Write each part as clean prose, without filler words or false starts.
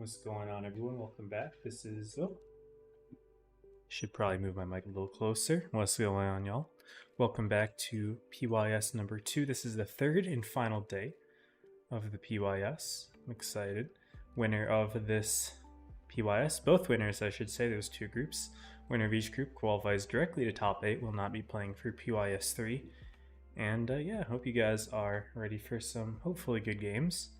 What's going on, everyone? Welcome back. This is should probably move my mic a little closer. What's going on, y'all? Welcome back to PYS number 2. This is the third and final day of the PYS. I'm excited. Winner of this PYS, both winners, I should say. There's two groups. Winner of each group qualifies directly to top 8. Will not be playing for PYS 3. And yeah, hope you guys are ready for some hopefully good games.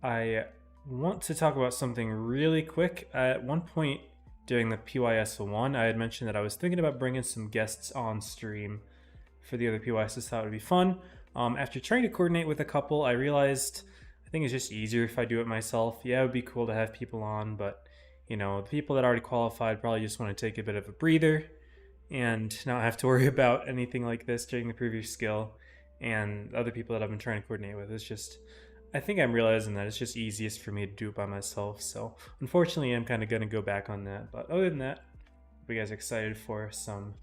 I want to talk about something really quick. At one point during the PYS 1, I had mentioned that I was thinking about bringing some guests on stream for the other PYSs. Thought it would be fun. After trying to coordinate with a couple, I realized I think it's just easier if I do it myself. Yeah, it would be cool to have people on, but you know, the people that already qualified probably just want to take a bit of a breather and not have to worry about anything like this during the previous skill. And other people that I've been trying to coordinate with, it's just, I think I'm realizing that it's just easiest for me to do it by myself. So unfortunately, I'm kind of going to go back on that. But other than that, hope you guys are excited for some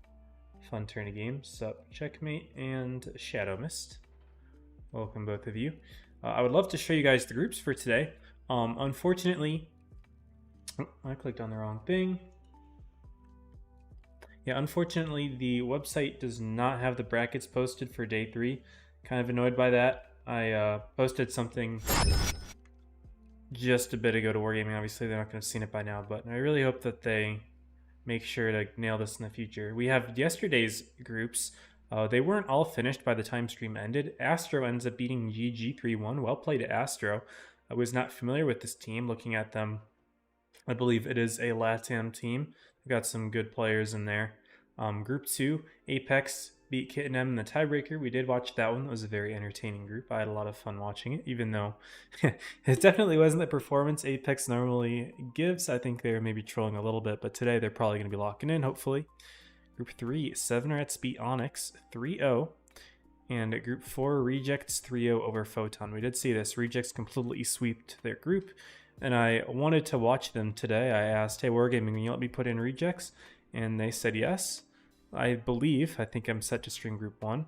fun tourney games. So Checkmate and Shadow Mist. Welcome both of you. I would love to show you guys the groups for today. Unfortunately, I clicked on the wrong thing. Yeah, unfortunately, the website does not have the brackets posted for day 3. Kind of annoyed by that. I posted something just a bit ago to Wargaming. Obviously, they're not going to have seen it by now, but I really hope that they make sure to nail this in the future. We have yesterday's groups. They weren't all finished by the time stream ended. Astro ends up beating GG 3-1. Well played to Astro. I was not familiar with this team. Looking at them, I believe it is a LATAM team. We've got some good players in there. Group 2, Apex beat Kit and M in the tiebreaker. We did watch that one. It was a very entertaining group. I had a lot of fun watching it, even though it definitely wasn't the performance Apex normally gives. I think they were maybe trolling a little bit, but today they're probably going to be locking in, hopefully. Group 3, 7 Rats beat Onyx 3-0. And Group 4, Rejects 3-0 over Photon. We did see this. Rejects completely sweeped their group. And I wanted to watch them today. I asked, hey, Wargaming, can you let me put in Rejects? And they said yes. I think I'm set to stream Group 1.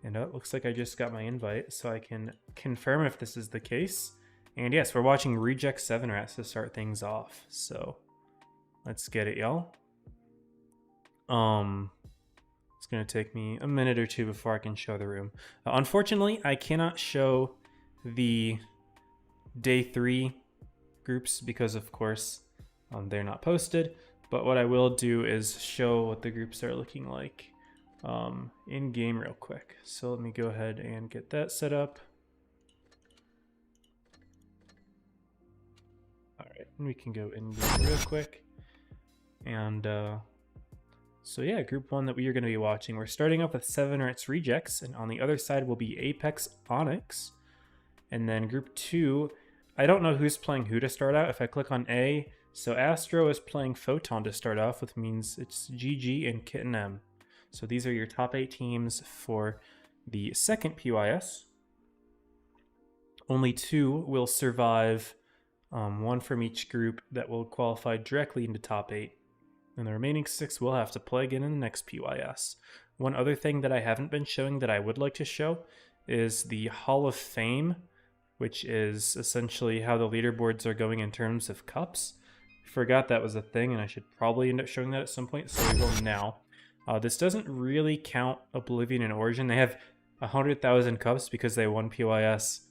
And it looks like I just got my invite, so I can confirm if this is the case. And yes, we're watching Rejects 7 Rats to start things off. So let's get it, y'all. It's going to take me a minute or two before I can show the room. Unfortunately, I cannot show the day 3 groups because, of course, they're not posted. But what I will do is show what the groups are looking like in game real quick. So let me go ahead and get that set up. All right, and we can go in game real quick. And so yeah, group 1 that we are going to be watching. We're starting off with 7 Rats Rejects, and on the other side will be Apex Onyx. And then group 2, I don't know who's playing who to start out. If I click on A, so Astro is playing Photon to start off, which means it's GG and Kit and M. So these are your top 8 teams for the second PYS. Only 2 will survive, 1 from each group that will qualify directly into top 8. And the remaining 6 will have to play again in the next PYS. One other thing that I haven't been showing that I would like to show is the Hall of Fame, which is essentially how the leaderboards are going in terms of cups. Forgot that was a thing, and I should probably end up showing that at some point, so we will now. This doesn't really count Oblivion and Origin. They have 100,000 cups because they won PYS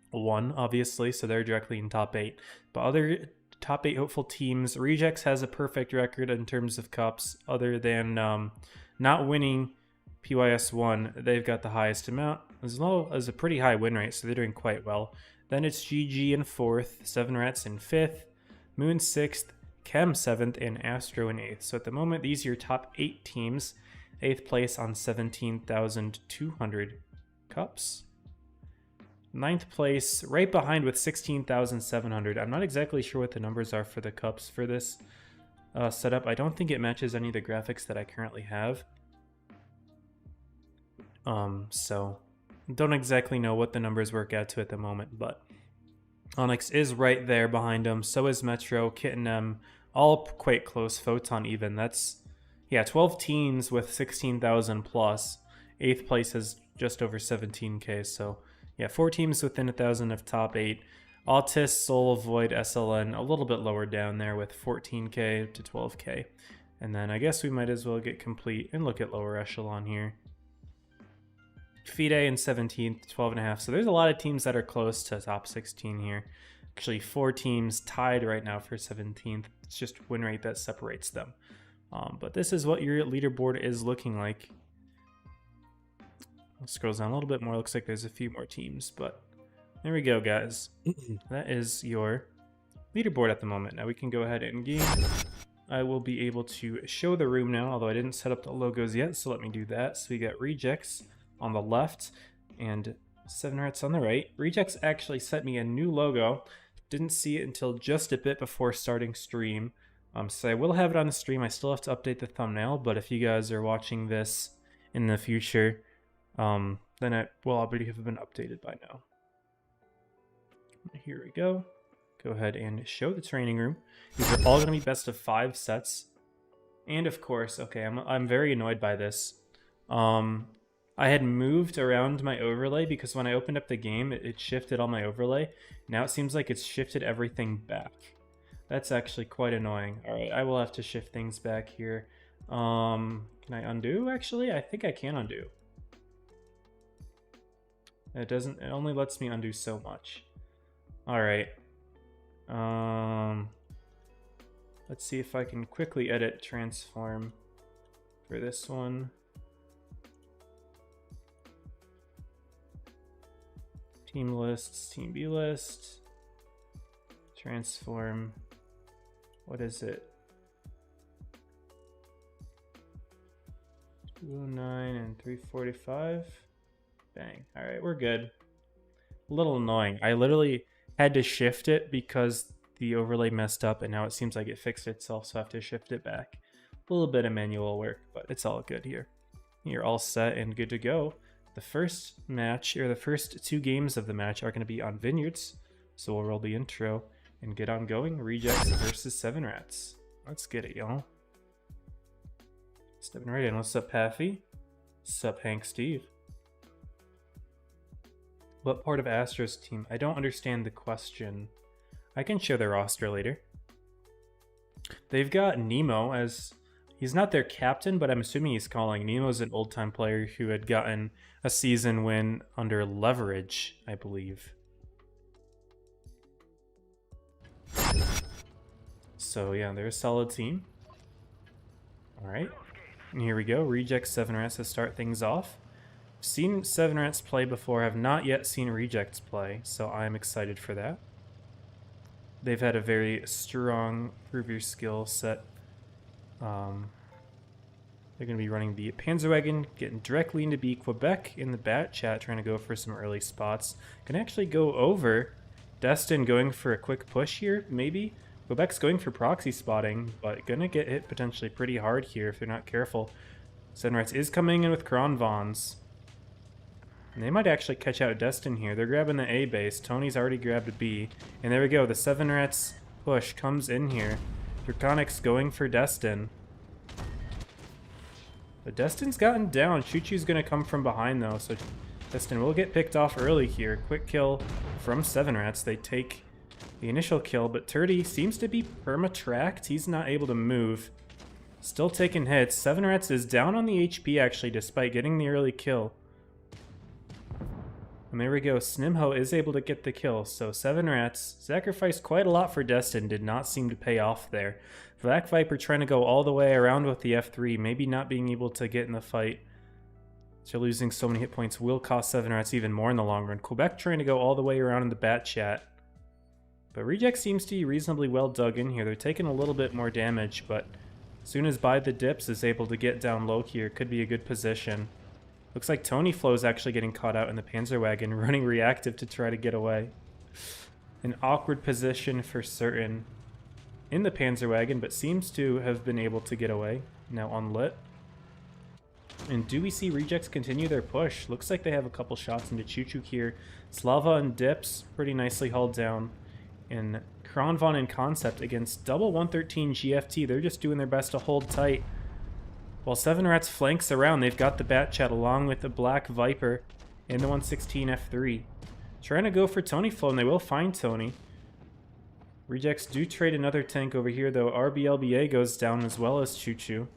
1, obviously, so they're directly in top 8. But other top 8 hopeful teams, Rejects has a perfect record in terms of cups, other than not winning PYS 1. They've got the highest amount, as well as a pretty high win rate, so they're doing quite well. Then it's GG in 4th, 7 Rats in 5th, Moon 6th, Chem 7th, and Astro in 8th. So at the moment, these are your top 8 teams. 8th place on 17,200 cups. 9th place, right behind with 16,700. I'm not exactly sure what the numbers are for the cups for this setup. I don't think it matches any of the graphics that I currently have. So don't exactly know what the numbers work out to at the moment, but Onyx is right there behind them. So is Metro, Kit and M, all quite close. Photon even. That's, yeah, 12 teams with 16,000 plus. 8th place is just over 17K. So yeah, 4 teams within 1,000 of top 8. Autist, Soul, Void, SLN a little bit lower down there with 14k to 12k. And then I guess we might as well get complete and look at lower echelon here. FIDE in 17th, 12.5. So there's a lot of teams that are close to top 16 here. Actually, 4 teams tied right now for 17th. It's just win rate that separates them. But this is what your leaderboard is looking like. I'll scroll down a little bit more. Looks like there's a few more teams, but there we go, guys. That is your leaderboard at the moment. Now we can go ahead and game. I will be able to show the room now, although I didn't set up the logos yet, so let me do that. So we got Rejects on the left and 7 Rats on the right. Rejects actually sent me a new logo. Didn't see it until just a bit before starting stream. So I will have it on the stream. I still have to update the thumbnail, but if you guys are watching this in the future, then it will already have been updated by now. Here we go. Go ahead and show the training room. These are all going to be best of 5 sets. And of course, okay, I'm very annoyed by this. I had moved around my overlay because when I opened up the game, it shifted all my overlay. Now it seems like it's shifted everything back. That's actually quite annoying. All right, I will have to shift things back here. Can I undo, actually? I think I can undo. It only lets me undo so much. All right. Let's see if I can quickly edit transform for this one. Team lists, team B list, transform. What is it? 209 and 345. Bang. All right, we're good. A little annoying. I literally had to shift it because the overlay messed up, and now it seems like it fixed itself, so I have to shift it back. A little bit of manual work, but it's all good here. You're all set and good to go. The first match, or the first 2 games of the match, are going to be on Vineyards, so we'll roll the intro and get on going. Rejects versus 7 Rats. Let's get it, y'all. Stepping right in. What's up, Paffy? What's up, Hank Steve? What part of Astro's team? I don't understand the question. I can show their roster later. They've got Nemo as... He's not their captain, but I'm assuming he's calling. Nemo's an old-time player who had gotten a season win under Leverage, I believe. So yeah, they're a solid team. Alright, and here we go. Reject 7 Rats to start things off. I've seen 7 Rats play before, have not yet seen Rejects play, so I'm excited for that. They've had a very strong prove your skill set. They're going to be running the Panzerwagen, getting directly into B. Quebec in the bat chat, trying to go for some early spots. Can actually go over. Destin going for a quick push here, maybe. Quebec's going for proxy spotting, but going to get hit potentially pretty hard here if they're not careful. 7 Rats is coming in with Kronvons. And they might actually catch out Destin here. They're grabbing the A base. Tony's already grabbed a B. And there we go. The 7 Rats push comes in here. Draconic's going for Destin. But Destin's gotten down. Choo-Choo's going to come from behind, though, so Destin will get picked off early here. Quick kill from 7 Rats. They take the initial kill, but Turdy seems to be perma-tracked. He's not able to move. Still taking hits. 7 Rats is down on the HP, actually, despite getting the early kill. And there we go. Snimho is able to get the kill. So 7 Rats sacrificed quite a lot for Destin. Did not seem to pay off there. Black Viper trying to go all the way around with the F3. Maybe not being able to get in the fight. So losing so many hit points will cost 7 Rats even more in the long run. Quebec trying to go all the way around in the bat chat. But Reject seems to be reasonably well dug in here. They're taking a little bit more damage, but as soon as By the Dips is able to get down low here, could be a good position. Looks like Tony Flo is actually getting caught out in the Panzerwagen, running reactive to try to get away. An awkward position for certain in the Panzerwagen, but seems to have been able to get away. Now unlit. And do we see Rejects continue their push? Looks like they have a couple shots into Choo-Choo here. Slava and Dips pretty nicely hauled down. And Kronvon in concept against double 113 GFT. They're just doing their best to hold tight. While 7 Rats flanks around, they've got the bat chat along with the Black Viper and the 116 F3. Trying to go for Tony Flow, and they will find Tony. Rejects do trade another tank over here, though. RBLBA goes down as well as Choo Choo.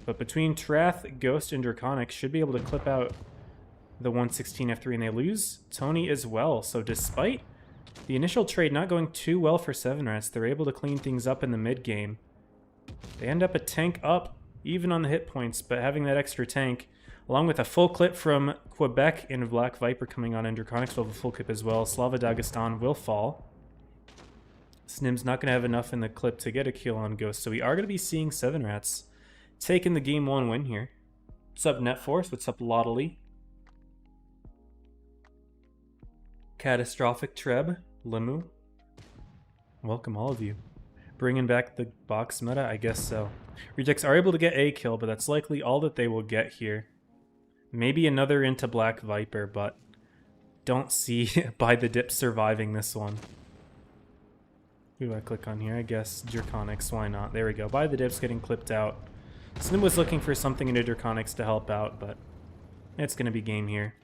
But between Trath, Ghost, and Draconic should be able to clip out the 116 F3, and they lose Tony as well. So despite the initial trade not going too well for 7 Rats, they're able to clean things up in the mid game. They end up a tank up, even on the hit points, but having that extra tank, along with a full clip from Quebec and Black Viper coming on, and Draconics will have a full clip as well. Slava Dagestan will fall. Snim's not going to have enough in the clip to get a kill on Ghost, so we are going to be seeing 7 Rats taking the game 1 win here. What's up, Netforce? What's up, Lottily? Catastrophic Treb, Limu. Welcome, all of you. Bringing back the box meta? I guess so. Rejects are able to get a kill, but that's likely all that they will get here. Maybe another into Black Viper, but don't see By the Dip surviving this one. Who do I click on here? I guess Draconics, why not? There we go. By the Dip's getting clipped out. Snim was looking for something into Draconics to help out, but it's going to be game here.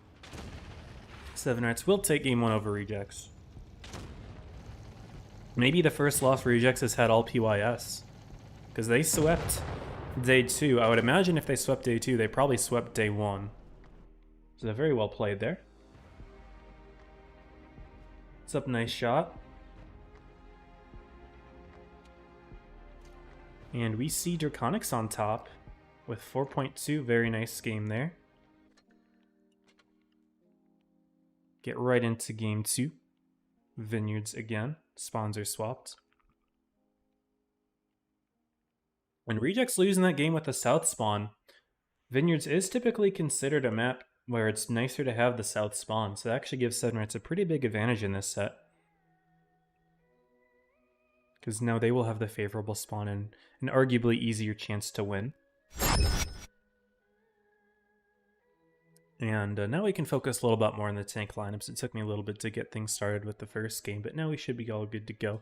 7 Rats will take game 1 over Rejects. Maybe the first loss for Rejects has had all PYS. Because they swept day 2. I would imagine if they swept day 2, they probably swept day 1. So they're very well played there. What's up, nice shot. And we see Draconics on top with 4.2. Very nice game there. Get right into game 2. Vineyards again. Spawns are swapped. When Rejects lose in that game with the south spawn, Vineyards is typically considered a map where it's nicer to have the south spawn, so that actually gives 7 Rats a pretty big advantage in this set. Because now they will have the favorable spawn and an arguably easier chance to win. And now we can focus a little bit more on the tank lineups. It took me a little bit to get things started with the first game, but now we should be all good to go.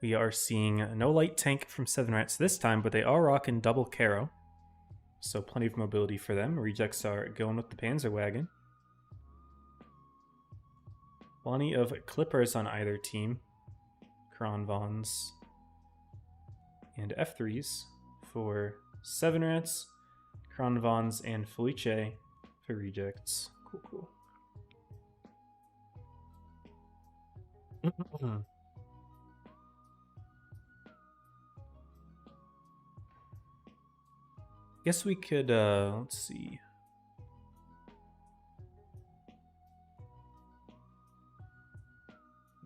We are seeing no light tank from 7 Rats this time, but they are rocking double Caro. So plenty of mobility for them. Rejects are going with the Panzer Wagon. Plenty of Clippers on either team. Kronvons and F3s for 7 Rats. Kronvons and Felice for Rejects. Cool, cool. Guess we could, let's see.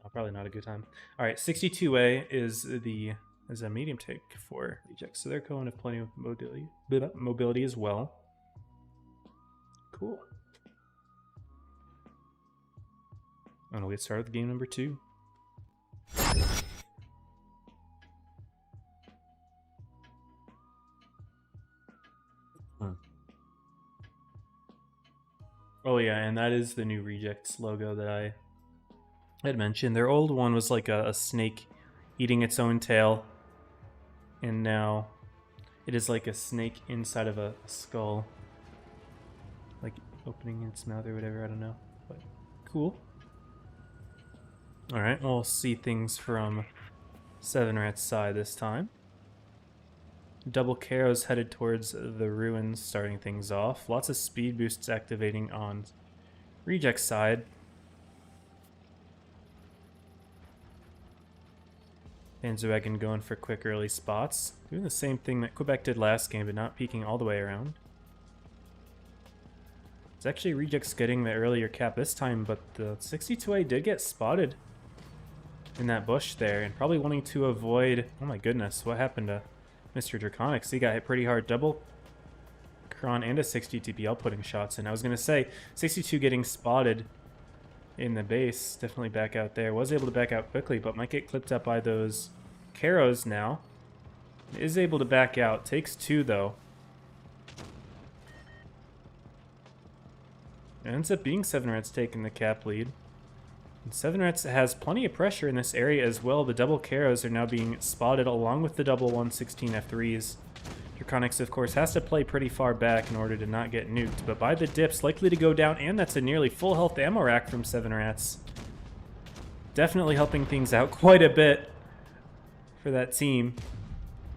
Oh, probably not a good time. All right, 62A is a medium tank for Rejects, so they're going to plenty of mobility as well. Cool. And we'll get started with game number 2. Oh yeah, and that is the new Rejects logo that I had mentioned. Their old one was like a snake eating its own tail, and now it is like a snake inside of a skull, like opening its mouth or whatever, I don't know, but cool. Alright, we'll see things from 7 Rats' side this time. Double Caro's headed towards the ruins, starting things off. Lots of speed boosts activating on Reject's side. Panzerwagen going for quick early spots. Doing the same thing that Quebec did last game, but not peeking all the way around. It's actually Rejects getting the earlier cap this time, but the 62A did get spotted in that bush there, and probably wanting to avoid... Oh my goodness, what happened to Mr. Draconics? He got hit pretty hard. Double Kron and a 60 TPL putting shots in. I was going to say, 62 getting spotted in the base. Definitely back out there. Was able to back out quickly, but might get clipped up by those Caros now. Is able to back out. Takes 2, though. It ends up being 7 Rats taking the cap lead. And 7 Rats has plenty of pressure in this area as well. The double Caros are now being spotted along with the double 116 F3s. Draconics, of course, has to play pretty far back in order to not get nuked, but by the dips, likely to go down, and that's a nearly full health ammo rack from 7 Rats. Definitely helping things out quite a bit for that team.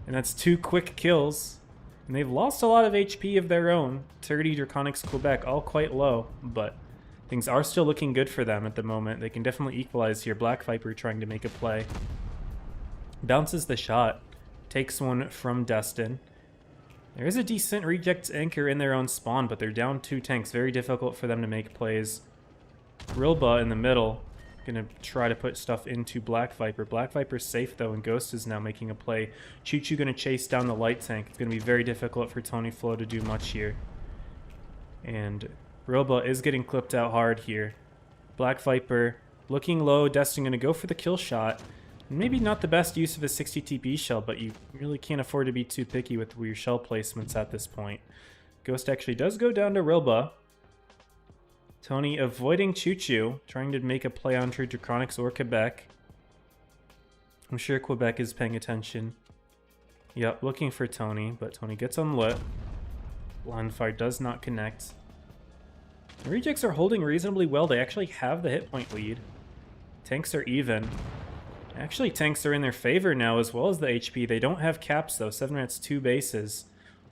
And that's 2 quick kills. And they've lost a lot of HP of their own. 30 Draconics Quebec, all quite low, but things are still looking good for them at the moment. They can definitely equalize here. Black Viper trying to make a play. Bounces the shot. Takes one from Destin. There is a decent reject anchor in their own spawn, but they're down 2 tanks. Very difficult for them to make plays. Rilba in the middle. Gonna try to put stuff into Black Viper. Black Viper's safe though, and Ghost is now making a play. Choo Choo gonna chase down the light tank. It's gonna be very difficult for Tony Flo to do much here. And Rilba is getting clipped out hard here. Black Viper looking low. Destin gonna go for the kill shot. Maybe not the best use of a 60 TP shell, but you really can't afford to be too picky with your shell placements at this point. Ghost actually does go down to Rilba. Tony avoiding Choo Choo, trying to make a play on True Draconics or Quebec. I'm sure Quebec is paying attention. Yep, looking for Tony, but Tony gets unlit. Line fire does not connect. The rejects are holding reasonably well. They actually have the hit point lead. Tanks are even. Actually, tanks are in their favor now as well as the HP. They don't have caps though. 7 Rats 2 bases.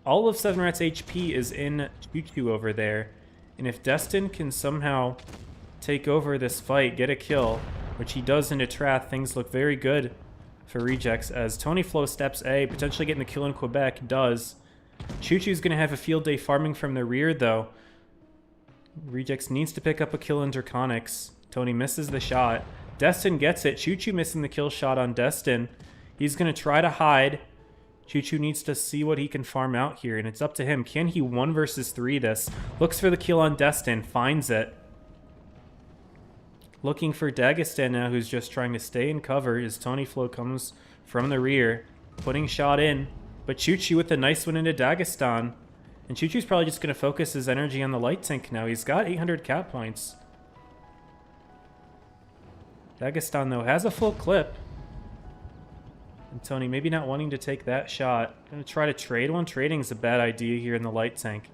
All of 7 Rats HP is in Choo Choo over there. And if Destin can somehow take over this fight, get a kill, which he does into Trath, things look very good for rejects as Tony Flo steps A, potentially getting the kill in Quebec, does. Choo Choo's going to have a field day farming from the rear though. Rejects needs to pick up a kill in Draconics. Tony misses the shot. Destin gets it. Choo Choo missing the kill shot on Destin. He's going to try to hide. Choo Choo needs to see what he can farm out here, and it's up to him. Can he 1 versus 3 this? Looks for the kill on Destin, finds it. Looking for Dagestan now, who's just trying to stay in cover as Tony Flo comes from the rear. Putting shot in, but Choo Choo with a nice one into Dagestan. And Choo Choo's probably just going to focus his energy on the light tank now. He's got 800 cap points. Dagestan, though, has a full clip. And Tony maybe not wanting to take that shot. Gonna try to trade one. Trading is a bad idea here in the light tank.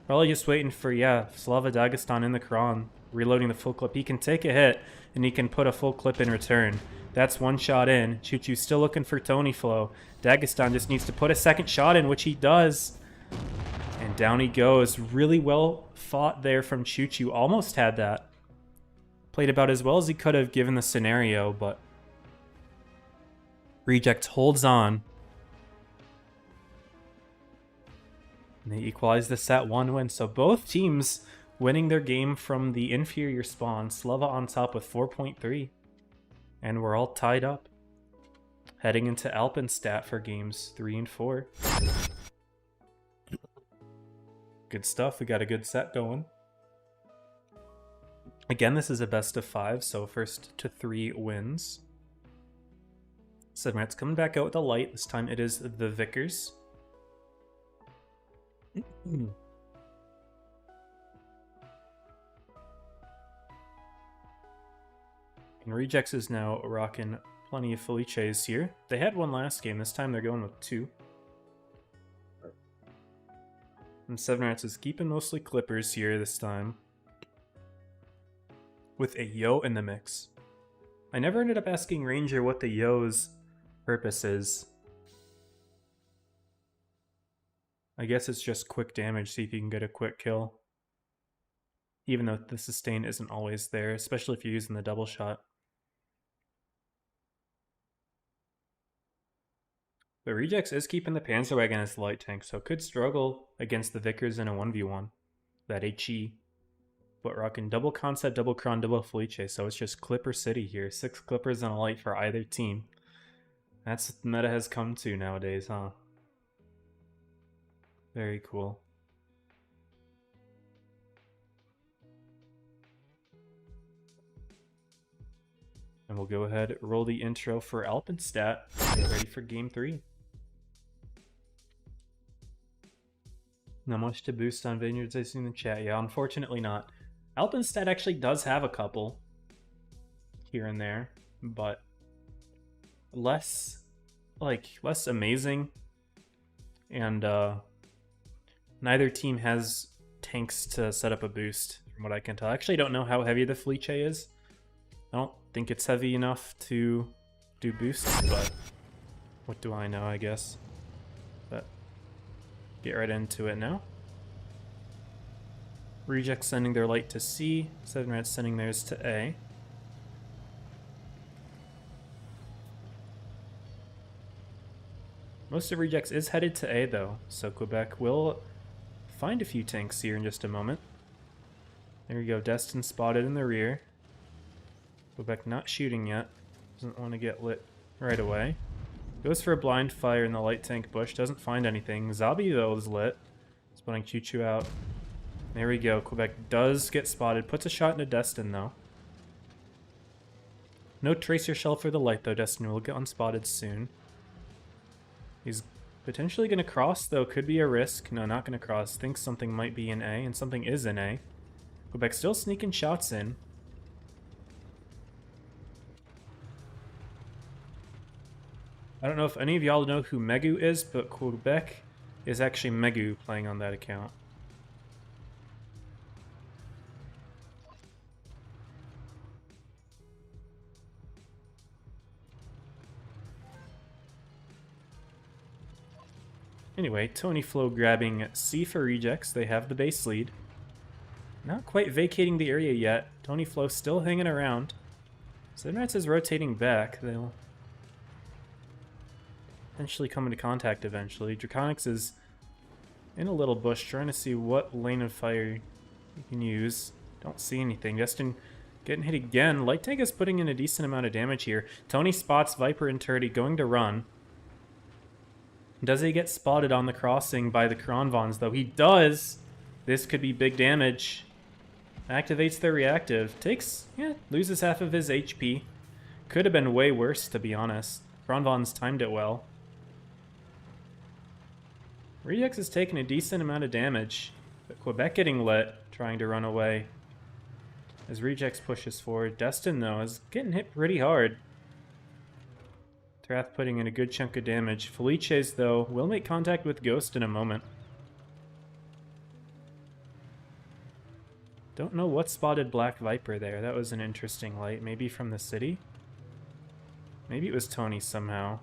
Probably just waiting for, yeah, Slava Dagestan in the cron. Reloading the full clip. He can take a hit, and he can put a full clip in return. That's 1 shot in. Choo Choo still looking for Tony Flo. Dagestan just needs to put a 2nd shot in, which he does. And down he goes. Really well fought there from Choo Choo. Almost had that. Played about as well as he could have given the scenario, but Reject holds on. And they equalize this at 1 win. So both teams winning their game from the inferior spawn. Slava on top with 4.3. And we're all tied up. Heading into Alpenstat for games 3 and 4. Good stuff. We got a good set going. Again, this is a best of 5, so first to 3 wins. 7 Rats coming back out with a light. This time it is the Vickers. And Rejects is now rocking plenty of Felices here. They had 1 last game. This time they're going with 2. And 7 Rats is keeping mostly Clippers here this time. With a Yo in the mix. I never ended up asking Ranger what the Yo's purpose is. I guess it's just quick damage, see if you can get a quick kill. Even though the sustain isn't always there, especially if you're using the double shot. But Rejects is keeping the Panzerwagon as the light tank, so could struggle against the Vickers in a 1v1. That HE. But rocking double concept, double cron, double Felice, so it's just Clipper City here. 6 Clippers and a light for either team. That's what the meta has come to nowadays, huh? Very cool. And we'll go ahead, roll the intro for Alpenstat. Get ready for game 3. Not much to boost on Vineyards, I see in the chat. Yeah, unfortunately not. Alpenstat actually does have a couple here and there, but less amazing. and neither team has tanks to set up a boost, from what I can tell. I actually don't know how heavy the Felice is. I don't think it's heavy enough to do boosts, but what do I know, I guess. But get right into it now. Rejects sending their light to C, 7 Rats sending theirs to A. Most of Rejects is headed to A though, so Quebec will find a few tanks here in just a moment. There we go, Destin spotted in the rear. Quebec not shooting yet, doesn't want to get lit right away. Goes for a blind fire in the light tank bush, doesn't find anything. Zabi though is lit, spotting Choo Choo out. There we go, Quebec does get spotted, puts a shot into Destin though. No tracer shell for the light though, Destin will get unspotted soon. He's potentially going to cross though, could be a risk. No, not going to cross, thinks something might be in A, and something is in A. Quebec still sneaking shots in. I don't know if any of y'all know who Megu is, but Quebec is actually Megu playing on that account. Anyway, Tony Flo grabbing C for rejects. They have the base lead. Not quite vacating the area yet. Tony Flo still hanging around. 7 Rats is rotating back. They'll potentially come into contact eventually. Draconics is in a little bush trying to see what lane of fire he can use. Don't see anything. Destin getting hit again. Light Tank is putting in a decent amount of damage here. Tony spots Viper and Turdy going to run. Does he get spotted on the crossing by the Kronvons, though? He does! This could be big damage. Activates the reactive. Takes, loses half of his HP. Could have been way worse, to be honest. Kronvons timed it well. Rejects is taking a decent amount of damage, but Quebec getting lit, trying to run away. As Rejects pushes forward, Destin, though, is getting hit pretty hard. Trath putting in a good chunk of damage. Felices, though, will make contact with Ghost in a moment. Don't know what spotted Black Viper there. That was an interesting light. Maybe from the city? Maybe it was Tony somehow.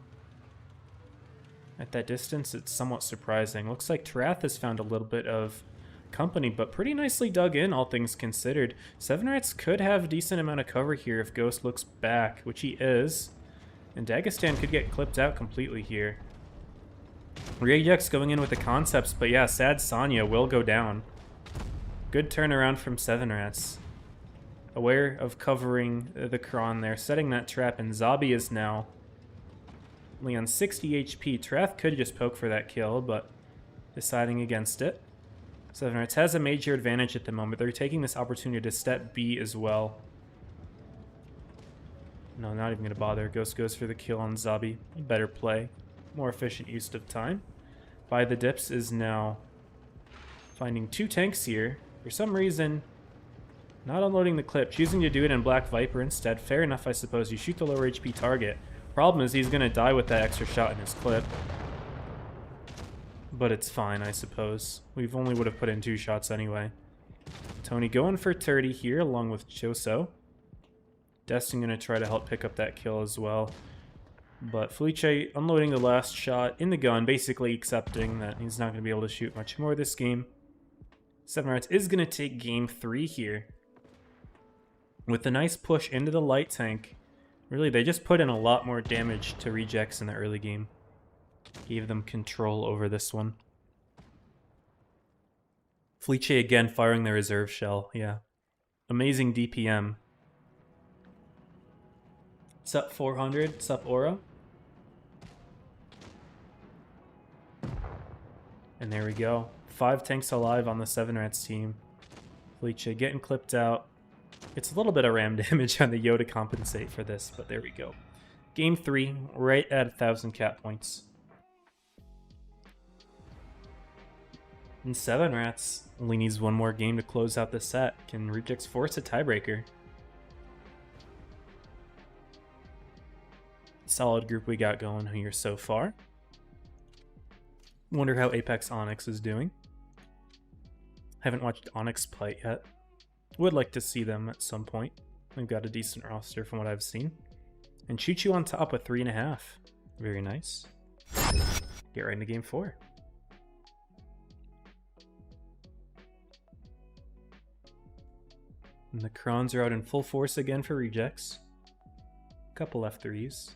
At that distance, it's somewhat surprising. Looks like Trath has found a little bit of company, but pretty nicely dug in, all things considered. 7 Rats could have a decent amount of cover here if Ghost looks back, which he is. And Dagestan could get clipped out completely here. Rejects going in with the concepts, but yeah, Sad Sonya will go down. Good turnaround from 7 Rats. Aware of covering the Kron there, setting that trap, and Zabi is now only on 60 HP. Trath could just poke for that kill, but deciding against it. 7 Rats has a major advantage at the moment. They're taking this opportunity to step B as well. No, not even going to bother. Ghost goes for the kill on Zabi. Better play. More efficient use of time. By the Dips is now finding 2 tanks here. For some reason, not unloading the clip. Choosing to do it in Black Viper instead. Fair enough, I suppose. You shoot the lower HP target. Problem is he's going to die with that extra shot in his clip. But it's fine, I suppose. We've only would have put in 2 shots anyway. Tony going for 30 here along with Choso. Destin going to try to help pick up that kill as well. But Felice unloading the last shot in the gun, basically accepting that he's not going to be able to shoot much more this game. 7 Rats is going to take game 3 here. With a nice push into the light tank. Really, they just put in a lot more damage to Rejects in the early game. Gave them control over this one. Felice again firing the reserve shell, yeah. Amazing DPM. Sup 400, sup Aura. And there we go. 5 tanks alive on the 7 Rats team. Felice getting clipped out. It's a little bit of ram damage on the Yo to compensate for this, but there we go. Game 3, right at 1,000 cat points. And 7 Rats only needs 1 more game to close out the set. Can Rejects force a tiebreaker? Solid group we got going here so far. Wonder how Apex Onyx is doing. Haven't watched Onyx play yet. Would like to see them at some point. They've got a decent roster from what I've seen. And Choo Choo on top with 3.5. Very nice. Get right into game 4. And the Crons are out in full force again for rejects. Couple F3s.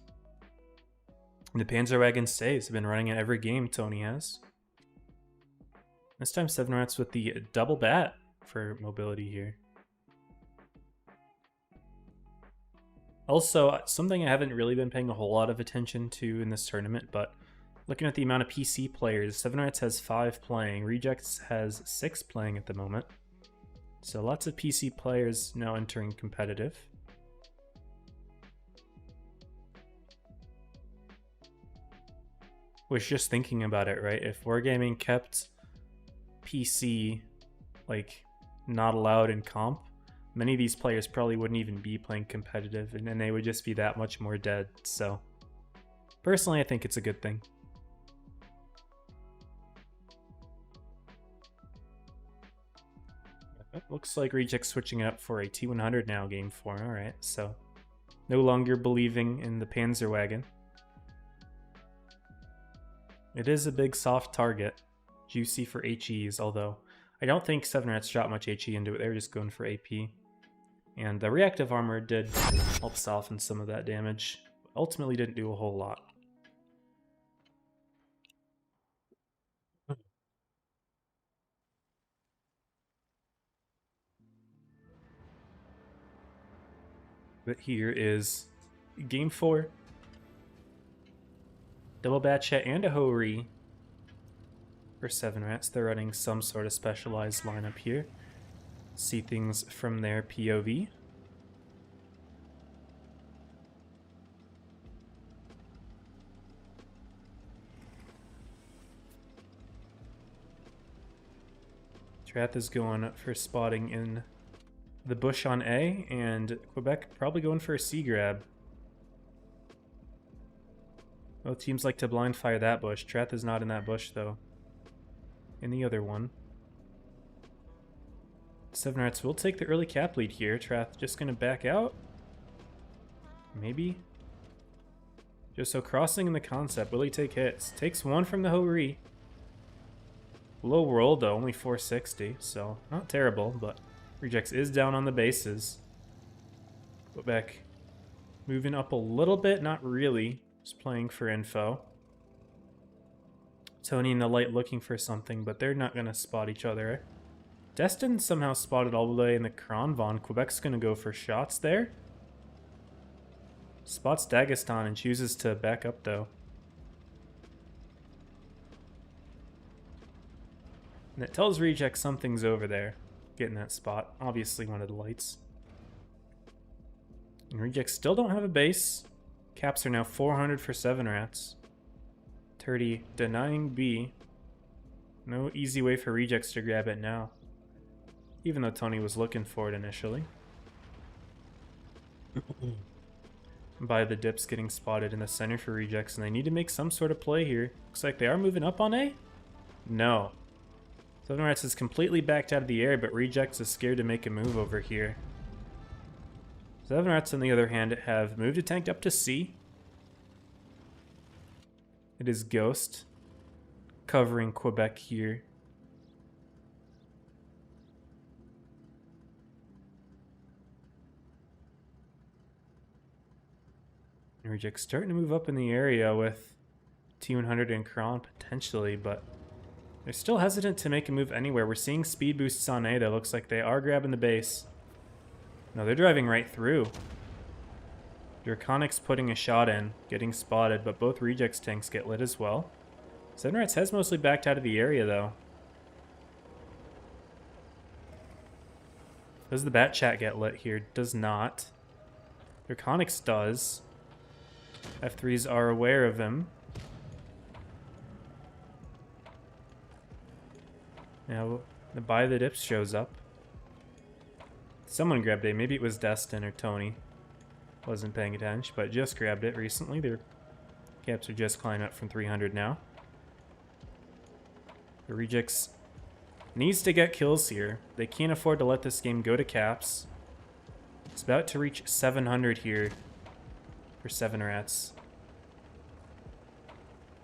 And the Panzerwagon stays. Have been running it every game Tony has. This time 7 Rats with the double bat for mobility here. Also, something I haven't really been paying a whole lot of attention to in this tournament, but looking at the amount of PC players, 7 Rats has 5 playing, Rejects has 6 playing at the moment. So lots of PC players now entering competitive. Was just thinking about it, right? If Wargaming kept PC like not allowed in comp, many of these players probably wouldn't even be playing competitive, and then they would just be that much more dead. So personally, I think it's a good thing. It looks like Reject's switching it up for a T100 now, game 4. Alright, so no longer believing in the Panzerwagon. It is a big soft target. Juicy for HEs, although I don't think 7 Rats shot much HE into it. They were just going for AP. And the reactive armor did help soften some of that damage. Ultimately didn't do a whole lot. But here is game 4. Double Batchet and a Ho-Ri for 7 Rats. They're running some sort of specialized lineup here. See things from their POV. Trath is going for spotting in the bush on A, and Quebec probably going for a C grab. Both teams like to blind fire that bush. Trath is not in that bush though. In the other one. 7 Rats will take the early cap lead here. Trath just gonna back out. Maybe. Just so crossing in the concept. Will he take hits? Takes one from the Ho-Ri. Low roll though, only 460, so not terrible, but Rejects is down on the bases. Quebec moving up a little bit, not really. Just playing for info. Tony and the Light looking for something, but they're not going to spot each other. Destin somehow spotted all the way in the Kronvon. Quebec's going to go for shots there. Spots Dagestan and chooses to back up though. And it tells Reject something's over there. Getting that spot. Obviously one of the Lights. And Rejects still don't have a base. Caps are now 400 for 7 Rats. 30 denying B. No easy way for Rejects to grab it now. Even though Tony was looking for it initially. By the dips getting spotted in the center for Rejects, and they need to make some sort of play here. Looks like they are moving up on A? No. 7 Rats is completely backed out of the air, but Rejects is scared to make a move over here. 7 Rats, on the other hand, have moved a tank up to C. It is Ghost covering Quebec here. And Reject's starting to move up in the area with T100 and Kron potentially, but they're still hesitant to make a move anywhere. We're seeing speed boosts on A that looks like they are grabbing the base. No, they're driving right through. Draconic's putting a shot in, getting spotted, but both Rejects tanks get lit as well. 7 Rats has mostly backed out of the area though. Does the Bat Chat get lit here? Does not. Draconic's does. F3s are aware of him. Now, the Buy the Dips shows up. Someone grabbed it. Maybe it was Destin or Tony. Wasn't paying attention, but just grabbed it recently. Their caps are just climbing up from 300 now. The Rejects needs to get kills here. They can't afford to let this game go to caps. It's about to reach 700 here for 7 Rats.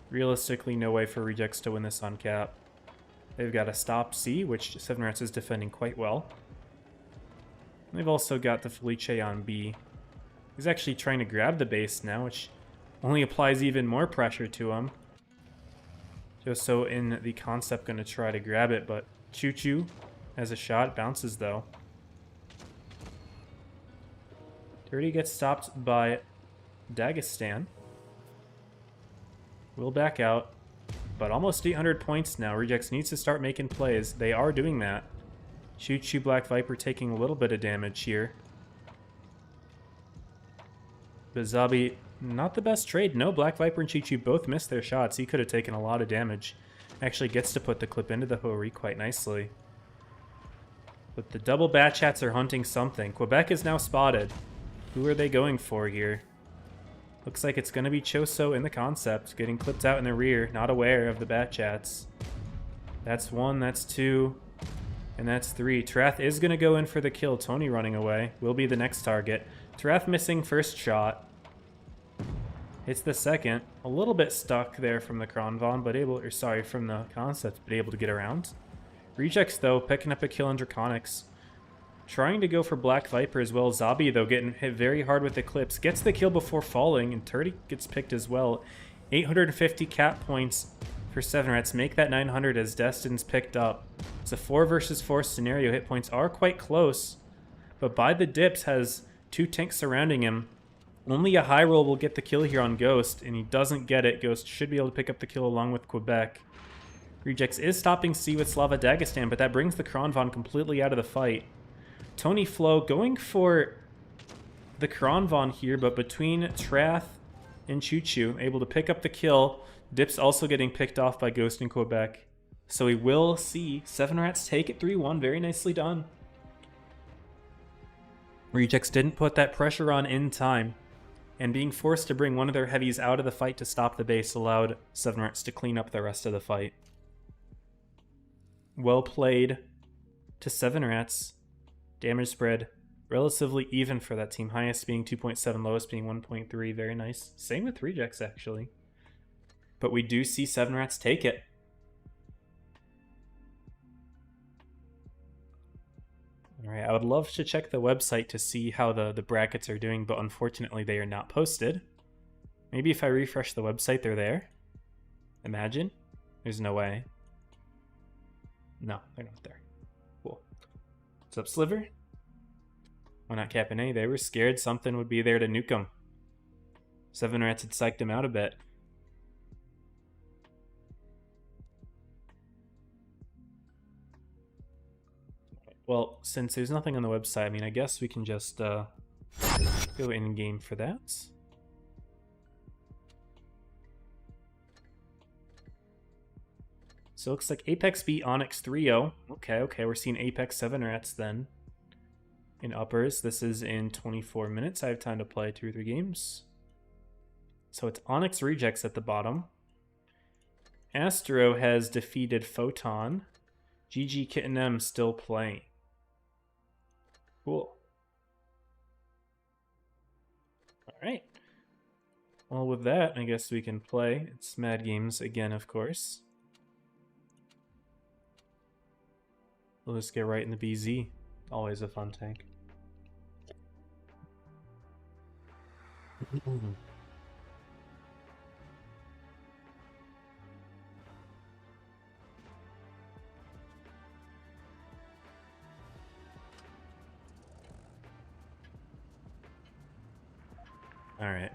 Realistically, no way for Rejects to win this on cap. They've got a stop C, which 7 Rats is defending quite well. They've also got the Felice on B. He's actually trying to grab the base now, which only applies even more pressure to him. Just so in the concept going to try to grab it, but Choo Choo has a shot, bounces though. Dirty gets stopped by Dagestan. Will back out, but almost 800 points now. Rejects needs to start making plays. They are doing that. Choo Choo Black Viper taking a little bit of damage here. But Zabi, not the best trade. No, Black Viper and Choo Choo both missed their shots. He could have taken a lot of damage. Actually gets to put the clip into the Hori quite nicely. But the double Bat Chats are hunting something. Quebec is now spotted. Who are they going for here? Looks like it's going to be Choso in the concept, getting clipped out in the rear, not aware of the Bat Chats. That's 1, that's 2, and that's 3. Trath is going to go in for the kill. Tony running away will be the next target. Trath missing first shot. Hits the second. A little bit stuck there from the Kronvon, but from the concept, but able to get around. Rejects, though, picking up a kill on Draconics. Trying to go for Black Viper as well. Zabi, though, getting hit very hard with Eclipse. Gets the kill before falling, and Turdy gets picked as well. 850 cap points for 7 Rats. Make that 900 as Destin's picked up. It's a 4 versus 4 scenario. Hit points are quite close, but by the dips has 2 tanks surrounding him. Only a high roll will get the kill here on Ghost, and he doesn't get it. Ghost should be able to pick up the kill along with Quebec. Rejects is stopping C with Slava Dagestan, but that brings the Kronvon completely out of the fight. Tony Flo going for the Kronvon here, but between Trath and Choo Choo, able to pick up the kill. Dips also getting picked off by Ghost and Quebec. So we will see 7 Rats take it 3-1. Very nicely done. Rejects didn't put that pressure on in time, and being forced to bring one of their heavies out of the fight to stop the base allowed 7 Rats to clean up the rest of the fight. Well played to 7 Rats. Damage spread relatively even for that team. Highest being 2.7, lowest being 1.3. Very nice. Same with Rejects, actually. But we do see 7 Rats take it. Alright, I would love to check the website to see how the brackets are doing, but unfortunately they are not posted. Maybe if I refresh the website, they're there. Imagine. There's no way. No, they're not there. Cool. What's up, Sliver? Why not capping A? They were scared something would be there to nuke them. 7 Rats had psyched them out a bit. Well, since there's nothing on the website, I mean, I guess we can just go in-game for that. So it looks like Apex beat Onyx 3-0. Okay, we're seeing Apex 7 Rats then. In uppers, this is in 24 minutes. I have time to play 2 or 3 games. So it's Onyx Rejects at the bottom. Astro has defeated Photon. GG Kitten M still playing. Cool. Alright. Well, with that, I guess we can play. It's Mad Games again, of course. We'll just get right in the BZ. Always a fun tank. Alright.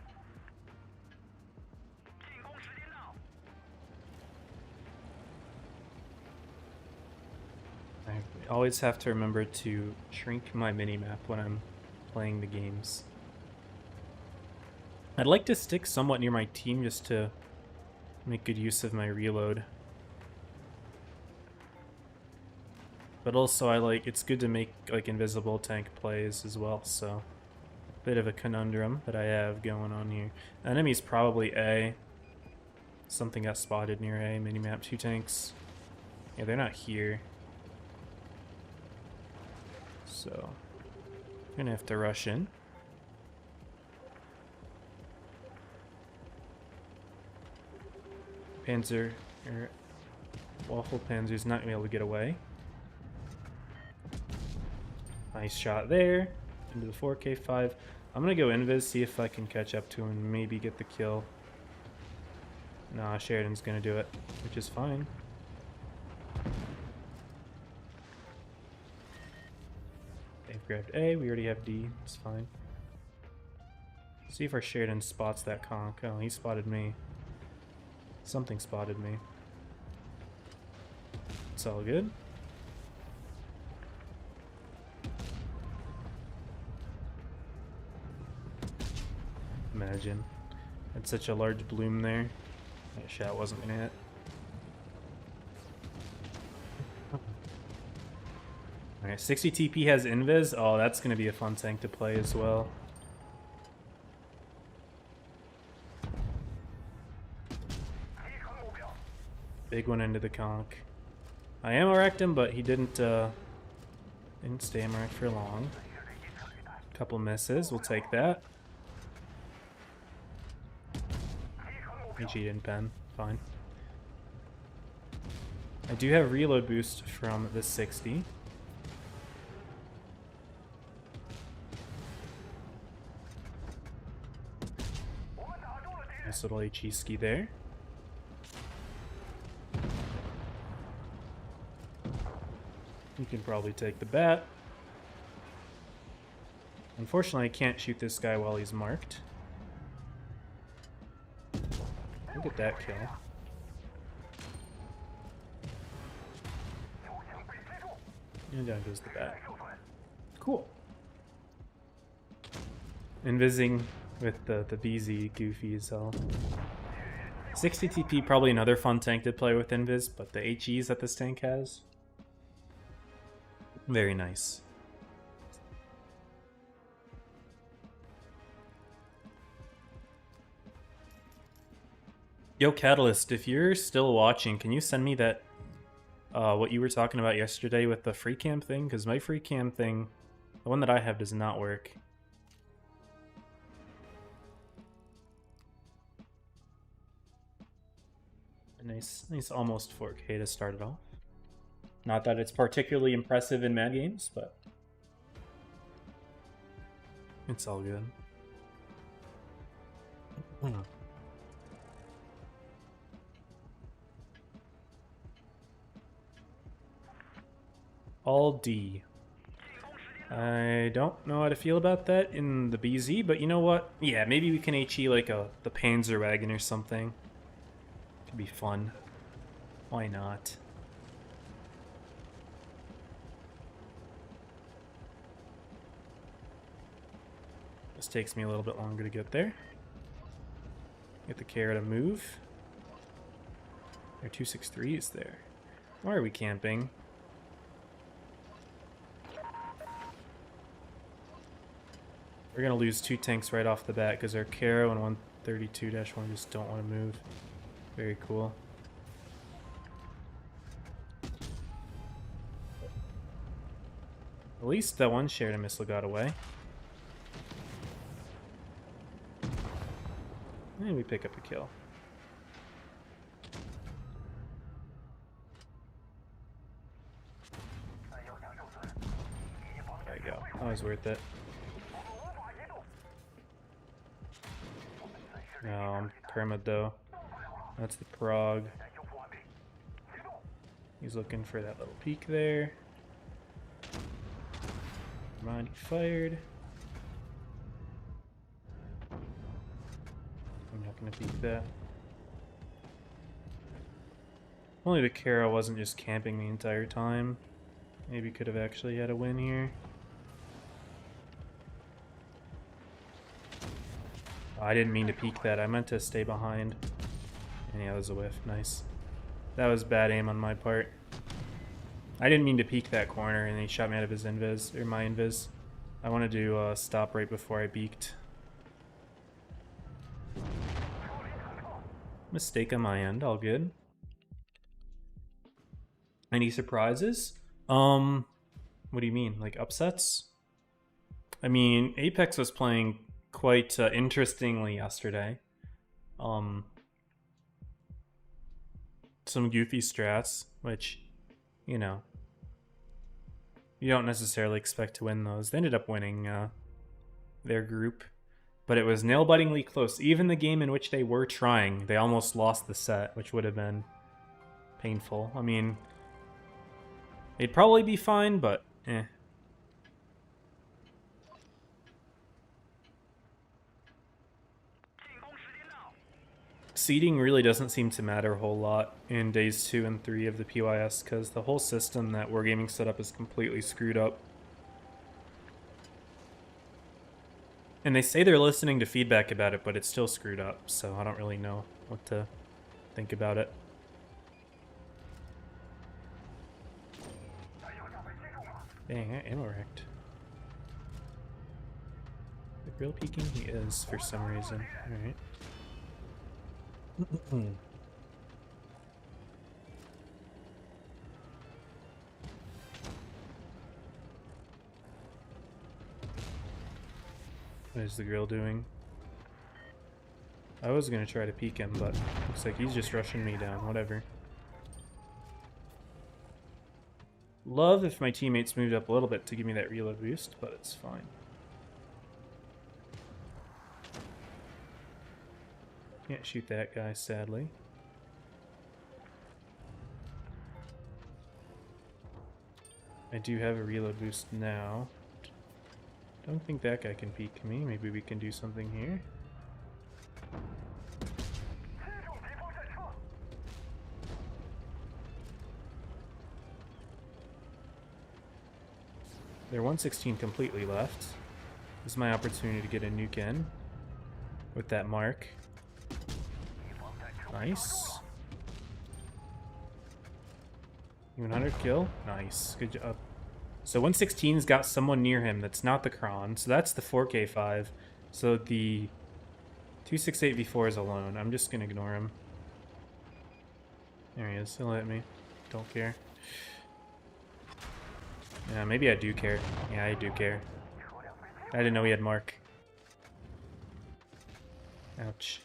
I always have to remember to shrink my minimap when I'm playing the games. I'd like to stick somewhat near my team just to make good use of my reload. But also it's good to make like invisible tank plays as well, so bit of a conundrum that I have going on here. Enemy's probably A. Something got spotted near A, minimap 2 tanks. Yeah, they're not here. So, I'm gonna have to rush in. Panzer, or Waffle Panzer's not gonna be able to get away. Nice shot there. Into the 4K5. I'm gonna go invis, see if I can catch up to him and maybe get the kill. Nah, Sheridan's gonna do it, which is fine. They've grabbed A, we already have D, it's fine. See if our Sheridan spots that conch. Oh, he spotted me. Something spotted me. It's all good. Imagine. Had such a large bloom there. That shot wasn't gonna hit. Alright, 60 TP has invis. Oh, that's gonna be a fun tank to play as well. Big one into the conch. I ammo-wrecked him, but he didn't stay ammo-wrecked for long. Couple misses, we'll take that. He cheated, pen. Fine. I do have reload boost from the 60. Nice little HE ski there. You can probably take the bat. Unfortunately, I can't shoot this guy while he's marked. Look at that kill. And down goes the bat. Cool. Invising with the BZ goofy as hell. 60 TP, probably another fun tank to play with invis, but the HEs that this tank has, very nice. Yo, Catalyst, if you're still watching, can you send me that, what you were talking about yesterday with the free cam thing? Because my free cam thing, the one that I have, does not work. A nice almost 4K to start it off. Not that it's particularly impressive in Mad Games, but it's all good. All D. I don't know how to feel about that in the BZ, but you know what? Yeah, maybe we can HE like the Panzer wagon or something. Could be fun. Why not? This takes me a little bit longer to get there. Get the carrot to move. Their 263 is there. Why are we camping? We're gonna lose 2 tanks right off the bat because our Caro and 132-1 just don't want to move. Very cool. At least that one Sheridan missile got away. And we pick up a kill. There you go. That was worth it. No, I'm permad though. That's the Prague. He's looking for that little peek there. Come on, he fired. I'm not gonna peek that. Only the Caro wasn't just camping the entire time. Maybe could have actually had a win here. Oh, I didn't mean to peek that. I meant to stay behind. And yeah, that was a whiff. Nice. That was bad aim on my part. I didn't mean to peek that corner, and he shot me out of his invis, or my invis. I wanted to stop right before I beaked. Mistake on my end, all good. Any surprises? What do you mean? Like upsets? I mean, Apex was playing quite interestingly yesterday. Um, some goofy strats, which, you know, you don't necessarily expect to win those. They ended up winning their group, but it was nail-bitingly close. Even the game in which they were trying, they almost lost the set, which would have been painful. I mean, they'd probably be fine, but eh. Seeding really doesn't seem to matter a whole lot in days 2 and 3 of the PYS because the whole system that Wargaming set up is completely screwed up. And they say they're listening to feedback about it, but it's still screwed up, so I don't really know what to think about it. Dang, I ammo wrecked. The grill peeking? He is, for some reason. Alright. What is the grill doing? I was gonna try to peek him, but looks like he's just rushing me down. Whatever. Love if my teammates moved up a little bit to give me that reload boost, but it's fine. Can't shoot that guy, sadly. I do have a reload boost now. Don't think that guy can peek me. Maybe we can do something here. They're 116 completely left. This is my opportunity to get a nuke in with that mark. Nice. 100 kill. Nice. Good job. So 116's got someone near him that's not the Kron. So that's the 4K5. So the 268v4 is alone. I'm just gonna ignore him. There he is. He'll hit me. Don't care. Yeah, maybe I do care. Yeah, I do care. I didn't know he had mark. Ouch.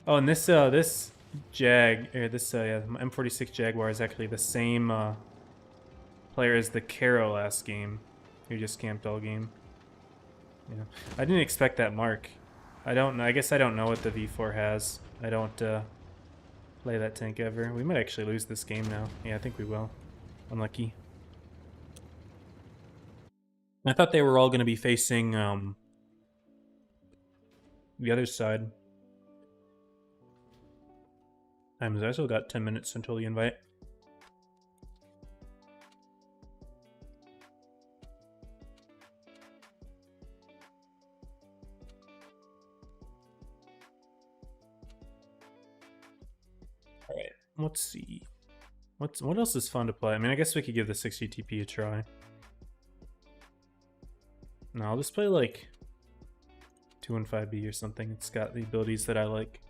Oh, and this this M46 Jaguar is actually the same player as the Caro last game, who just camped all game. Yeah, I didn't expect that mark. I don't know. I guess I don't know what the V4 has. I don't play that tank ever. We might actually lose this game now. Yeah, I think we will. Unlucky. I thought they were all going to be facing the other side. I've also got 10 minutes until the invite. Alright, let's see. What else is fun to play? I mean, I guess we could give the 60 TP a try. No, I'll just play like 215B or something. It's got the abilities that I like.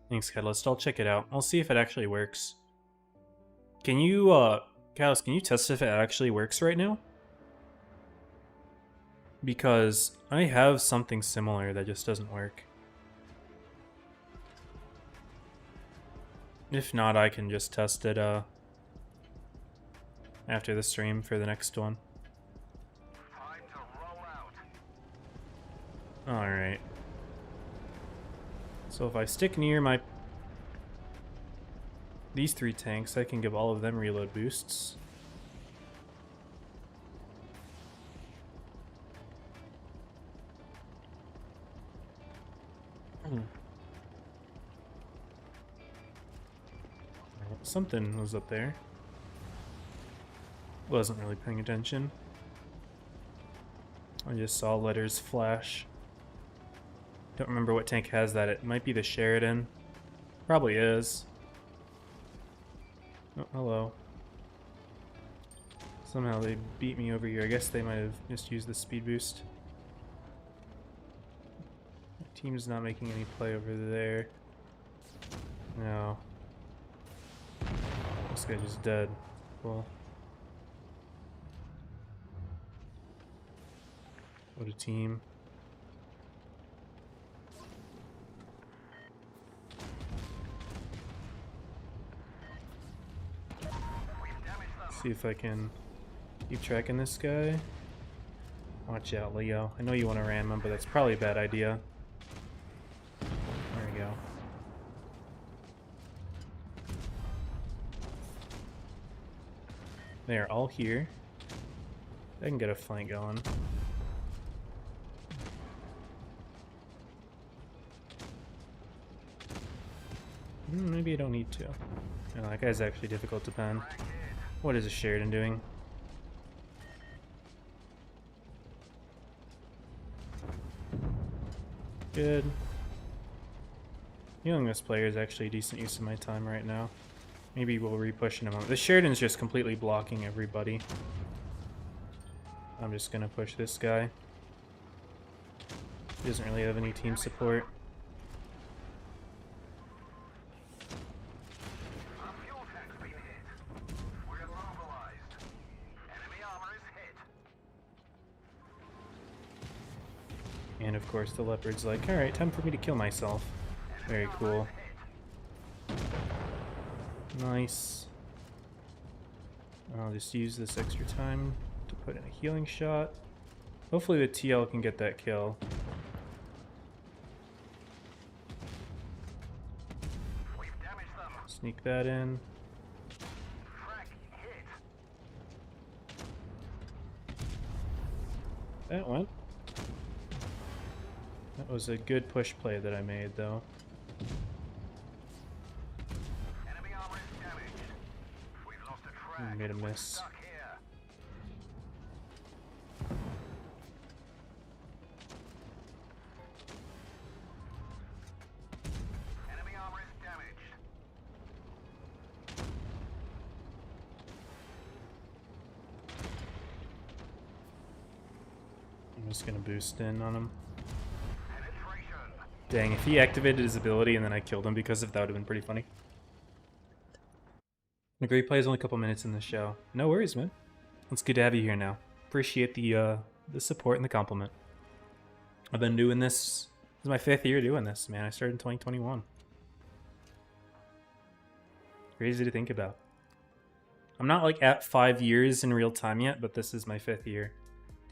Thanks, Catalyst. I'll check it out. I'll see if it actually works. Can you, Catalyst, can you test if it actually works right now? Because I have something similar that just doesn't work. If not, I can just test it after the stream for the next one. Alright. So if I stick near these 3 tanks, I can give all of them reload boosts. Something was up there. Wasn't really paying attention. I just saw letters flash. Don't remember what tank has that. It might be the Sheridan. Probably is. Oh, hello. Somehow they beat me over here. I guess they might have just used the speed boost. My team's not making any play over there. No. This guy's just dead. Cool. What a team. See if I can keep tracking this guy. Watch out, Leo. I know you want to ram him, but that's probably a bad idea. There we go. They are all here. I can get a flank going. Maybe I don't need to. No, that guy's actually difficult to pen. What is a Sheridan doing? Good. Healing this player is actually a decent use of my time right now. Maybe we'll re-push in a moment. The Sheridan's just completely blocking everybody. I'm just gonna push this guy. He doesn't really have any team support. And of course the leopard's like, alright, time for me to kill myself. Very cool. Nice. I'll just use this extra time to put in a healing shot. Hopefully the TL can get that kill. Sneak that in. That went. That was a good push play that I made, though. I made a miss. I'm just gonna boost in on him. Dang, if he activated his ability and then I killed him because of that, would have been pretty funny. The great play is only a couple minutes in the show. No worries, man. It's good to have you here now. Appreciate the support and the compliment. I've been doing this. This is my 5th year doing this, man. I started in 2021. Crazy to think about. I'm not like at 5 years in real time yet, but this is my 5th year.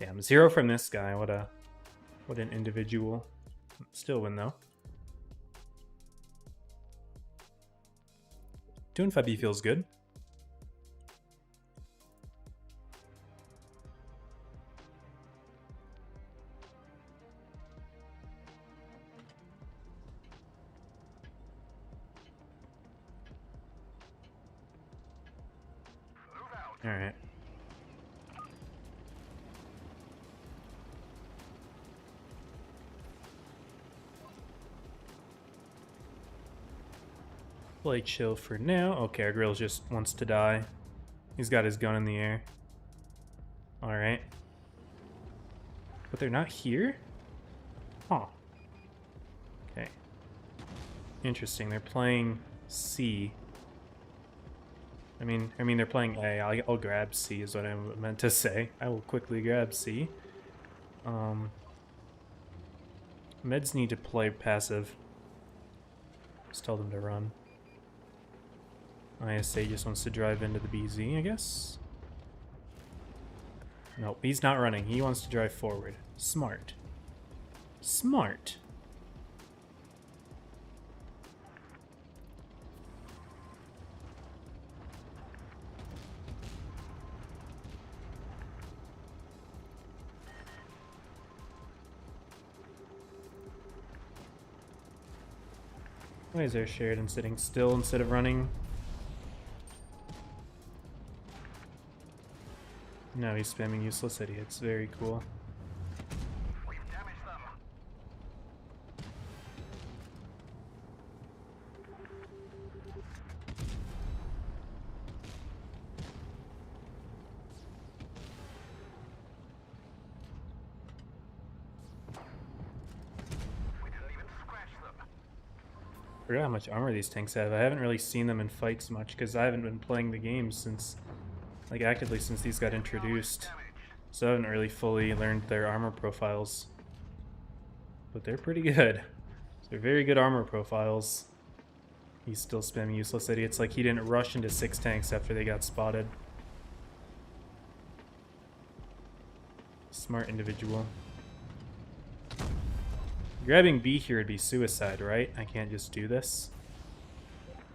Damn, 0 from this guy. What an individual. Still win though. Doing 5B feels good. All right. Play chill for now. Okay, our grill just wants to die. He's got his gun in the air. Alright. But they're not here? Huh. Okay. Interesting. They're playing C. I mean they're playing A. I'll grab C is what I meant to say. I will quickly grab C. Meds need to play passive. Just tell them to run. ISA just wants to drive into the BZ, I guess? Nope, he's not running. He wants to drive forward. Smart. Smart. Why is there Sheridan sitting still instead of running? No, he's spamming useless idiots. Very cool. We've damaged them. forgot how much armor these tanks have. I haven't really seen them in fights much because I haven't been playing the game since, like, actively since these got introduced. So I haven't really fully learned their armor profiles. But they're pretty good. They're very good armor profiles. He's still spamming useless idiots. Like, he didn't rush into 6 tanks after they got spotted. Smart individual. Grabbing B here would be suicide, right? I can't just do this.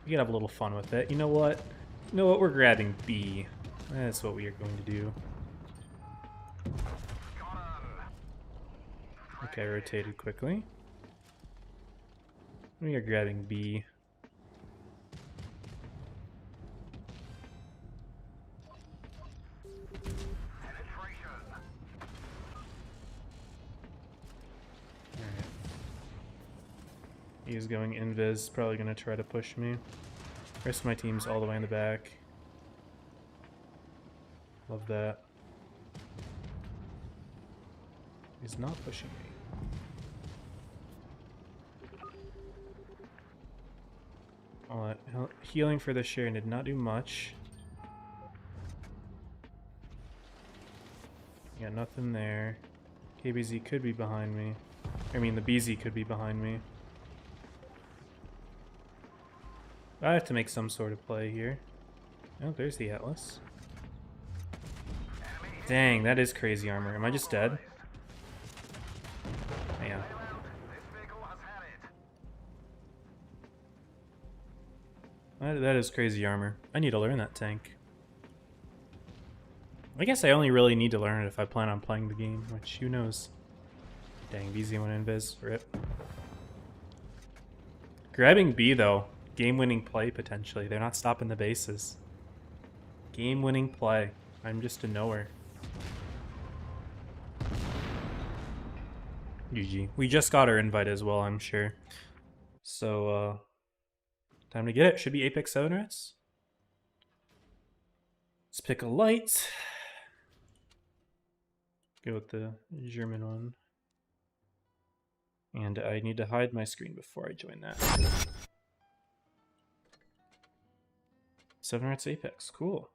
We can have a little fun with it. You know what? You know what? We're grabbing B. That's what we are going to do. Okay, rotated quickly. We are grabbing B. He's going invis, probably gonna try to push me. Rest of my team's all the way in the back. Love that. He's not pushing me. All that healing for the share did not do much. Got nothing there. KBZ could be behind me. I mean, the BZ could be behind me. I have to make some sort of play here. Oh, there's the Atlas. Dang, that is crazy armor. Am I just dead? Yeah. That is crazy armor. I need to learn that tank. I guess I only really need to learn it if I plan on playing the game, which who knows. Dang, BZ went invis. Rip. Grabbing B, though. Game-winning play, potentially. They're not stopping the bases. Game-winning play. I'm just a knower. GG. We just got our invite as well, I'm sure. So, time to get it. Should be Apex 7 rats. Let's pick a light. Go with the German one. And I need to hide my screen before I join that. 7 rats Apex, cool.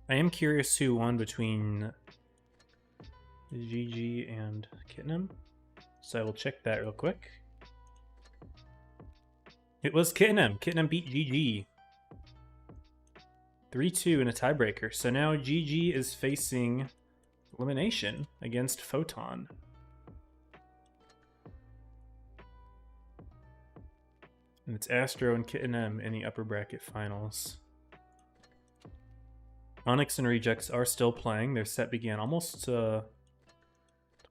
I am curious who won between GG and Kitnam, so I will check that real quick. It was Kitnam. Kitnam beat GG. 3-2 in a tiebreaker. So now GG is facing elimination against Photon. And it's Astro and Kitnam in the upper bracket finals. Onyx and Rejects are still playing. Their set began almost 20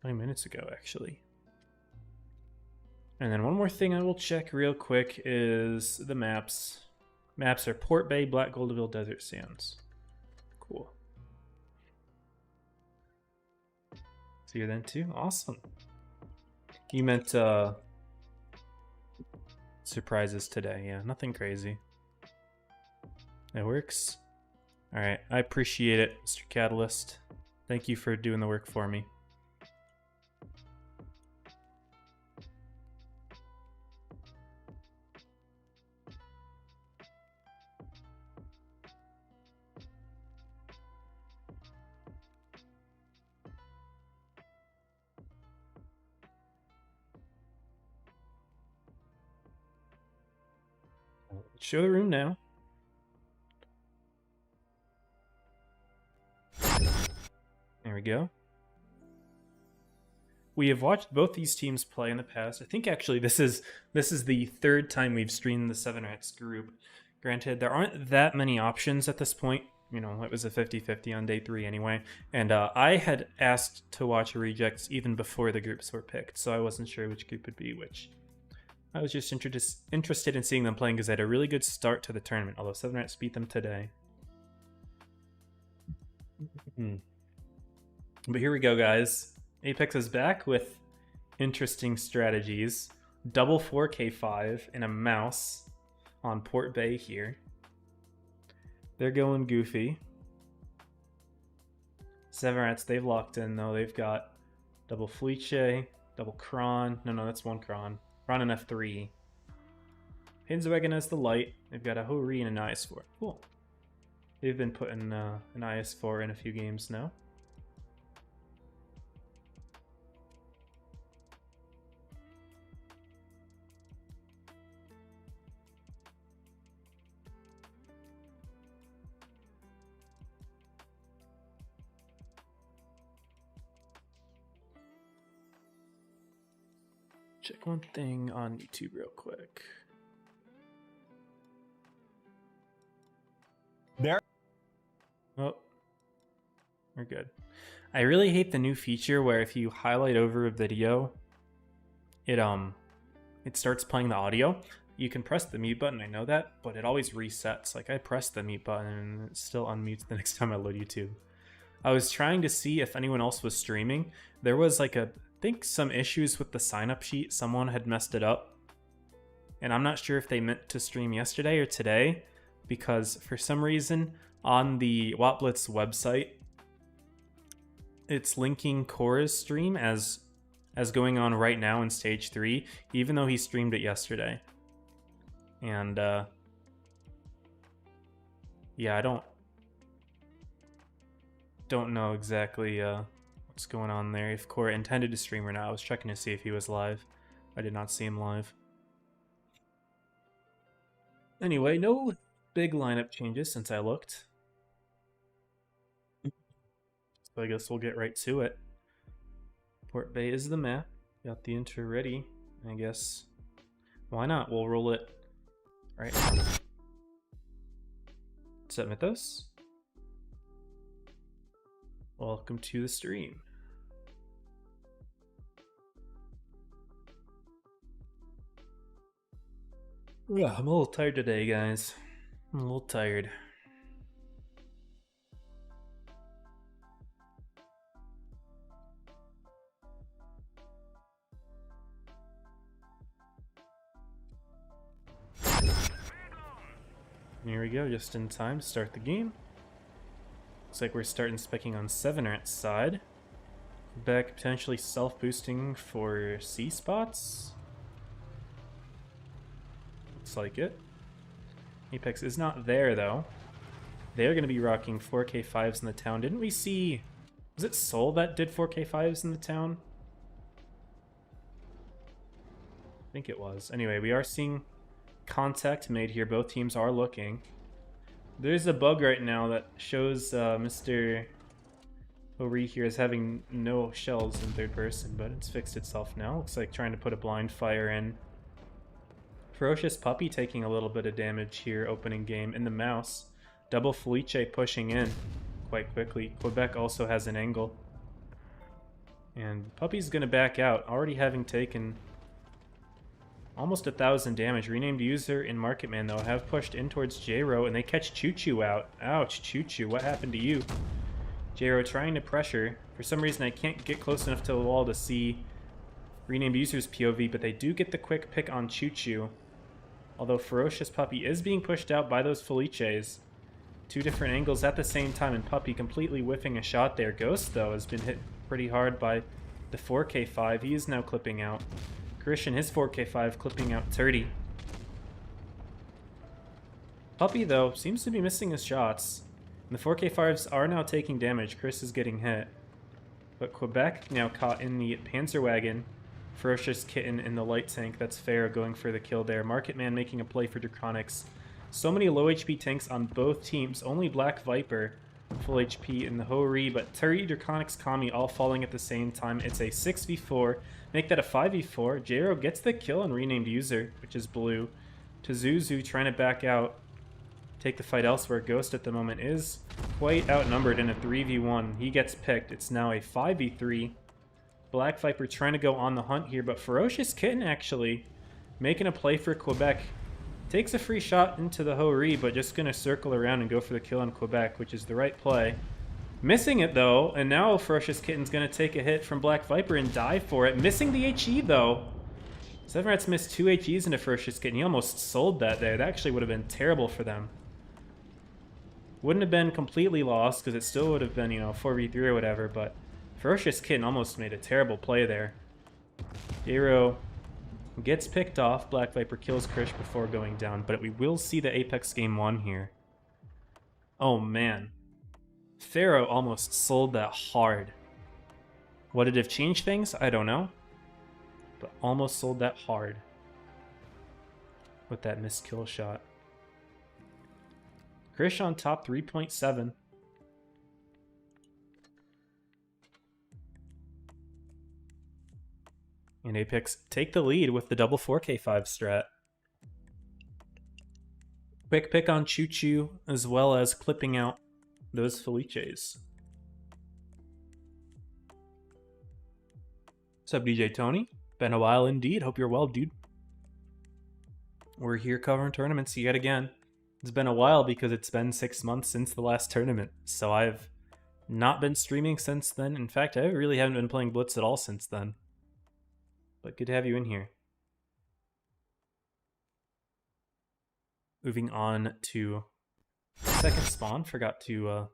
minutes ago, actually. And then one more thing I will check real quick is the maps. Maps are Port Bay, Black Goldville, Desert Sands. Cool. See you then too? Awesome. You meant surprises today. Yeah, nothing crazy. That works. Alright, I appreciate it, Mr. Catalyst. Thank you for doing the work for me. Show the room now. There we go. We have watched both these teams play in the past. I think actually this is the third time we've streamed the 7X group. Granted, there aren't that many options at this point. You know, it was a 50-50 on day 3 anyway. And I had asked to watch Rejects even before the groups were picked, so I wasn't sure which group would be which. I was just interested in seeing them playing because they had a really good start to the tournament, although 7Rats beat them today. But here we go, guys. Apex is back with interesting strategies. Double 4K5 and a mouse on Port Bay here. They're going goofy. Seven Rats, they've locked in though. They've got double Fleece, double Kron. No, that's one Kron. Kron and F3. Hinswagen has the light. They've got a Hori and an IS-4. Cool. They've been putting an IS-4 in a few games now. Check one thing on YouTube real quick. There. Oh, we're good. I really hate the new feature where if you highlight over a video, it starts playing the audio. You can press the mute button, I know that, but it always resets. Like I press the mute button and it still unmutes the next time I load YouTube. I was trying to see if anyone else was streaming. There was like I think some issues with the sign-up sheet. Someone had messed it up. And I'm not sure if they meant to stream yesterday or today, because for some reason on the Blitz website, it's linking Cora's stream as going on right now in stage 3, even though he streamed it yesterday. And yeah, I don't know exactly what's going on there, if Cora intended to stream or not. I was checking to see if he was live. I did not see him live. Anyway, no big lineup changes since I looked. So I guess we'll get right to it. Port Bay is the map. Got the intro ready. I guess why not? We'll roll it. Alright. What's up, Mythos? Welcome to the stream. Yeah, I'm a little tired today, guys. I'm a little tired. Here we go, just in time to start the game. Looks like we're starting specking on 7 Rats side. Back potentially self-boosting for C spots. Looks like it. Apex is not there though. They're going to be rocking 4K5s in the town. Didn't we see... Was it Soul that did 4K5s in the town? I think it was. Anyway, we are seeing contact made here. Both teams are looking. There's a bug right now that shows Mr. Ori here as having no shells in third person, but it's fixed itself now. Looks like trying to put a blind fire in. Ferocious Puppy taking a little bit of damage here opening game in the mouse. Double Felice pushing in quite quickly. Quebec also has an angle. And Puppy's going to back out, already having taken almost 1,000 damage. Renamed user and Marketman, though, have pushed in towards J-Ro, and they catch Choo-Choo out. Ouch, Choo-Choo, what happened to you? J-Ro trying to pressure. For some reason, I can't get close enough to the wall to see Renamed user's POV, but they do get the quick pick on Choo-Choo. Although Ferocious Puppy is being pushed out by those Felices. Two different angles at the same time, and Puppy completely whiffing a shot there. Ghost, though, has been hit pretty hard by the 4K5. He is now clipping out. Christian, his 4K5 clipping out 30. Puppy, though, seems to be missing his shots. And the 4K5s are now taking damage. Chris is getting hit. But Quebec now caught in the Panzerwagen. Ferocious Kitten in the light tank. That's fair, going for the kill there. Marketman making a play for Draconics. So many low HP tanks on both teams. Only Black Viper full HP in the Hori, but Turi, Draconics, Kami all falling at the same time. It's a 6v4. Make that a 5v4. J-Ro gets the kill on Renamed user, which is blue. Tazuzu trying to back out. Take the fight elsewhere. Ghost at the moment is quite outnumbered in a 3v1. He gets picked. It's now a 5v3. Black Viper trying to go on the hunt here, but Ferocious Kitten actually making a play for Quebec. Takes a free shot into the Hori, but just going to circle around and go for the kill on Quebec, which is the right play. Missing it, though, and now Ferocious Kitten's going to take a hit from Black Viper and dive for it. Missing the HE, though. Seven Rats missed 2 HEs into Ferocious Kitten. He almost sold that there. That actually would have been terrible for them. Wouldn't have been completely lost because it still would have been, 4v3 or whatever, but Ferocious Kitten almost made a terrible play there. Gyro gets picked off. Black Viper kills Krish before going down, but we will see the Apex game 1 here. Oh man. Pharaoh almost sold that hard. Would it have changed things? I don't know. But almost sold that hard with that missed kill shot. Krish on top 3.7. And Apex take the lead with the double 4K5 strat. Quick pick on Choo Choo as well as clipping out those Felices. What's up, DJ Tony? Been a while indeed. Hope you're well, dude. We're here covering tournaments yet again. It's been a while because it's been 6 months since the last tournament, so I've not been streaming since then. In fact, I really haven't been playing Blitz at all since then. But good to have you in here. Moving on to second spawn. Forgot to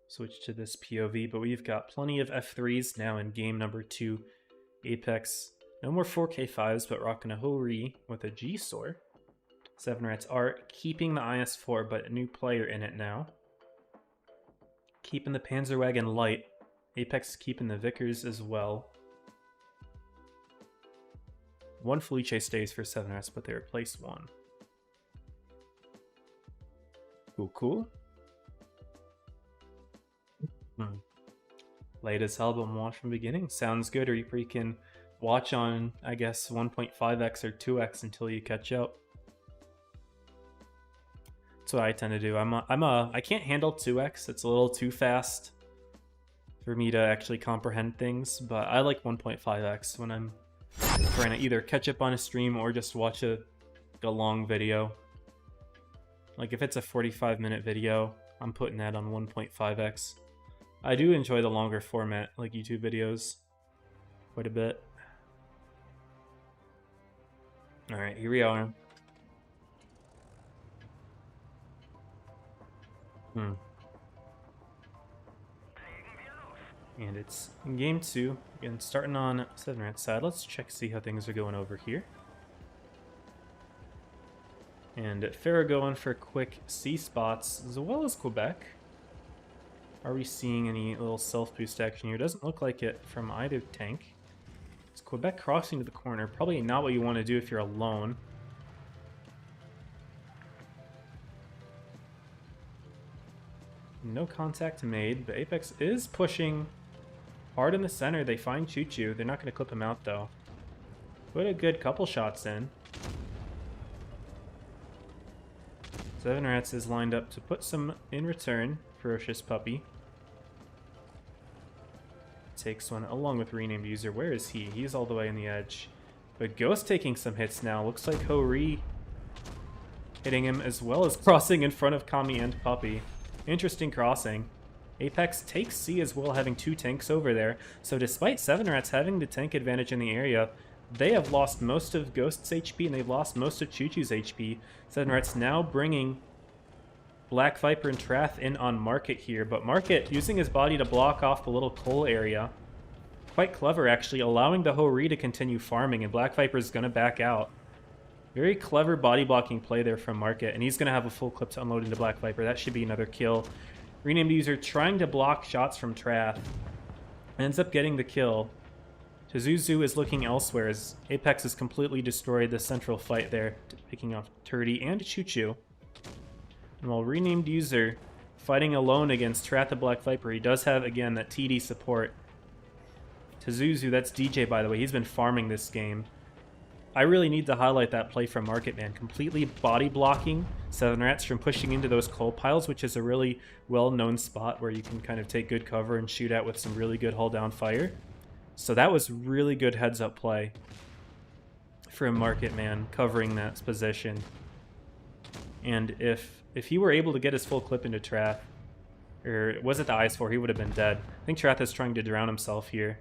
switch to this POV, but we've got plenty of F3s now in game number 2. Apex, no more 4K5s, but rocking a Hori with a G-Sword. Seven Rats are keeping the IS-4, but a new player in it now. Keeping the Panzerwagon light. Apex is keeping the Vickers as well. One Felice stays for Seven Rats, but they replace one. Cool, cool. Latest album watch from beginning. Sounds good, or you can watch on, I guess, 1.5x or 2x until you catch up. That's what I tend to do. I can't handle 2x. It's a little too fast for me to actually comprehend things, but I like 1.5x when I'm trying to either catch up on a stream or just watch a long video. Like if it's a 45-minute video, I'm putting that on 1.5x. I do enjoy the longer format, like YouTube videos, quite a bit. Alright, here we are. And it's game 2. Again, starting on Seven Rats side. Let's check, see how things are going over here. And Pharaoh going for quick C spots as well as Quebec. Are we seeing any little self-boost action here? Doesn't look like it from either tank. It's Quebec crossing to the corner. Probably not what you want to do if you're alone. No contact made, but Apex is pushing hard in the center. They find Choo Choo. They're not going to clip him out, though. Put a good couple shots in. Seven Rats is lined up to put some in return. Ferocious Puppy takes one along with renamed user. Where is he? He's all the way in the edge. But Ghost taking some hits now. Looks like Hori hitting him as well as crossing in front of Kami and Puppy. Interesting crossing. Apex takes C as well, having 2 tanks over there. So despite Seven Rats having the tank advantage in the area, they have lost most of Ghost's HP and they've lost most of Choo Choo's HP. Seven Rats now bringing Black Viper and Trath in on Market here, but Market using his body to block off the little coal area. Quite clever, actually, allowing the Hori to continue farming, and Black Viper's going to back out. Very clever body blocking play there from Market, and he's going to have a full clip to unload into Black Viper. That should be another kill. Renamed user trying to block shots from Trath. Ends up getting the kill. Tazuzu is looking elsewhere as Apex has completely destroyed the central fight there, picking off Turdy and Choo Choo. And while Renamed user fighting alone against Trath the Black Viper, he does have, again, that TD support. Tazuzu, that's DJ, by the way, he's been farming this game. I really need to highlight that play from Market, man. Completely body blocking Seven Rats from pushing into those coal piles, which is a really well-known spot where you can kind of take good cover and shoot at with some really good hull-down fire. So that was really good heads-up play from Market, man, covering that position. And if he were able to get his full clip into Trath, or was it the IS-4, he would have been dead. I think Trath is trying to drown himself here.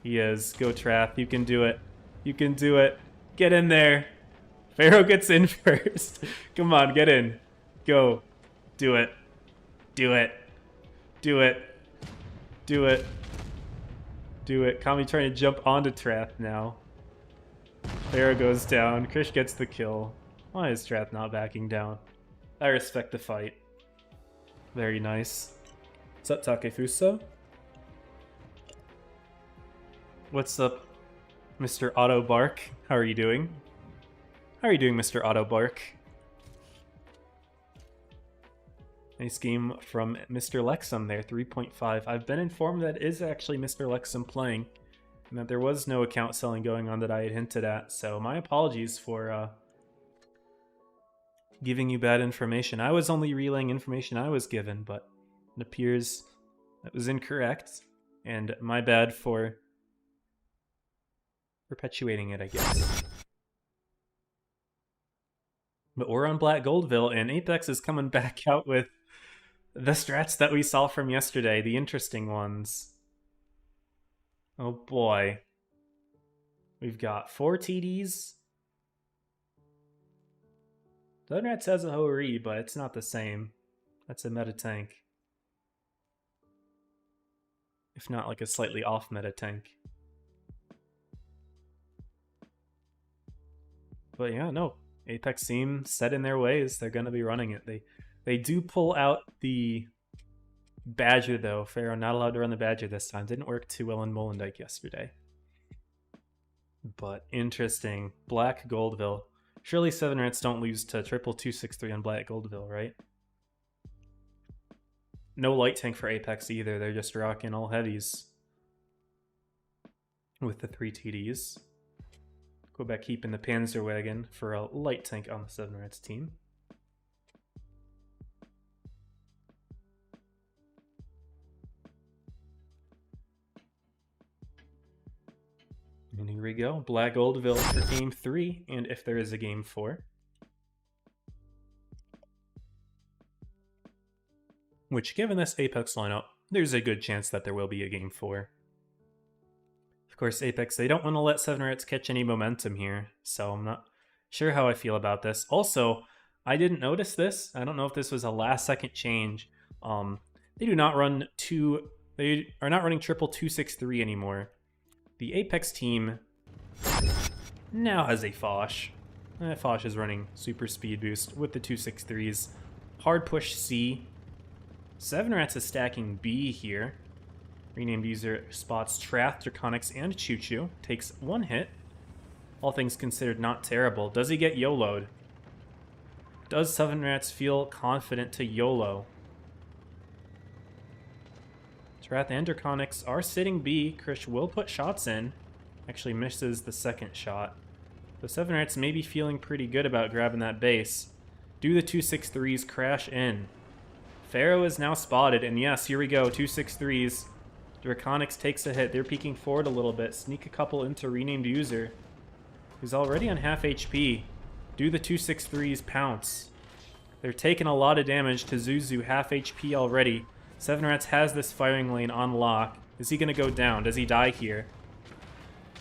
He is. Go Trath. You can do it. You can do it. Get in there. Pharaoh gets in first. Come on, get in. Go. Do it. Do it. Do it. Do it. Do it. Kami trying to jump onto Trath now. Pharaoh goes down. Krish gets the kill. Why is Trath not backing down? I respect the fight. Very nice. What's up, Takefuso? What's up, Mr. Auto Bark? How are you doing? How are you doing, Mr. Auto Bark? Nice game from Mr. Lexum there, 3.5. I've been informed that is actually Mr. Lexum playing, and that there was no account selling going on that I had hinted at, so my apologies for giving you bad information. I was only relaying information I was given, but it appears that was incorrect, and my bad for perpetuating it, I guess. But we're on Black Goldville, and Apex is coming back out with the strats that we saw from yesterday, the interesting ones. Oh boy. We've got 4 TDs. Donrats has a Hori, but it's not the same. That's a meta tank. If not, like a slightly off meta tank. But yeah, no. Apex seem set in their ways. They're going to be running it. They do pull out the Badger, though. Pharaoh not allowed to run the Badger this time. Didn't work too well in Molendyke yesterday. But interesting. Black Goldville. Surely 7 Rats don't lose to triple 263 on Black Goldville, right? No light tank for Apex either. They're just rocking all heavies with the 3 TDs. Quebec keeping the Panzer Wagon for a light tank on the 7 Rats team. And here we go. Black Goldville for game 3, and if there is a game 4. Which, given this Apex lineup, there's a good chance that there will be a game 4. Of course, Apex, they don't want to let 7 Rats catch any momentum here, so I'm not sure how I feel about this. Also, I didn't notice this. I don't know if this was a last-second change. They do not run they are not running triple 263 anymore. The Apex team now has a Foch. Foch is running super speed boost with the 263s. Hard push C. 7 Rats is stacking B here. Renamed user spots Trath, Draconics, and Choo Choo. Takes 1 hit. All things considered, not terrible. Does he get YOLO'd? Does 7 Rats feel confident to YOLO? Trath and Draconics are sitting B. Krish will put shots in. Actually misses the second shot. So 7 Rats may be feeling pretty good about grabbing that base. Do the 263s crash in? Pharaoh is now spotted, and yes, here we go. 263s. Draconics takes a hit. They're peeking forward a little bit. Sneak a couple into Renamed User, who's already on half HP. Do the 263s pounce? They're taking a lot of damage to Zuzu, half HP already. 7 Rats has this firing lane on lock. Is he going to go down? Does he die here?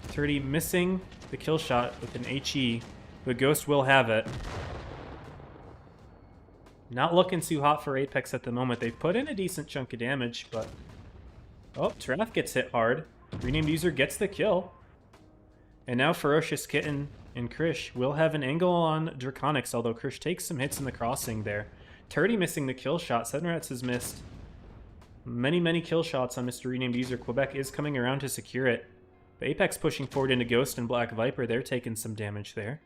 30 missing the kill shot with an HE. The Ghost will have it. Not looking too hot for Apex at the moment. They've put in a decent chunk of damage, but... Oh, Trath gets hit hard. Renamed User gets the kill. And now Ferocious Kitten and Krish will have an angle on Draconics, although Krish takes some hits in the crossing there. 30 missing the kill shot. 7 Rats has missed many kill shots on Mr. Renamed User. Quebec is coming around to secure it. The Apex pushing forward into Ghost and Black Viper. They're taking some damage there.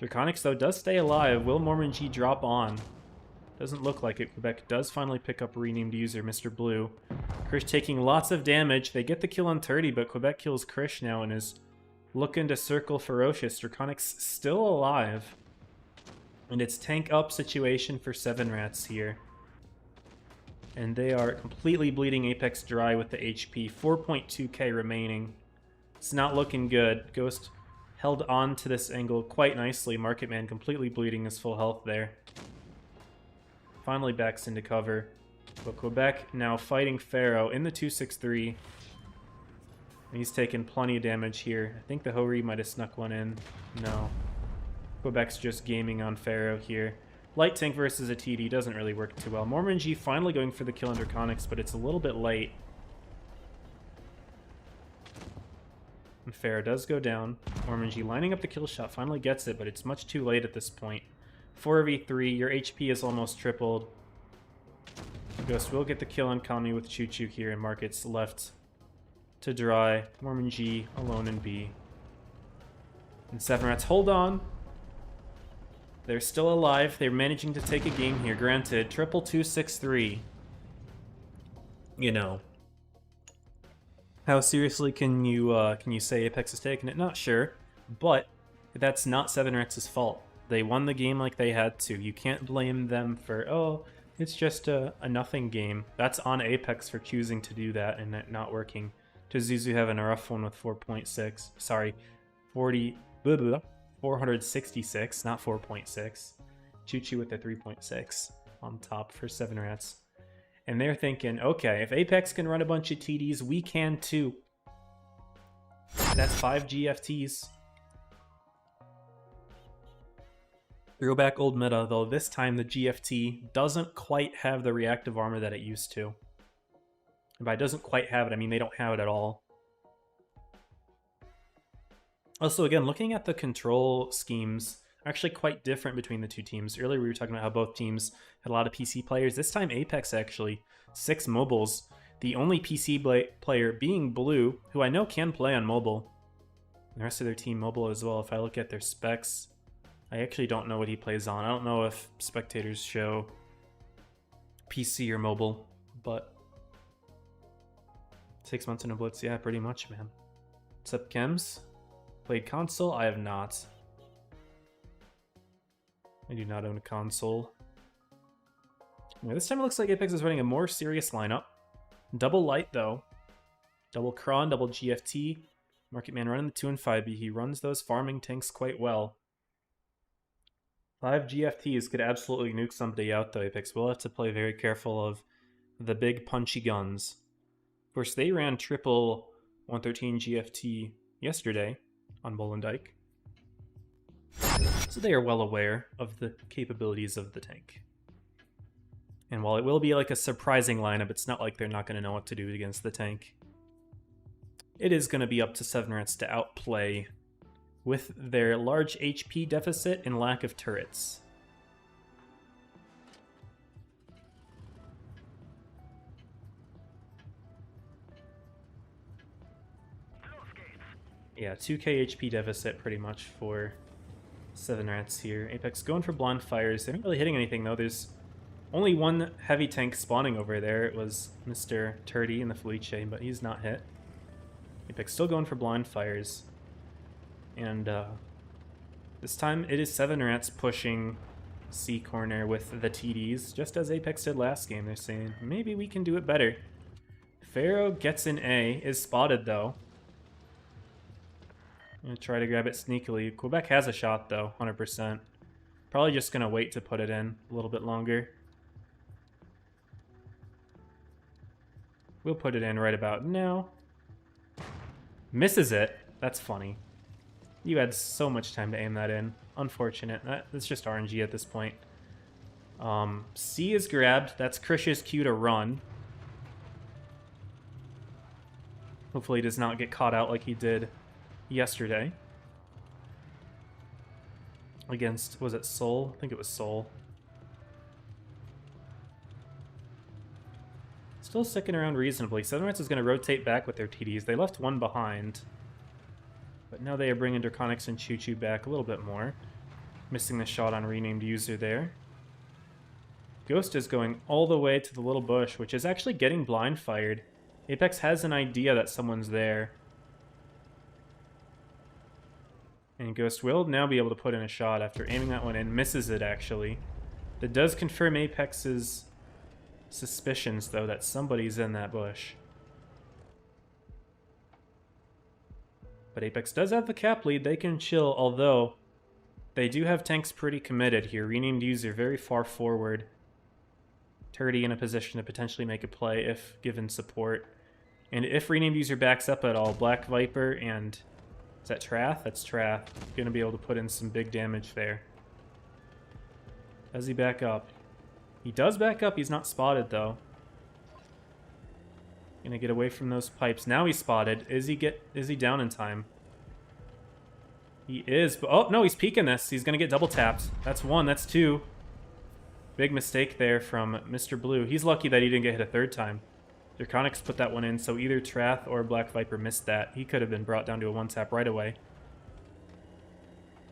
Draconics, though, does stay alive. Will Mormon G drop on? Doesn't look like it. Quebec does finally pick up Renamed User, Mr. Blue. Krish taking lots of damage. They get the kill on 30, but Quebec kills Krish now and is looking to circle Ferocious. Draconics still alive. And it's tank up situation for 7 Rats here. And they are completely bleeding Apex dry with the HP. 4.2k remaining. It's not looking good. Ghost held on to this angle quite nicely. Market Man completely bleeding his full health there. Finally backs into cover. But Quebec now fighting Pharaoh in the 263. He's taken plenty of damage here. I think the Hori might have snuck one in. No. Quebec's just gaming on Pharaoh here. Light tank versus a TD doesn't really work too well. Mormon-G finally going for the kill on Draconics, but it's a little bit late. And Pharaoh does go down. Mormon-G lining up the kill shot, finally gets it, but it's much too late at this point. 4v3, your HP is almost tripled. Ghost will get the kill on Kami with Choo Choo here, and Market's left to dry. Mormon-G alone in B. And Seven Rats hold on. They're still alive. They're managing to take a game here. Granted, 2-2-6-3. You know. How seriously can you say Apex has taken it? Not sure. But that's not Seven Rats' fault. They won the game like they had to. You can't blame them for, oh, it's just a nothing game. That's on Apex for choosing to do that and it not working. Zuzu having a rough one with 4.6. Sorry, 466, not 4.6. Choo Choo with the 3.6 on top for Seven Rats. And they're thinking, okay, if Apex can run a bunch of TDs, we can too. That's 5 GFTs. Throwback old meta, though this time the GFT doesn't quite have the reactive armor that it used to. And by doesn't quite have it, I mean they don't have it at all. Also, again, looking at the control schemes, actually quite different between the two teams. Earlier we were talking about how both teams had a lot of PC players. This time Apex actually, 6 mobiles. The only PC player being Blue, who I know can play on mobile. And the rest of their team mobile as well. If I look at their specs, I actually don't know what he plays on. I don't know if spectators show PC or mobile, but 6 months in a Blitz, yeah, pretty much, man. What's up, Chems? Played console? I have not. I do not own a console. Yeah, this time it looks like Apex is running a more serious lineup. Double light, though. Double Kron, double GFT. Marketman running the 2 and 5B. He runs those farming tanks quite well. 5 GFTs could absolutely nuke somebody out, though, Apex. We'll have to play very careful of the big punchy guns. Of course, they ran triple 113 GFT yesterday on Bolendijk. So they are well aware of the capabilities of the tank. And while it will be like a surprising lineup, it's not like they're not going to know what to do against the tank. It is going to be up to Seven Rats to outplay with their large HP deficit and lack of turrets. Yeah, 2k HP deficit pretty much for Seven Rats here. Apex going for blind fires. They're not really hitting anything though. There's only one heavy tank spawning over there. It was Mr. Turdy in the Felice, but he's not hit. Apex still going for blind fires. And this time it is Seven Rats pushing C corner with the TDs, just as Apex did last game. They're saying, maybe we can do it better. Pharaoh gets an A, is spotted though. I'm gonna try to grab it sneakily. Quebec has a shot though, 100%. Probably just gonna wait to put it in a little bit longer. We'll put it in right about now. Misses it. That's funny. You had so much time to aim that in. Unfortunate. That's just RNG at this point. C is grabbed. That's Krish's cue to run. Hopefully he does not get caught out like he did yesterday. Against, was it Seoul? I think it was Seoul. Still sticking around reasonably. Seven Rats is going to rotate back with their TDs. They left one behind. But now they are bringing Draconics and Choo Choo back a little bit more. Missing the shot on renamed user there. Ghost is going all the way to the little bush, which is actually getting blind fired. Apex has an idea that someone's there. And Ghost will now be able to put in a shot after aiming that one in. Misses it, actually. That does confirm Apex's suspicions, though, that somebody's in that bush. But Apex does have the cap lead. They can chill, although they do have tanks pretty committed here. Renamed user very far forward. Turdy in a position to potentially make a play if given support. And if renamed user backs up at all, Black Viper and... Is that Trath? That's Trath. Gonna be able to put in some big damage there. Does he back up? He does back up. He's not spotted, though. Gonna get away from those pipes. Now he's spotted. Is he down in time? He is. But, oh, no, he's peeking this. He's gonna get double tapped. That's one. That's two. Big mistake there from Mr. Blue. He's lucky that he didn't get hit a third time. Draconics put that one in, so either Trath or Black Viper missed that. He could have been brought down to a one-tap right away.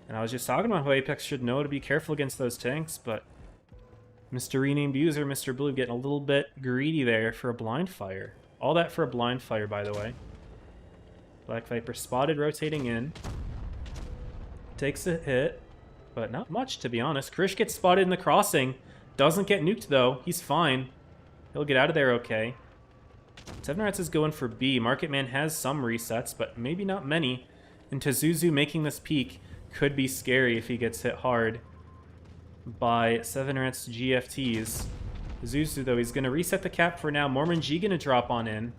And I was just talking about how Apex should know to be careful against those tanks, but Mr. Renamed User, Mr. Blue, getting a little bit greedy there for a blind fire. All that for a blind fire, by the way. Black Viper spotted, rotating in. Takes a hit, but not much, to be honest. Krish gets spotted in the crossing. Doesn't get nuked, though. He's fine. He'll get out of there okay. Seven Rats is going for B. Market Man has some resets, but maybe not many. And Tazuzu making this peak could be scary if he gets hit hard by Seven Rats GFTs. Tazuzu, though, he's going to reset the cap for now. Mormon G going to drop on in.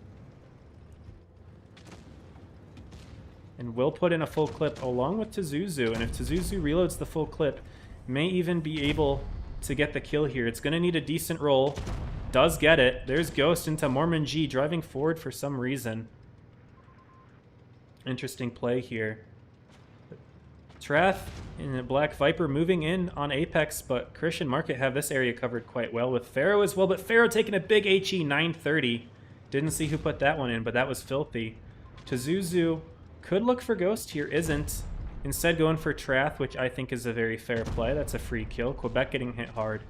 And will put in a full clip along with Tazuzu. And if Tazuzu reloads the full clip, may even be able to get the kill here. It's going to need a decent roll. Does get it. There's Ghost into Mormon G, driving forward for some reason. Interesting play here. Trath and Black Viper moving in on Apex, but Krish and Market have this area covered quite well with Pharaoh as well, but Pharaoh taking a big HE 930. Didn't see who put that one in, but that was filthy. Tazuzu could look for Ghost here, isn't. Instead going for Trath, which I think is a very fair play. That's a free kill. Quebec getting hit hard.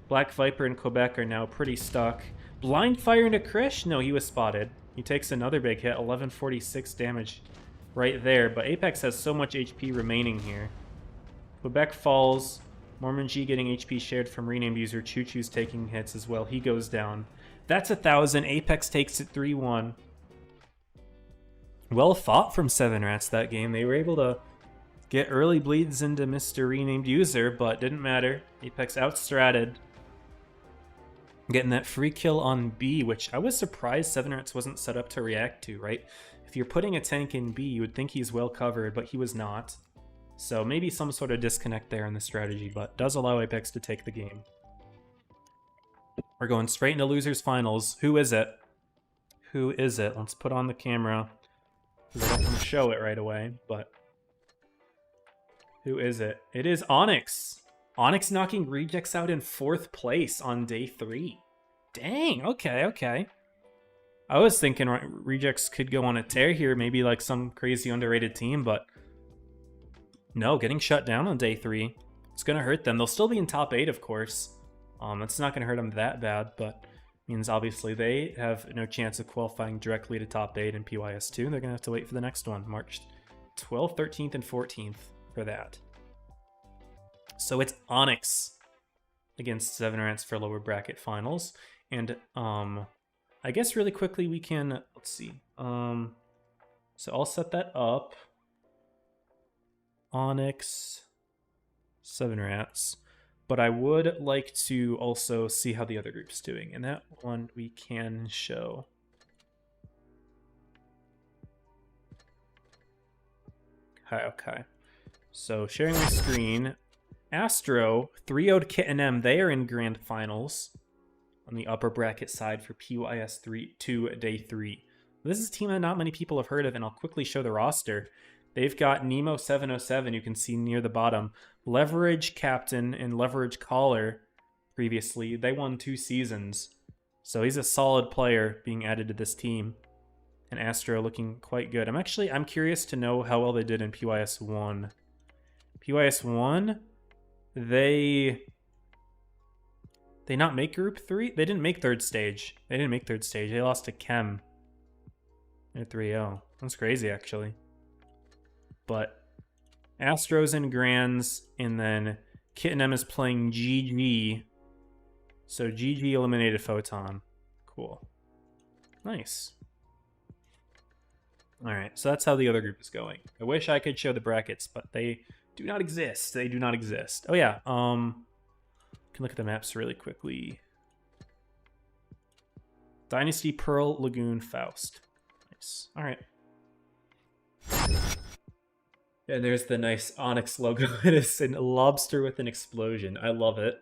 Black Viper and Quebec are now pretty stuck. Blind fire into Krish? No, he was spotted. He takes another big hit, 1146 damage right there. But Apex has so much HP remaining here. Quebec falls. Mormon G getting HP shared from renamed user. Choo Choo's taking hits as well. He goes down. That's 1,000. Apex takes it 3-1. Well fought from Seven Rats that game. They were able to get early bleeds into Mr. Renamed User, but didn't matter. Apex outstratted. Getting that free kill on B, which I was surprised Seven Rats wasn't set up to react to, right? If you're putting a tank in B, you would think he's well covered, but he was not. So maybe some sort of disconnect there in the strategy, but does allow Apex to take the game. We're going straight into losers finals. Who is it? Who is it? Let's put on the camera. I don't want to show it right away, but who is it? It is Onyx. Onyx knocking Rejects out in 4th place on day 3. Dang, okay. I was thinking Rejects could go on a tear here, maybe like some crazy underrated team, but no, getting shut down on day 3. It's going to hurt them. They'll still be in top 8, of course. It's not going to hurt them that bad, but means obviously they have no chance of qualifying directly to top 8 in PYS 2. They're going to have to wait for the next one, March 12th, 13th, and 14th for that. So it's Onyx against Seven Rats for lower bracket finals. And I guess really quickly we can, let's see. So I'll set that up. Onyx, Seven Rats. But I would like to also see how the other group's doing. And that one we can show. Okay. So sharing my screen. Astro, 3-0'd Kit and M. They are in grand finals on the upper bracket side for PYS 2 day 3. This is a team that not many people have heard of, and I'll quickly show the roster. They've got Nemo 707, you can see near the bottom. Leverage Captain and Leverage Caller previously. They won 2 seasons. So he's a solid player being added to this team. And Astro looking quite good. I'm curious to know how well they did in PYS 1. PYS 1, they not make group 3? They didn't make third stage. They lost to Chem at 3-0. That's crazy, actually. But Astro's in Grands, and then Kit and M is playing GG. So GG eliminated Photon. Cool. Nice. Alright, so that's how the other group is going. I wish I could show the brackets, but they do not exist. They do not exist. Oh yeah, can look at the maps really quickly. Dynasty Pearl, Lagoon, Faust. Nice. All right. And there's the nice Onyx logo. It is a lobster with an explosion. I love it.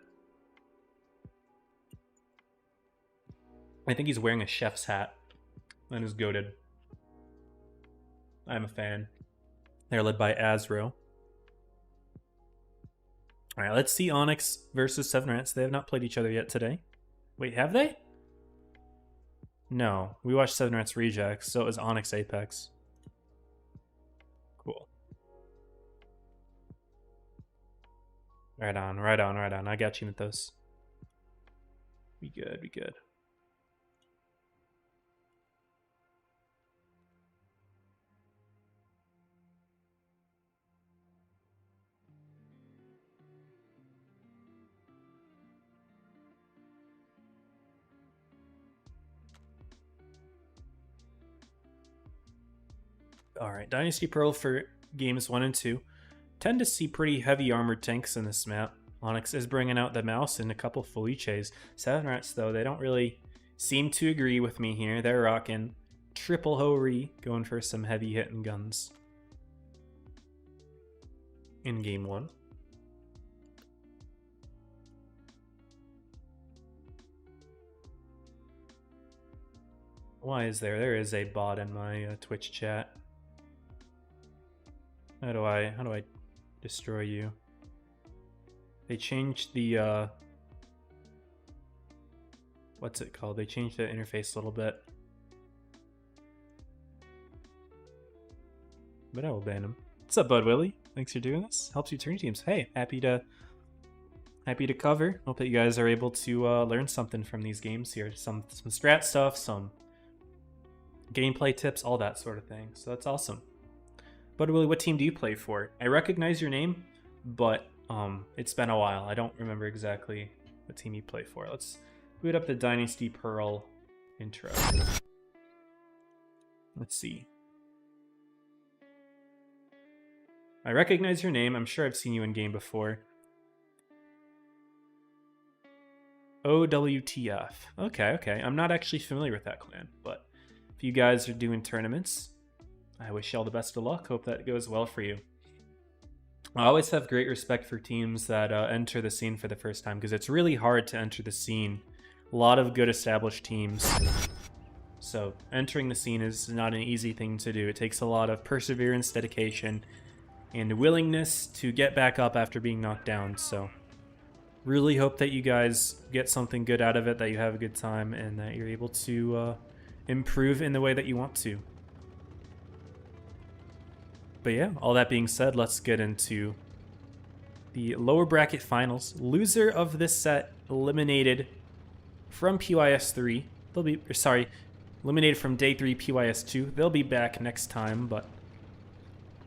I think he's wearing a chef's hat and is goated. I'm a fan. They're led by Azro. All right, let's see Onyx versus Seven Rats. They have not played each other yet today. Wait, have they? No, we watched Seven Rats Rejects, so it was Onyx Apex. Cool. Right on, right on, right on. I got you, Mythos. Be good, be good. Alright, Dynasty Pearl for games 1 and 2. Tend to see pretty heavy armored tanks in this map. Onyx is bringing out the mouse and a couple Felices. Seven Rats, though, they don't really seem to agree with me here. They're rocking triple Ho-Ri, going for some heavy hitting guns in game 1. Why is there? There is a bot in my Twitch chat. How do I destroy you? They changed the what's it called? They changed the interface a little bit. But I will ban him. What's up, Bud Willie? Thanks for doing this. Helps you turn teams. Hey, happy to cover. Hope that you guys are able to learn something from these games here. Some strat stuff, some gameplay tips, all that sort of thing. So that's awesome. But Willie, what team do you play for? I recognize your name, but it's been a while. I don't remember exactly what team you play for. Let's boot up the Dynasty Pearl intro. Let's see. I recognize your name. I'm sure I've seen you in game before. OWTF. Okay. I'm not actually familiar with that clan, but if you guys are doing tournaments, I wish you all the best of luck. Hope that goes well for you. I always have great respect for teams that enter the scene for the first time, because it's really hard to enter the scene. A lot of good established teams. So entering the scene is not an easy thing to do. It takes a lot of perseverance, dedication, and willingness to get back up after being knocked down. So really hope that you guys get something good out of it, that you have a good time, and that you're able to improve in the way that you want to. But yeah, all that being said, let's get into the lower bracket finals. Loser of this set eliminated from PYS 3. Eliminated from day 3 PYS 2. They'll be back next time, but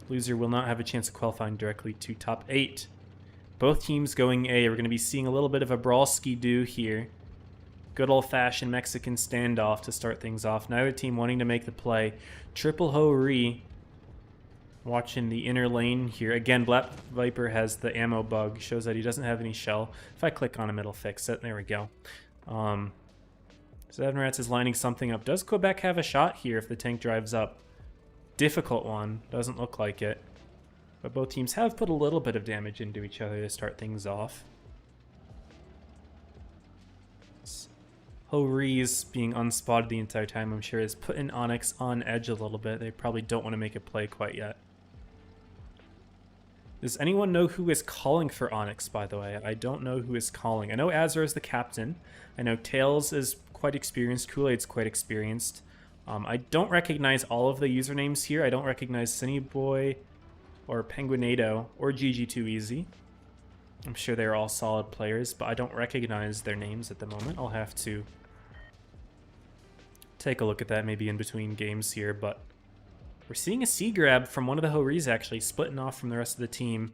loser will not have a chance of qualifying directly to top 8. Both teams going A. We're going to be seeing a little bit of a brawl-ski-do here. Good old-fashioned Mexican standoff to start things off. Neither team wanting to make the play. Triple Ho-Ri watching the inner lane here. Again, Black Viper has the ammo bug. Shows that he doesn't have any shell. If I click on him, it'll fix it. There we go. Seven Rats is lining something up. Does Quebec have a shot here if the tank drives up? Difficult one. Doesn't look like it. But both teams have put a little bit of damage into each other to start things off. Ho-Ri's being unspotted the entire time, I'm sure, is putting Onyx on edge a little bit. They probably don't want to make a play quite yet. Does anyone know who is calling for Onyx, by the way? I don't know who is calling. I know Azra is the captain. I know Tails is quite experienced. Kool-Aid's quite experienced. I don't recognize all of the usernames here. I don't recognize Sunnyboy or Penguinado or GG2Easy. I'm sure they're all solid players, but I don't recognize their names at the moment. I'll have to take a look at that maybe in between games here, but we're seeing a C grab from one of the Ho-Ri's actually, splitting off from the rest of the team.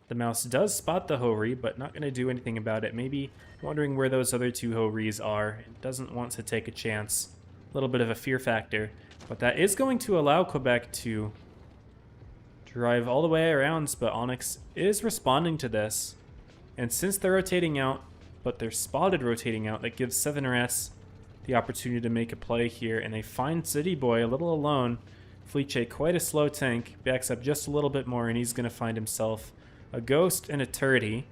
The mouse does spot the Ho-Ri, but not going to do anything about it. Maybe wondering where those other two Ho-Ri's are. It doesn't want to take a chance. A little bit of a fear factor. But that is going to allow Quebec to drive all the way around, but Onyx is responding to this. And since they're rotating out but they're spotted rotating out. That gives 7 Rats the opportunity to make a play here, and they find City Boy a little alone. Fleetche, quite a slow tank, backs up just a little bit more, and he's going to find himself a Ghost and a Turdy.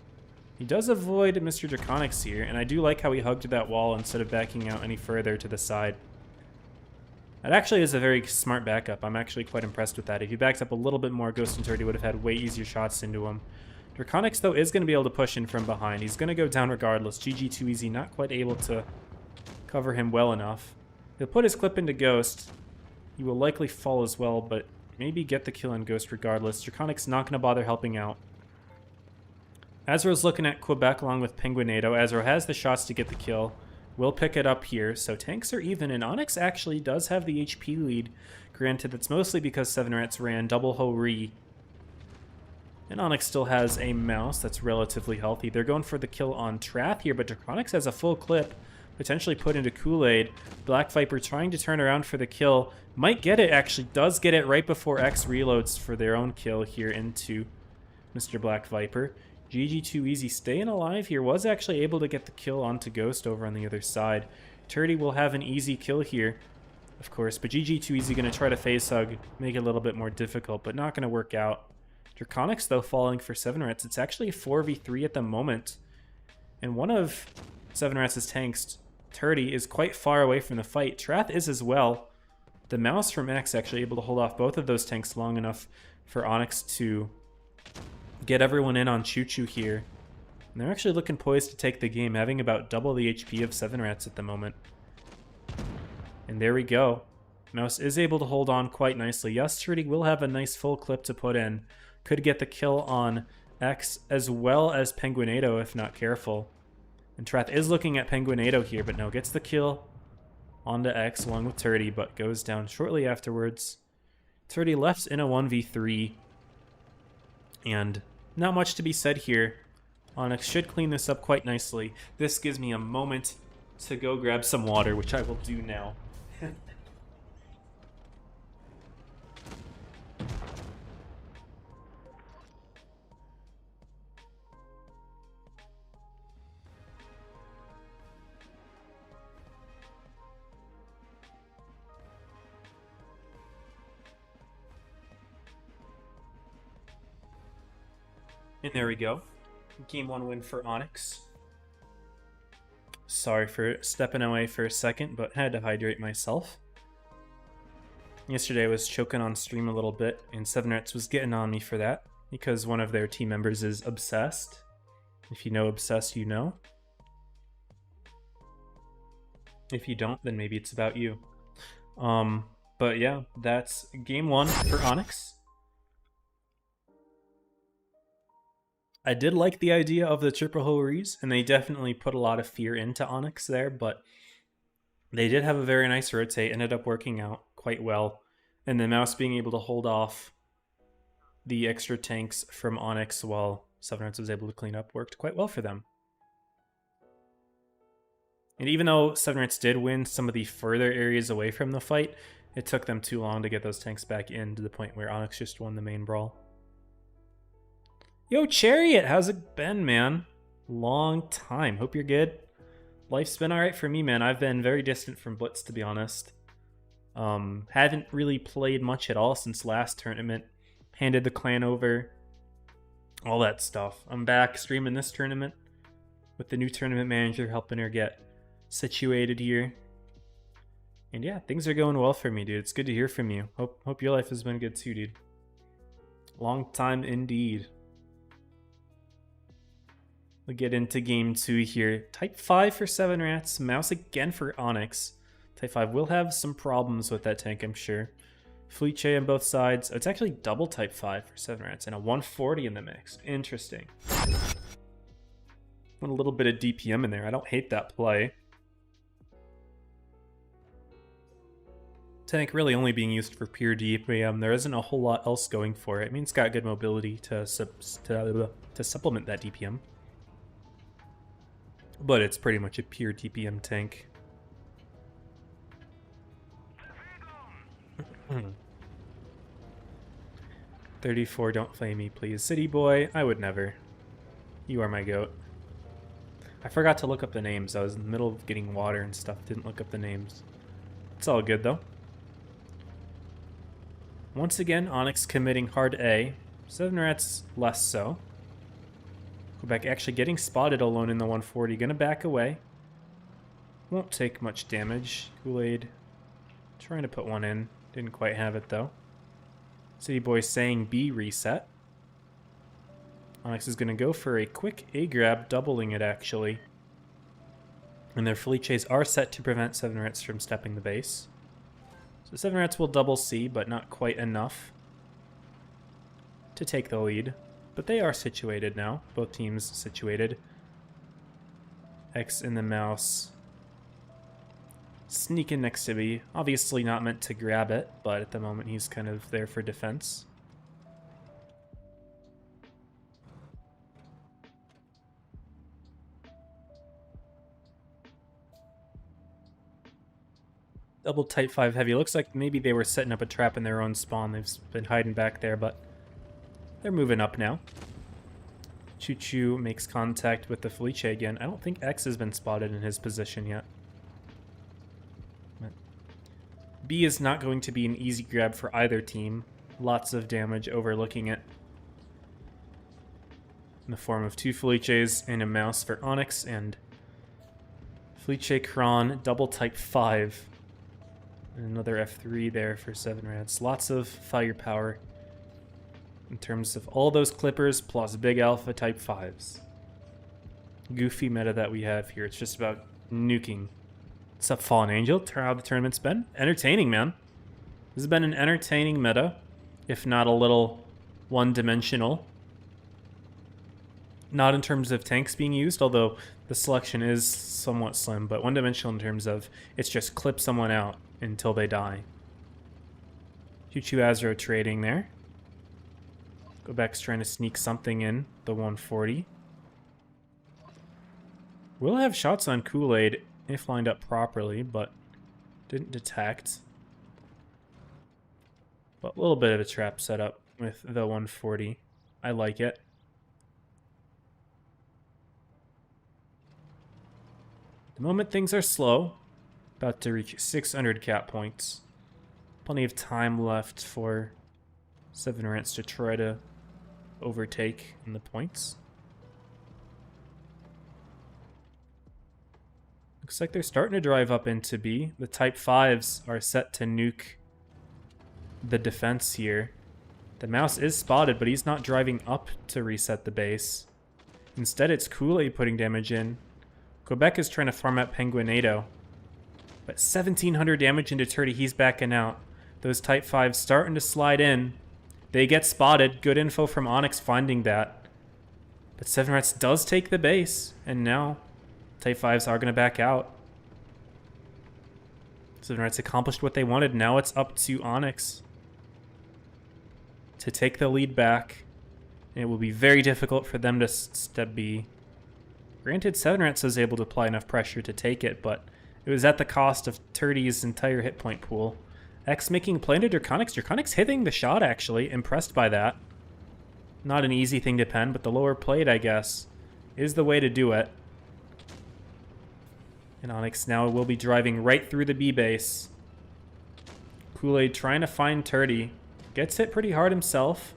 He does avoid Mr. Draconics here, and I do like how he hugged that wall instead of backing out any further to the side. That actually is a very smart backup. I'm actually quite impressed with that. If he backs up a little bit more, Ghost and Turdy would have had way easier shots into him. Draconics, though, is going to be able to push in from behind. He's going to go down regardless. GG too easy, not quite able to cover him well enough. He'll put his clip into Ghost. He will likely fall as well, but maybe get the kill on Ghost regardless. Draconics not going to bother helping out. Azro's looking at Quebec along with Penguinado. Azro has the shots to get the kill. Will pick it up here, so tanks are even, and Onyx actually does have the HP lead. Granted, that's mostly because 7 Rats ran double Ho-Ri. And Onyx still has a mouse that's relatively healthy. They're going for the kill on Trath here, but Draconics has a full clip, potentially put into Kool-Aid. Black Viper trying to turn around for the kill. Might get it, actually does get it right before X reloads for their own kill here into Mr. Black Viper. GG too easy, staying alive here, was actually able to get the kill onto Ghost over on the other side. Turdy will have an easy kill here, of course, but GG too easy going to try to face hug, make it a little bit more difficult, but not going to work out. Draconics, though, falling for 7 Rats. It's actually a 4v3 at the moment, and one of 7 Rats' tanks, Turdy, is quite far away from the fight. Trath is as well. The mouse from X actually able to hold off both of those tanks long enough for Onyx to get everyone in on Choo Choo here. And they're actually looking poised to take the game, having about double the HP of 7 Rats at the moment. And there we go. Mouse is able to hold on quite nicely. Yes, Turdy will have a nice full clip to put in. Could get the kill on X as well as Penguinado if not careful. And Trath is looking at Penguinado here, but no, gets the kill onto X along with Turdy, but goes down shortly afterwards. Turdy left in a 1v3. And not much to be said here. Onyx should clean this up quite nicely. This gives me a moment to go grab some water, which I will do now. And there we go. Game 1 win for Onyx. Sorry for stepping away for a second, but had to hydrate myself. Yesterday I was choking on stream a little bit, and 7 Rats was getting on me for that, because one of their team members is obsessed. If you know obsessed, you know. If you don't, then maybe it's about you. But yeah, that's game 1 for Onyx. I did like the idea of the triple Ho-Ris, and they definitely put a lot of fear into Onyx there, but they did have a very nice rotate, ended up working out quite well, and the mouse being able to hold off the extra tanks from Onyx while 7 Rats was able to clean up worked quite well for them. And even though 7 Rats did win some of the further areas away from the fight, it took them too long to get those tanks back in to the point where Onyx just won the main brawl. Yo, Chariot, how's it been, man? Long time. Hope you're good. Life's been alright for me, man. I've been very distant from Blitz, to be honest. Haven't really played much at all since last tournament. Handed the clan over. All that stuff. I'm back streaming this tournament with the new tournament manager helping her get situated here. And yeah, things are going well for me, dude. It's good to hear from you. Hope your life has been good too, dude. Long time indeed. We'll get into game 2 here. Type 5 for 7 Rats. Mouse again for Onyx. Type 5 will have some problems with that tank, I'm sure. Fleetche on both sides. Oh, it's actually double Type 5 for 7 Rats and a 140 in the mix. Interesting. Want a little bit of DPM in there. I don't hate that play. Tank really only being used for pure DPM. There isn't a whole lot else going for it. I mean, it's got good mobility to supplement that DPM. But it's pretty much a pure DPM tank. 34, don't flame me, please. City Boy, I would never. You are my goat. I forgot to look up the names. I was in the middle of getting water and stuff. Didn't look up the names. It's all good, though. Once again, Onyx committing hard A. Seven Rats less so. Quebec actually getting spotted alone in the 140. Gonna back away. Won't take much damage. Kool-Aid trying to put one in. Didn't quite have it, though. City Boy saying B reset. Onyx is going to go for a quick A grab, doubling it actually. And their Felices are set to prevent Seven Rats from stepping the base. So Seven Rats will double C, but not quite enough to take the lead. But they are situated now. Both teams situated. X in the mouse. Sneaking next to B. Obviously not meant to grab it, but at the moment he's kind of there for defense. Double Type 5 heavy. Looks like maybe they were setting up a trap in their own spawn. They've been hiding back there, but they're moving up now. Choo Choo makes contact with the Felice again. I don't think X has been spotted in his position yet. B is not going to be an easy grab for either team. Lots of damage overlooking it. In the form of two Felices and a mouse for Onyx, and Felice Kron, double Type 5. And another F3 there for Seven Rats. Lots of firepower in terms of all those clippers plus big alpha Type 5s. Goofy meta that we have here. It's just about nuking. What's up, Fallen Angel? How the tournament's been? Entertaining, man. This has been an entertaining meta, if not a little one-dimensional. Not in terms of tanks being used, although the selection is somewhat slim, but one-dimensional in terms of it's just clip someone out until they die. Choo Choo Azro trading there. Quebec's trying to sneak something in, the 140. We'll have shots on Kool-Aid if lined up properly, but didn't detect. But a little bit of a trap setup with the 140. I like it. At the moment things are slow. About to reach 600 cap points. Plenty of time left for Seven Rats to try to overtake in the points. Looks like they're starting to drive up into B. The Type 5s are set to nuke the defense here. The mouse is spotted, but he's not driving up to reset the base. Instead, it's Kool-Aid putting damage in. Quebec is trying to farm out Penguinado. But 1,700 damage into Turdy, he's backing out. Those Type 5s starting to slide in. They get spotted. Good info from Onyx finding that. But Seven Rats does take the base, and now Type 5s are going to back out. Seven Rats accomplished what they wanted. Now it's up to Onyx to take the lead back. And it will be very difficult for them to step B. Granted, Seven Rats was able to apply enough pressure to take it, but it was at the cost of Turdy's entire hit point pool. X making a play into Draconics. Draconics hitting the shot, actually. Impressed by that. Not an easy thing to pen, but the lower plate, I guess, is the way to do it. And Onyx now will be driving right through the B base. Kool-Aid trying to find Turdy. Gets hit pretty hard himself.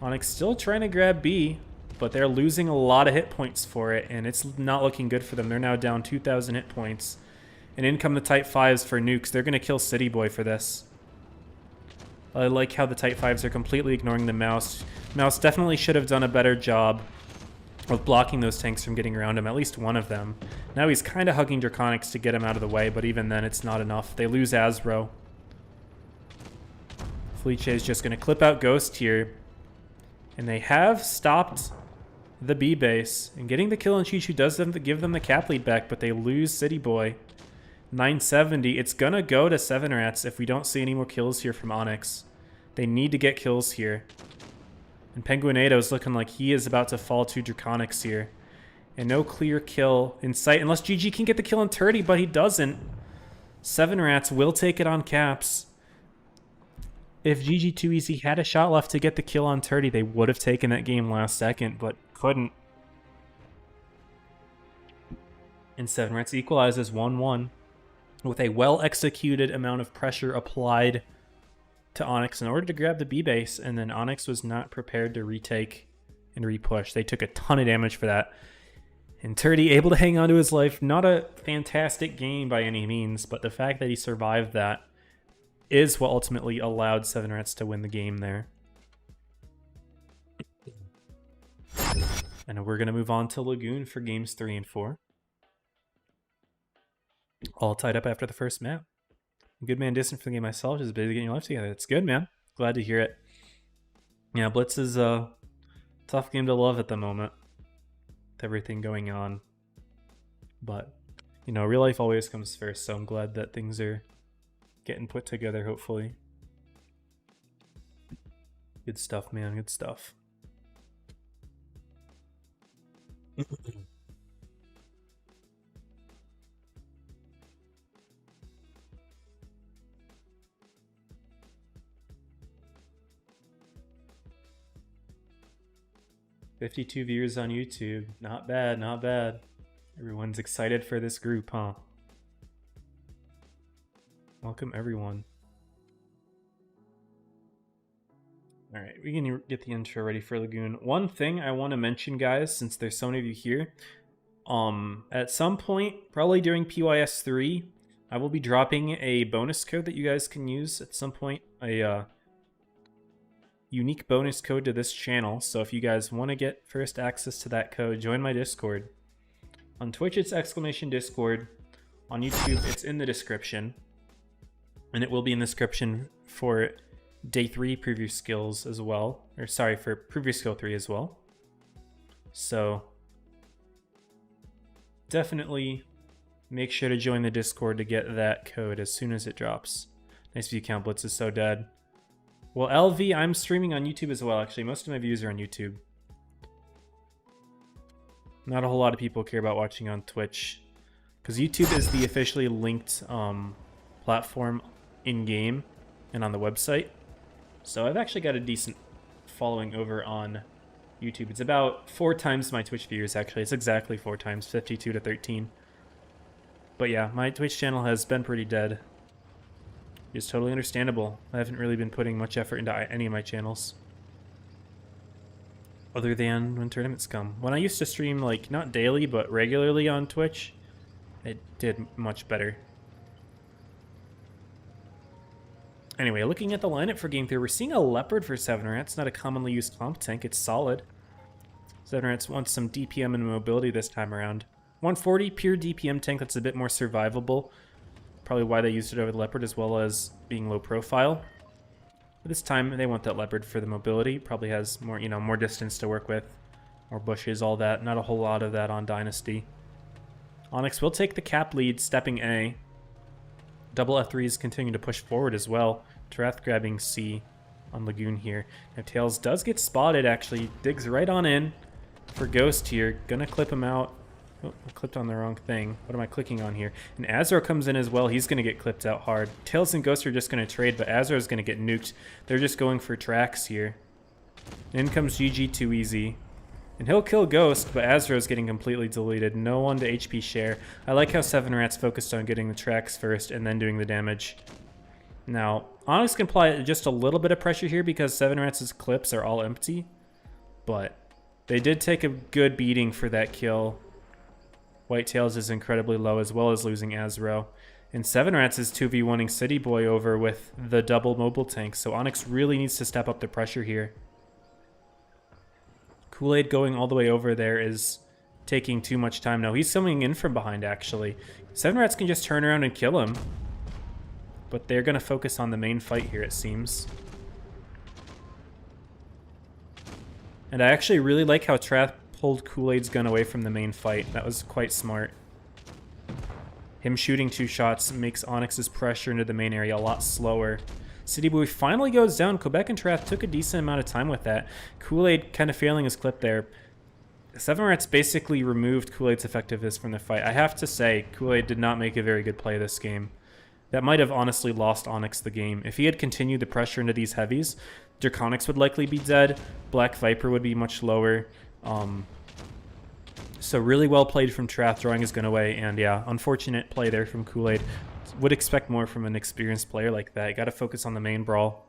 Onyx still trying to grab B, but they're losing a lot of hit points for it, and it's not looking good for them. They're now down 2,000 hit points. And in come the Type 5s for nukes. They're going to kill City Boy for this. I like how the Type 5s are completely ignoring the mouse. Mouse definitely should have done a better job of blocking those tanks from getting around him, at least one of them. Now he's kind of hugging Draconics to get him out of the way, but even then it's not enough. They lose Azro. Felice is just going to clip out Ghost here. And they have stopped the B base. And getting the kill on Choo Choo does give them the cap lead back, but they lose City Boy. 970. It's going to go to Seven Rats if we don't see any more kills here from Onyx. They need to get kills here. And Penguinado is looking like he is about to fall to Draconics here. And no clear kill in sight. Unless GG can get the kill on Turdy, but he doesn't. Seven Rats will take it on caps. If GG Too Easy had a shot left to get the kill on Turdy, they would have taken that game last second, but couldn't. And 7 Rats equalizes 1-1 with a well-executed amount of pressure applied to Onyx in order to grab the B base, and then Onyx was not prepared to retake and repush. They took a ton of damage for that. And Turdy able to hang on to his life. Not a fantastic game by any means, but the fact that he survived that is what ultimately allowed 7 Rats to win the game there. And we're going to move on to Lagoon for games 3 and 4. All tied up after the first map. Good man distant for the game myself. Just busy getting your life together. That's good, man. Glad to hear it. Yeah, Blitz is a tough game to love at the moment. With everything going on. But, you know, real life always comes first, so I'm glad that things are getting put together, hopefully. Good stuff, man. Good stuff. 52 viewers on YouTube. Not bad, not bad. Everyone's excited for this group, huh? Welcome, everyone. Alright, we can get the intro ready for Lagoon. One thing I want to mention, guys, since there's so many of you here, at some point, probably during PYS 3, I will be dropping a bonus code that you guys can use at some point. A unique bonus code to this channel. So if you guys want to get first access to that code, join my Discord. On Twitch, it's !Discord. On YouTube, it's in the description. And it will be in the description for Day 3 preview skills as well. Or sorry, for preview skill 3 as well. So definitely make sure to join the Discord to get that code as soon as it drops. Nice view count. Blitz is so dead. Well, LV, I'm streaming on YouTube as well, actually. Most of my views are on YouTube. Not a whole lot of people care about watching on Twitch, because YouTube is the officially linked platform in-game and on the website. So I've actually got a decent following over on YouTube. It's about 4 times my Twitch viewers, actually. It's exactly 4 times, 52 to 13. But yeah, my Twitch channel has been pretty dead. It's totally understandable. I haven't really been putting much effort into any of my channels. Other than when tournaments come. When I used to stream, like, not daily, but regularly on Twitch, it did much better. Anyway, looking at the lineup for Game 3, we're seeing a Leopard for 7 Rats. Not a commonly used comp tank. It's solid. 7 Rats wants some DPM and mobility this time around. 140, pure DPM tank that's a bit more survivable. Probably why they used it over the Leopard, as well as being low profile. But this time, they want that Leopard for the mobility. Probably has more, you know, more distance to work with. More bushes, all that. Not a whole lot of that on Dynasty. Onyx will take the cap lead, stepping A. Double F3s continue to push forward as well. Terath grabbing C on Lagoon here. Now Tails does get spotted, actually. Digs right on in for Ghost here. Gonna clip him out. Oh, I clipped on the wrong thing. What am I clicking on here? And Azro comes in as well. He's going to get clipped out hard. Tails and Ghost are just going to trade, but Azro is going to get nuked. They're just going for tracks here. In comes GG too easy. And he'll kill Ghost, but Azro is getting completely deleted. No one to HP share. I like how 7 Rats focused on getting the tracks first and then doing the damage. Now, Onyx can apply just a little bit of pressure here because 7 Rats' clips are all empty. But they did take a good beating for that kill. Whitetails is incredibly low, as well as losing Azro. And 7 Rats is 2v1ing City Boy over with the double mobile tank, so Onyx really needs to step up the pressure here. Kool-Aid going all the way over there is taking too much time. No, he's coming in from behind, actually. 7 Rats can just turn around and kill him. But they're going to focus on the main fight here, it seems. And I actually really like how Trath pulled Kool-Aid's gun away from the main fight. That was quite smart. Him shooting 2 shots makes Onyx's pressure into the main area a lot slower. City Boy finally goes down. Quebec and Trath took a decent amount of time with that. Kool-Aid kind of failing his clip there. 7 Rats basically removed Kool-Aid's effectiveness from the fight. I have to say, Kool-Aid did not make a very good play this game. That might have honestly lost Onyx the game. If he had continued the pressure into these heavies, Draconics would likely be dead. Black Viper would be much lower. So really well played from Trath, drawing his gun away, and yeah, unfortunate play there from Kool-Aid. Would expect more from an experienced player like that. You got to focus on the main brawl.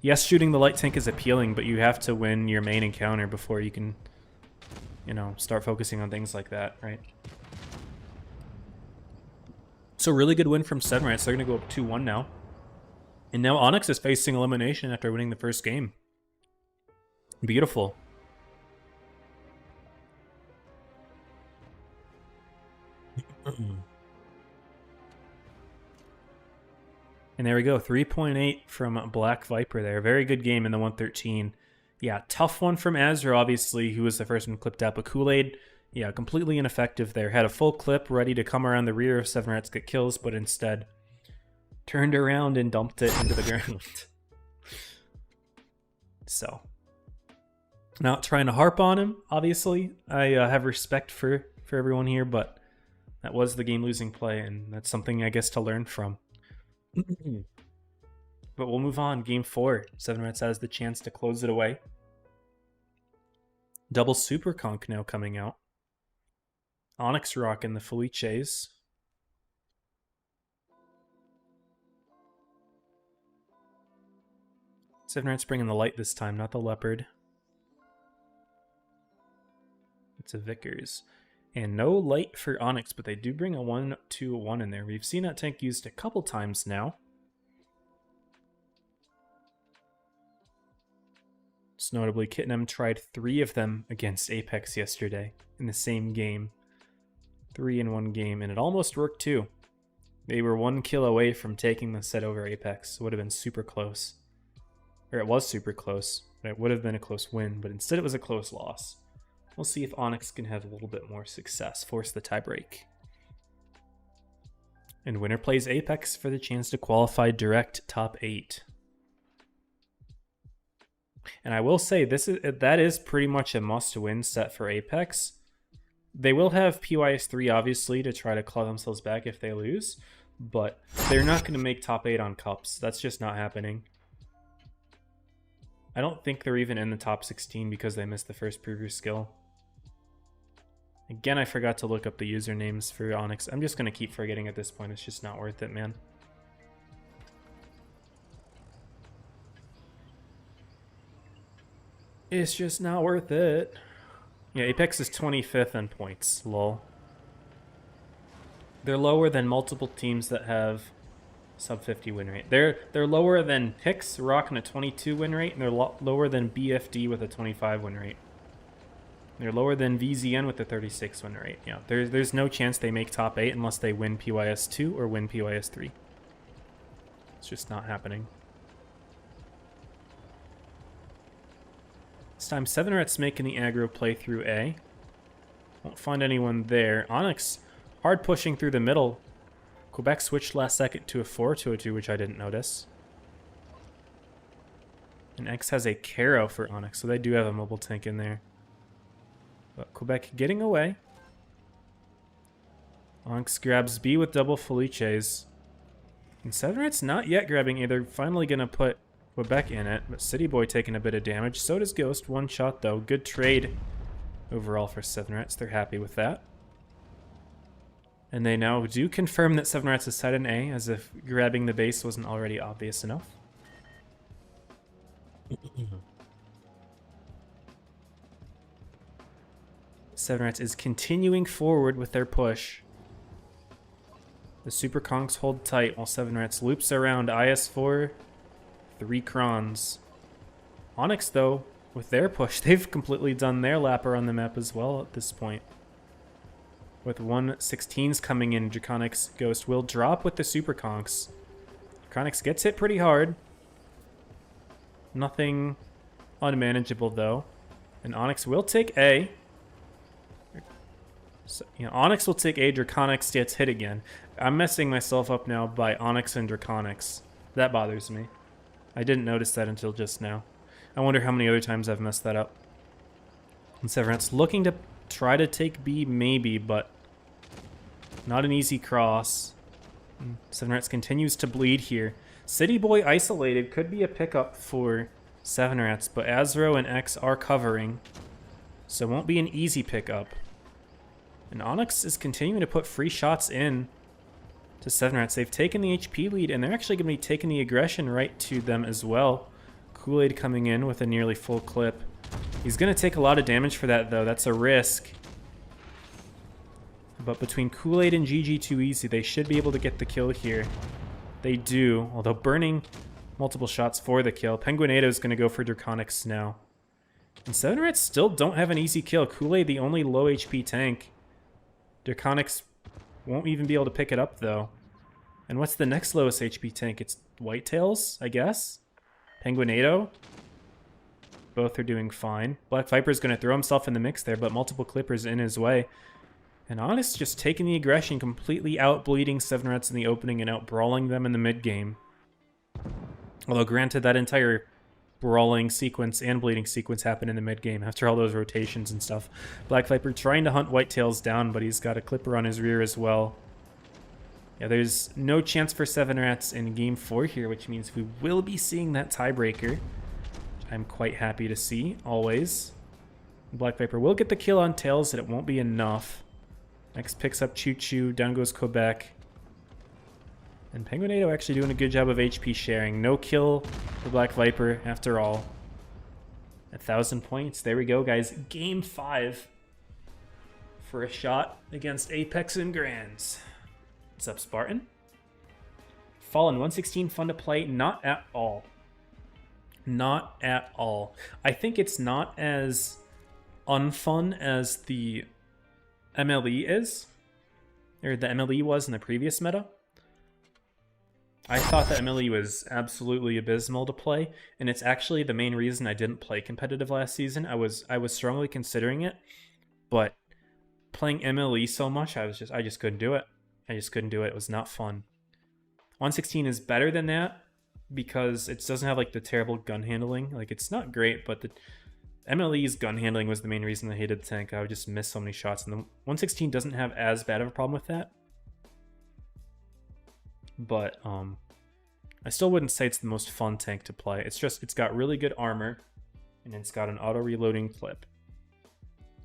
Yes, shooting the light tank is appealing, but you have to win your main encounter before you can, you know, start focusing on things like that, right? So really good win from 7rats. They're going to go up 2-1 now. And now Onyx is facing elimination after winning the first game. Beautiful. And there we go, 3.8 from Black Viper there. Very good game in the 113. Yeah, tough one from Azra, obviously, who was the first one clipped out. But Kool-Aid, yeah, completely ineffective there. Had a full clip ready to come around the rear of 7rats get kills, but instead turned around and dumped it into the ground. So, not trying to harp on him, obviously. I have respect for everyone here, but that was the game-losing play, and that's something, I guess, to learn from. But we'll move on. Game 4. 7rats has the chance to close it away. Double Super Conk now coming out. Onyx rocking the Felices. 7rats bringing the light this time, not the leopard. It's a Vickers. And no light for Onyx, but they do bring a 1-2-1 in there. We've seen that tank used a couple times now. Most notably, Kitnam tried 3 of them against Apex yesterday in the same game. 3 in one game, and it almost worked too. They were 1 kill away from taking the set over Apex. It would have been super close. Or it was super close. It would have been a close win, but instead it was a close loss. We'll see if Onyx can have a little bit more success, force the tiebreak. And winner plays Apex for the chance to qualify direct top 8. And I will say that is pretty much a must-win set for Apex. They will have PYS 3 obviously to try to claw themselves back if they lose, but they're not going to make top 8 on cups. That's just not happening. I don't think they're even in the top 16 because they missed the first preview skill. Again, I forgot to look up the usernames for Onyx. I'm just going to keep forgetting at this point. It's just not worth it, man. It's just not worth it. Yeah, Apex is 25th in points. Lol. They're lower than multiple teams that have sub 50 win rate. They're lower than Pix, rocking a 22 win rate, and they're lower than BFD with a 25 win rate. They're lower than VZN with a 36 win rate. Yeah, there's no chance they make top 8 unless they win PYS 2 or win PYS 3. It's just not happening. This time 7rats making the aggro play through A. Won't find anyone there. Onyx hard pushing through the middle. Quebec switched last second to a 4-2-2, which I didn't notice. And X has a Caro for Onyx, so they do have a mobile tank in there. But Quebec getting away. Onyx grabs B with double Felices. And 7rats not yet grabbing A. They're finally going to put Quebec in it, but City Boy taking a bit of damage. So does Ghost. 1 shot, though. Good trade overall for 7rats. They're happy with that. And they now do confirm that 7rats is set in A, as if grabbing the base wasn't already obvious enough. 7rats is continuing forward with their push. The Super Conks hold tight while 7rats loops around IS4, 3 crons. Onyx, though, with their push, they've completely done their lap around the map as well at this point. With 116s coming in, Draconic's Ghost will drop with the Super Conks. Draconic's gets hit pretty hard. Nothing unmanageable, though. And Onyx will take A. So, you know, Onyx will take A. Draconic's gets hit again. I'm messing myself up now by Onyx and Draconic's. That bothers me. I didn't notice that until just now. I wonder how many other times I've messed that up. And 7rats looking to try to take B, maybe, but not an easy cross. 7rats continues to bleed here. City Boy isolated could be a pickup for 7rats, but Azro and X are covering, so it won't be an easy pickup. And Onyx is continuing to put free shots in to 7 Rats. They've taken the HP lead, and they're actually going to be taking the aggression right to them as well. Kool-Aid coming in with a nearly full clip. He's going to take a lot of damage for that, though. That's a risk. But between Kool-Aid and GG2easy, they should be able to get the kill here. They do, although burning multiple shots for the kill. Penguinato is going to go for Draconics now. And 7 Rats still don't have an easy kill. Kool-Aid, the only low HP tank. Draconics won't even be able to pick it up, though. And what's the next lowest HP tank? It's Whitetails, I guess? Penguinato? Both are doing fine. Black Viper's going to throw himself in the mix there, but multiple Clippers in his way. And Honest just taking the aggression, completely out-bleeding 7 Rats in the opening and out-brawling them in the mid-game. Although, granted, that entire brawling sequence and bleeding sequence happened in the mid-game after all those rotations and stuff. Black Viper trying to hunt Whitetails down, but he's got a Clipper on his rear as well. Yeah, there's no chance for 7 Rats in Game 4 here, which means we will be seeing that tiebreaker, which I'm quite happy to see, always. Black Viper will get the kill on Tails, and it won't be enough. Next picks up Choo Choo, down goes Quebec. And Penguinato actually doing a good job of HP sharing. No kill for Black Viper after all. 1,000 points. There we go, guys. Game 5 for a shot against Apex and Grands. What's up, Spartan? Fallen 116, fun to play? Not at all. Not at all. I think it's not as unfun as the MLE is, or the MLE was in the previous meta. I thought the MLE was absolutely abysmal to play, and it's actually the main reason I didn't play competitive last season. I was strongly considering it, but playing MLE so much, I just couldn't do it. I just couldn't do it. It was not fun. 116 is better than that because it doesn't have like the terrible gun handling. Like, it's not great, but the MLE's gun handling was the main reason I hated the tank. I would just miss so many shots, and the 116 doesn't have as bad of a problem with that. But I still wouldn't say it's the most fun tank to play. It's just, it's got really good armor, and it's got an auto-reloading clip.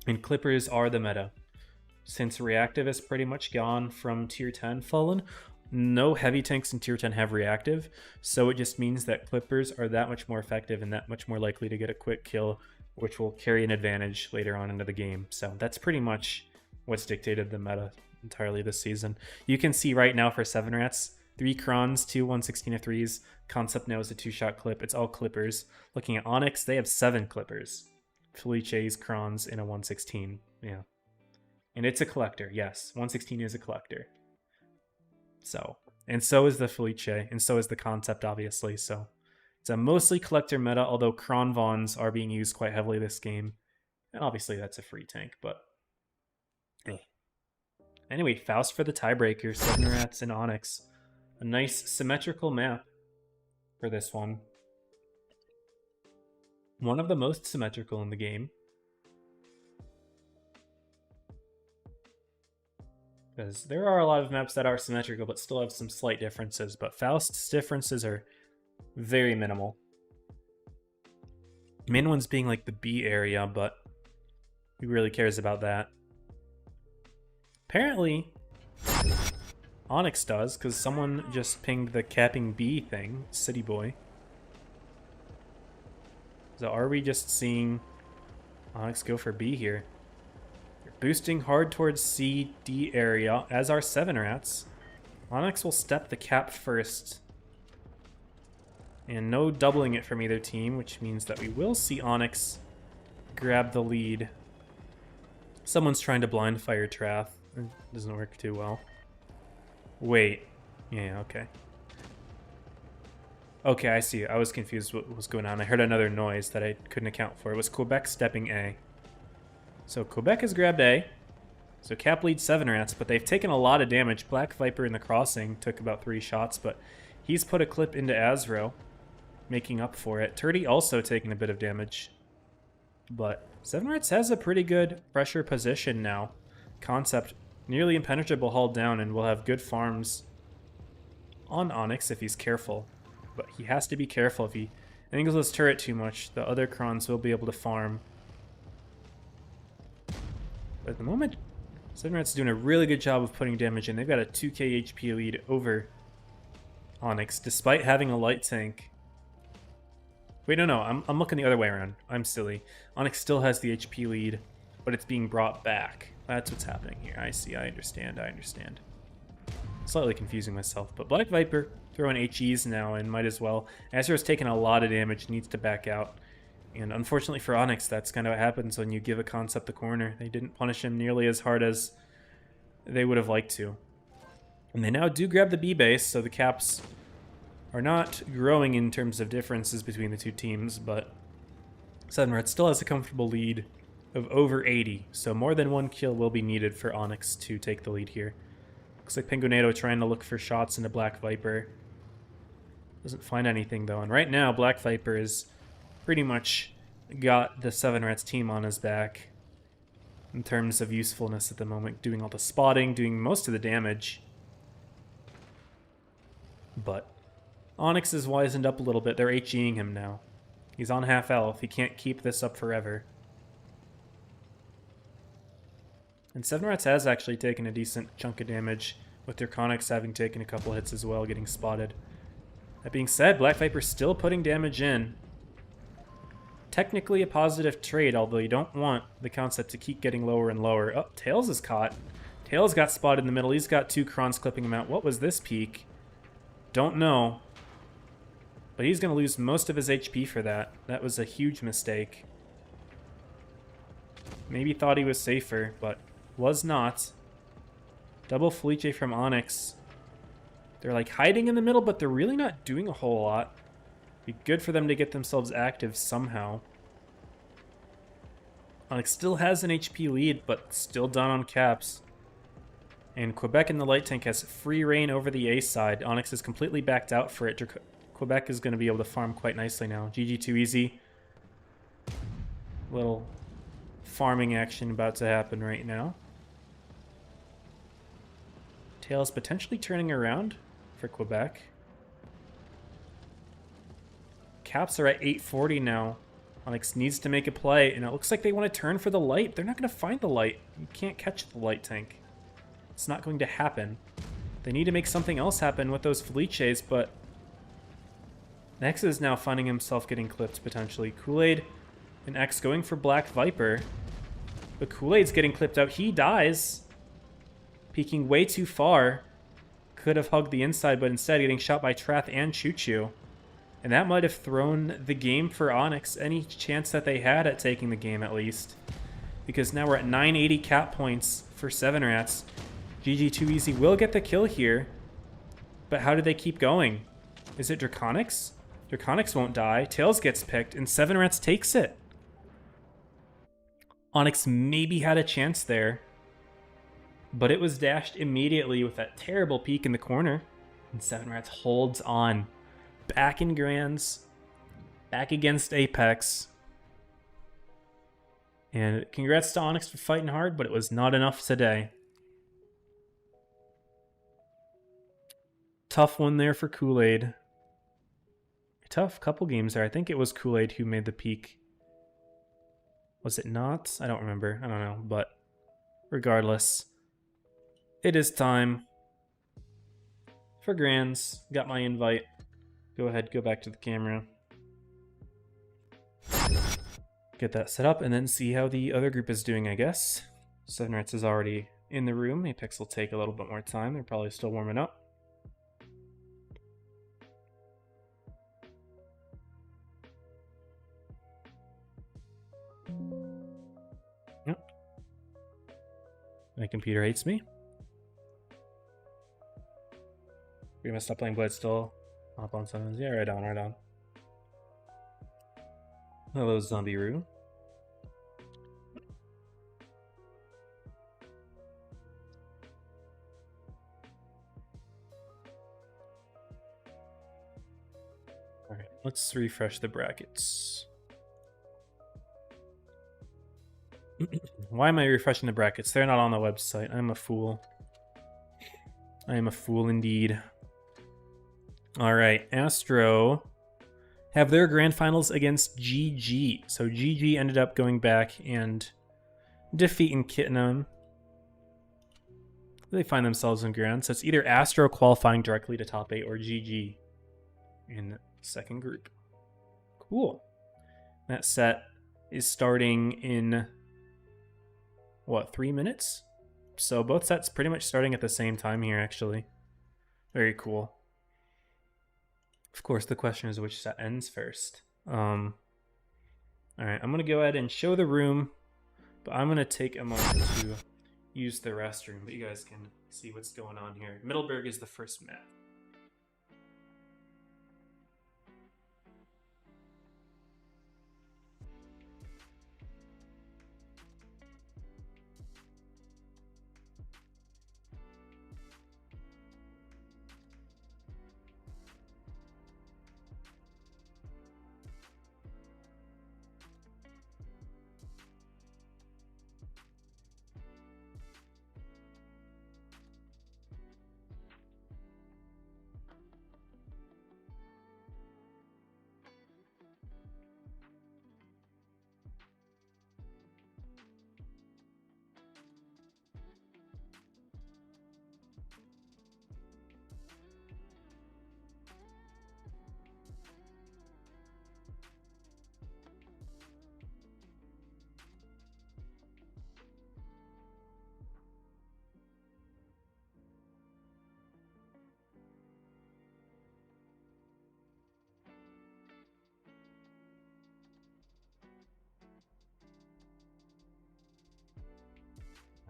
And Clippers are the meta. Since reactive is pretty much gone from tier 10 Fallen, no heavy tanks in tier 10 have reactive, so it just means that Clippers are that much more effective and that much more likely to get a quick kill, which will carry an advantage later on into the game. So that's pretty much what's dictated the meta entirely this season. You can see right now for 7 Rats, 3 Crons, 2 116-3s. Concept now is a 2-shot clip. It's all Clippers. Looking at Onyx, they have 7 Clippers. Felice's Crons in a 116. Yeah. And it's a collector, yes. 116 is a collector. So, and so is the Felice, and so is the Concept, obviously. So it's a mostly collector meta, although Kron Vons are being used quite heavily this game. And obviously that's a free tank, but anyway, Faust for the tiebreaker, 7 Rats and Onyx. A nice symmetrical map for this one. One of the most symmetrical in the game. Because there are a lot of maps that are symmetrical but still have some slight differences, but Faust's differences are very minimal. Main one's being like the B area, but who really cares about that? Apparently, Onyx does, because someone just pinged the capping B thing, City Boy. So are we just seeing Onyx go for B here? They're boosting hard towards C, D area, as are 7 Rats. Onyx will step the cap first. And no doubling it from either team, which means that we will see Onyx grab the lead. Someone's trying to blind fire Trath. It doesn't work too well. Wait. Yeah, okay. Okay, I see. I was confused what was going on. I heard another noise that I couldn't account for. It was Quebec stepping A. So Quebec has grabbed A. So cap leads 7 Rats, but they've taken a lot of damage. Black Viper in the crossing took about 3 shots, but he's put a clip into Azro, making up for it. Turdy also taking a bit of damage. But 7 Rats has a pretty good pressure position now. Concept nearly impenetrable hauled down, and will have good farms on Onyx if he's careful. But he has to be careful. If he angles his turret too much, the other Crons will be able to farm. But at the moment, Seven Rats doing a really good job of putting damage in. They've got a 2k HP lead over Onyx, despite having a light tank. Wait, no, I'm looking the other way around. I'm silly. Onyx still has the HP lead, but it's being brought back. That's what's happening here. I see, I understand. Slightly confusing myself, but Black Viper throwing HEs now and might as well. Azeroth's taking a lot of damage, needs to back out. And unfortunately for Onyx, that's kind of what happens when you give a concept the corner. They didn't punish him nearly as hard as they would have liked to. And they now do grab the B base, so the caps are not growing in terms of differences between the two teams, but Seven Rats still has a comfortable lead of over 80, so more than one kill will be needed for Onyx to take the lead here. Looks like Penguinato trying to look for shots into Black Viper. Doesn't find anything though, and right now Black Viper is pretty much got the Seven Rats team on his back in terms of usefulness at the moment, doing all the spotting, doing most of the damage. But Onyx is wizened up a little bit. They're HEing him now. He's on half health. He can't keep this up forever. And Seven Rats has actually taken a decent chunk of damage, with Draconics having taken a couple hits as well, getting spotted. That being said, Black Viper's still putting damage in. Technically a positive trade, although you don't want the concept to keep getting lower and lower. Oh, Tails is caught. Tails got spotted in the middle. He's got two Krons clipping him out. What was this peak? Don't know. But he's going to lose most of his HP for that. That was a huge mistake. Maybe thought he was safer, but was not. Double Felice from Onyx. They're like hiding in the middle, but they're really not doing a whole lot. Be good for them to get themselves active somehow. Onyx still has an HP lead, but still down on caps. And Quebec in the light tank has free reign over the A side. Onyx is completely backed out for it. Quebec is going to be able to farm quite nicely now. GG too easy. Little farming action about to happen right now. Tails potentially turning around for Quebec. Caps are at 840 now. Onyx needs to make a play, and it looks like they want to turn for the light. They're not going to find the light. You can't catch the light tank. It's not going to happen. They need to make something else happen with those Felices, but Nex is now finding himself getting clipped, potentially. Kool-Aid and X going for Black Viper. But Kool-Aid's getting clipped out. He dies. Peeking way too far. Could have hugged the inside, but instead getting shot by Trath and Choo Choo. And that might have thrown the game for Onyx, any chance that they had at taking the game at least. Because now we're at 980 cap points for Seven Rats. GG too easy will get the kill here. But how do they keep going? Is it Draconics? Draconics won't die. Tails gets picked, and Seven Rats takes it. Onyx maybe had a chance there, but it was dashed immediately with that terrible peek in the corner. And Seven Rats holds on. Back in Grands. Back against Apex. And congrats to Onyx for fighting hard, but it was not enough today. Tough one there for Kool-Aid. Tough couple games there. I think it was Kool-Aid who made the peak. Was it not? I don't remember. I don't know. But regardless, it is time for Grands. Got my invite. Go ahead, go back to the camera. Get that set up and then see how the other group is doing, I guess. Seven Rats is already in the room. Apex will take a little bit more time. They're probably still warming up. Yep. My computer hates me. We're gonna stop playing Blitz still. Hop on sevens. Yeah, right on, right on. Hello, Zombie Roo. Alright, let's refresh the brackets. Why am I refreshing the brackets? They're not on the website. I'm a fool. I am a fool indeed. Alright, Astro have their grand finals against GG. So GG ended up going back and defeating Kittenham. They find themselves in ground. So it's either Astro qualifying directly to top 8 or GG in second group. Cool. That set is starting in, what, 3 minutes? So both sets pretty much starting at the same time here, actually. Very cool. Of course, the question is which set ends first. Alright, I'm going to go ahead and show the room, but I'm going to take a moment to use the restroom, but you guys can see what's going on here. Middleburg is the first map.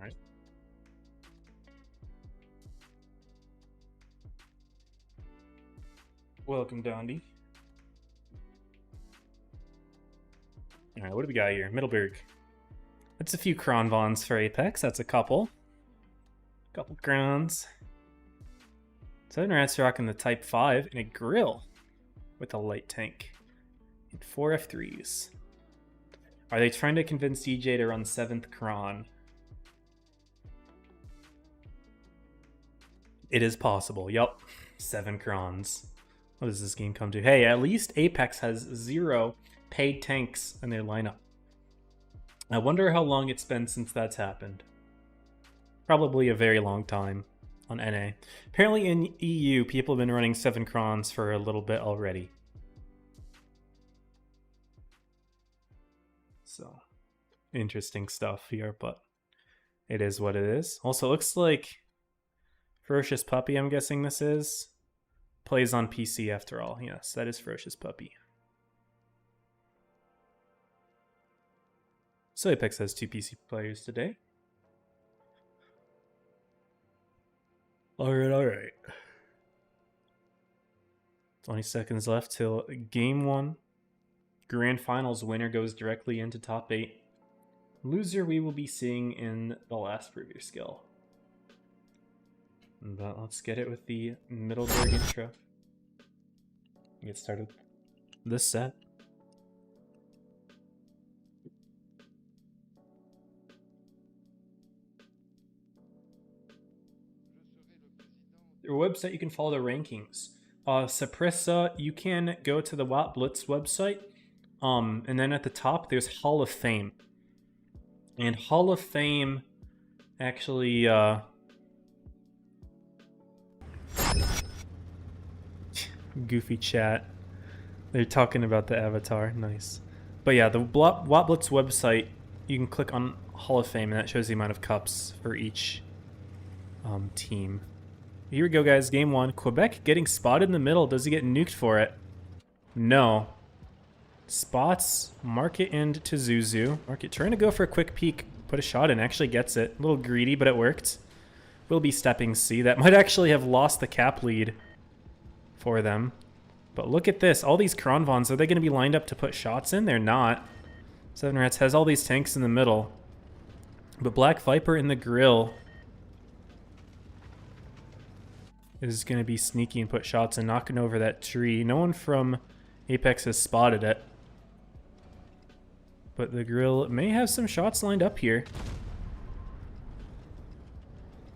All right. Welcome, Dondi. All right, what do we got here? Middleburg. That's a few Kronvons for Apex. That's a couple. Couple crowns. Southern Rats rocking the Type 5 and a grill with a light tank. And 4 F3s. Are they trying to convince DJ to run 7th Kron? It is possible. Yup. 7 Krons. What does this game come to? Hey, at least Apex has 0 paid tanks in their lineup. I wonder how long it's been since that's happened. Probably a very long time on NA. Apparently in EU, people have been running 7 Krons for a little bit already. So, interesting stuff here, but it is what it is. Also, it looks like Ferocious Puppy, I'm guessing this is, plays on PC after all. Yes, that is Ferocious Puppy. So Apex has 2 PC players today. Alright. 20 seconds left till game 1. Grand Finals winner goes directly into top 8. Loser we will be seeing in the last preview skill. But let's get it with the Middleburg intro. Get started with this set. Their website, you can follow the rankings. Saprissa, you can go to the Blitz website. And then at the top, there's Hall of Fame. And Hall of Fame actually... Goofy chat. They're talking about the avatar. Nice. But yeah, the Blitz website, you can click on Hall of Fame, and that shows the amount of cups for each team. Here we go, guys. Game 1. Quebec getting spotted in the middle. Does he get nuked for it? No. Spots Market and to Zuzu. Market trying to go for a quick peek. Put a shot in. Actually gets it. A little greedy, but it worked. Will be stepping C. That might actually have lost the cap lead for them. But look at this. All these Kronvons, are they going to be lined up to put shots in? They're not. Seven Rats has all these tanks in the middle. But Black Viper in the grill is going to be sneaky and put shots and knocking over that tree. No one from Apex has spotted it. But the grill may have some shots lined up here.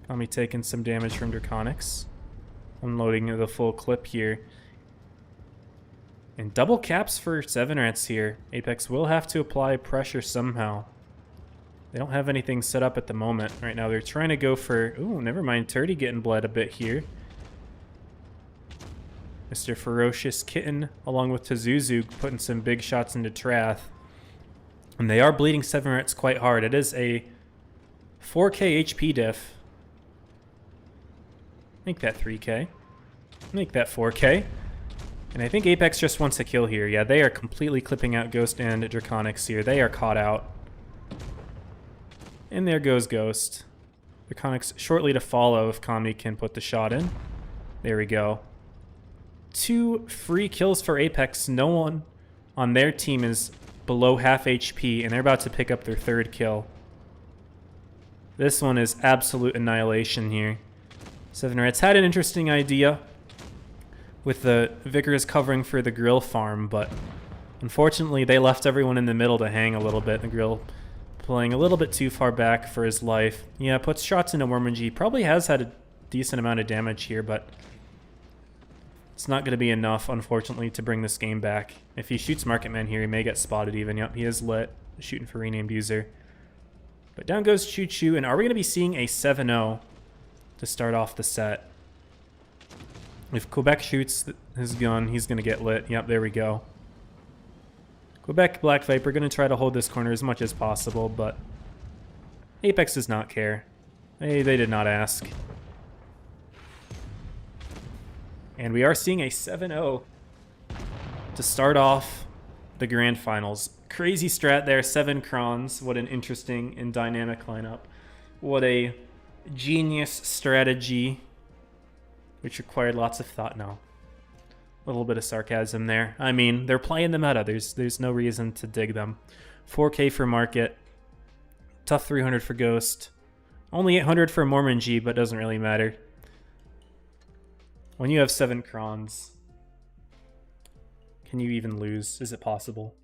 Kami taking some damage from Draconics. Unloading the full clip here. And double caps for Seven Rats here. Apex will have to apply pressure somehow. They don't have anything set up at the moment. Right now they're trying to go for... Ooh, never mind. 30 getting bled a bit here. Mr. Ferocious Kitten, along with Tazuzu, putting some big shots into Trath. And they are bleeding 7 rats quite hard. It is a 4k HP diff. Make that 3k. Make that 4k. And I think Apex just wants a kill here. Yeah, they are completely clipping out Ghost and Draconics here. They are caught out. And there goes Ghost. Draconics shortly to follow if Comedy can put the shot in. There we go. 2 free kills for Apex. No one on their team is below half HP, and they're about to pick up their 3rd kill. This one is absolute annihilation here. 7 Rats had an interesting idea with the Vickers covering for the grill farm, but unfortunately they left everyone in the middle to hang a little bit. The grill playing a little bit too far back for his life. Yeah, puts shots into Wormanji. Probably has had a decent amount of damage here, but it's not going to be enough, unfortunately, to bring this game back. If he shoots Marketman here, he may get spotted even. Yep, he is lit. Shooting for renamed user. But down goes Choo Choo, and are we going to be seeing a 7-0 to start off the set? If Quebec shoots his gun, he's going to get lit. Yep, there we go. Quebec Black Viper going to try to hold this corner as much as possible, but Apex does not care. They did not ask. And we are seeing a 7-0 to start off the grand finals. Crazy strat there, 7 crons. What an interesting and dynamic lineup. What a genius strategy, which required lots of thought. No, a little bit of sarcasm there. I mean, they're playing the meta. There's no reason to dig them. 4k for Market. Tough 300 for Ghost. Only 800 for Mormon G, but doesn't really matter. When you have 7 crons, can you even lose? Is it possible?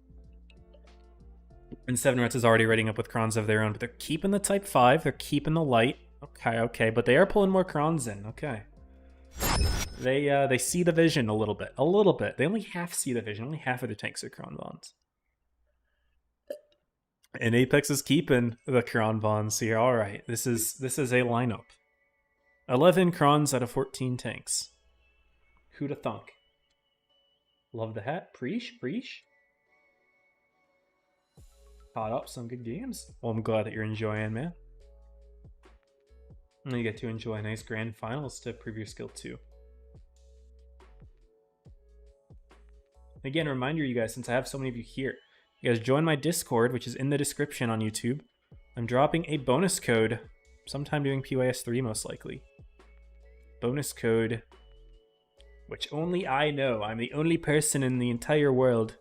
And 7 Rats is already rating up with crons of their own, but they're keeping the Type 5. They're keeping the light. Okay, but they are pulling more crons in. Okay. They see the vision a little bit. A little bit. They only half see the vision. Only half of the tanks are cron bonds. And Apex is keeping the cron bonds here. All right, this is a lineup. 11 crons out of 14 tanks. Who'da thunk? Love the hat. Preach. Caught up some good games. Well, I'm glad that you're enjoying, man. And you get to enjoy nice grand finals to prove your skill too. Again, a reminder, you guys, since I have so many of you here, you guys join my Discord, which is in the description on YouTube. I'm dropping a bonus code sometime during PYS 3, most likely. Bonus code, which only I know. I'm the only person in the entire world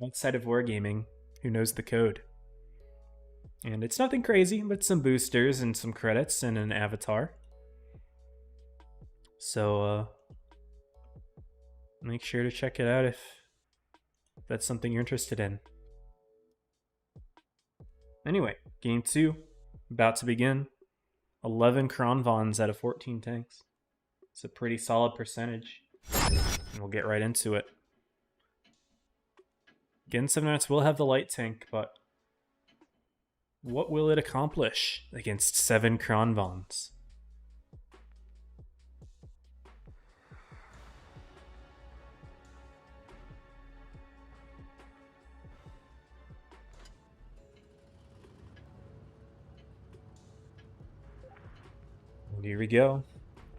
outside of Wargaming who knows the code. And it's nothing crazy, but some boosters and some credits and an avatar. So, make sure to check it out if that's something you're interested in. Anyway, game 2, about to begin. 11 Kronvons out of 14 tanks. It's a pretty solid percentage. And we'll get right into it. Again, 7 Rats will have the light tank, but what will it accomplish against 7 Kronvons? Here we go.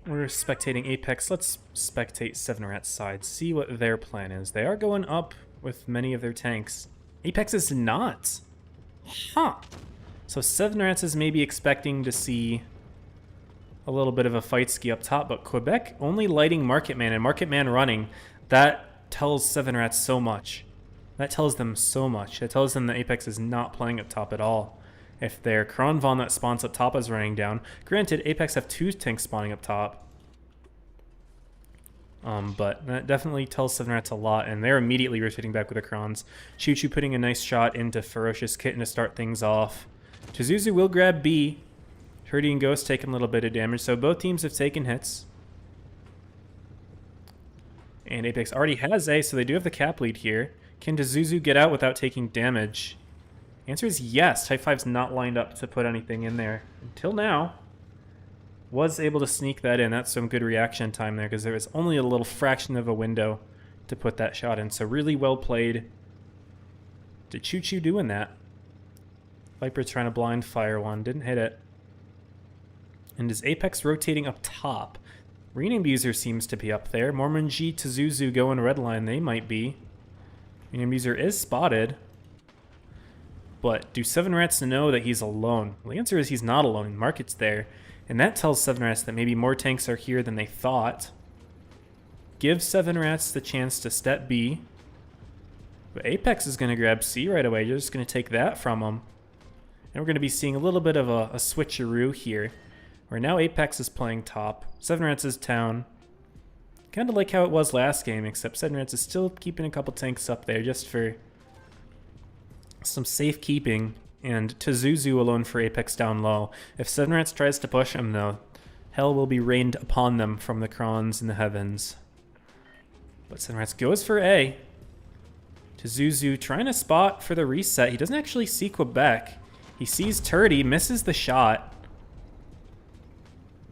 We're spectating Apex. Let's spectate 7 Rats side, see what their plan is. They are going up with many of their tanks. Apex is not. Huh. So 7 Rats is maybe expecting to see a little bit of a fight ski up top, but Quebec only lighting Marketman and Marketman running, that tells 7 Rats so much. That tells them so much. It tells them that Apex is not playing up top at all. If their Kronvon that spawns up top is running down. Granted, Apex have 2 tanks spawning up top. But that definitely tells 7 Rats a lot, and they're immediately rotating back with the Krons. Choo Choo putting a nice shot into Ferocious Kitten to start things off. Tazuzu will grab B. Hurdy and Ghost taking a little bit of damage, so both teams have taken hits. And Apex already has A, so they do have the cap lead here. Can Tazuzu get out without taking damage? Answer is yes. Type 5's not lined up to put anything in there until now. Was able to sneak that in. That's some good reaction time there because there was only a little fraction of a window to put that shot in. So really well played to Choo Choo doing that. Viper trying to blind fire one. Didn't hit it. And is Apex rotating up top? Renamed User seems to be up there. Mormon G to Zuzu going red line. They might be. Renamed User is spotted. But do 7 Rats know that he's alone? Well, the answer is he's not alone. Market's there. And that tells 7 Rats that maybe more tanks are here than they thought. Give 7 Rats the chance to step B. But Apex is going to grab C right away. You're just going to take that from him. And we're going to be seeing a little bit of a switcheroo here. Where now Apex is playing top. 7 Rats is town. Kind of like how it was last game, except 7 Rats is still keeping a couple tanks up there just for some safekeeping. And to Zuzu alone for Apex down low. If 7 Rats tries to push him, though, hell will be rained upon them from the crons in the heavens. But 7 Rats goes for A. To Zuzu, trying to spot for the reset. He doesn't actually see Quebec. He sees Turdy, misses the shot.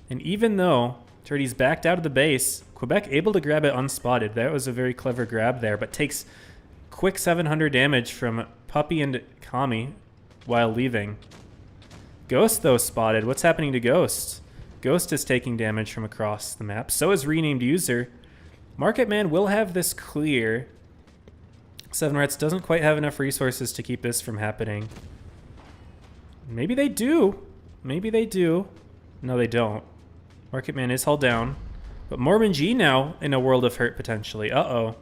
And even though Turdy's backed out of the base, Quebec able to grab it unspotted. That was a very clever grab there, but takes quick 700 damage from Puppy and Kami while leaving. Ghost, though, spotted. What's happening to Ghost? Ghost is taking damage from across the map. So is Renamed User. Market Man will have this clear. 7 Rats doesn't quite have enough resources to keep this from happening. Maybe they do. Maybe they do. No, they don't. Market Man is held down. But Mormon G now in a world of hurt, potentially. Uh-oh.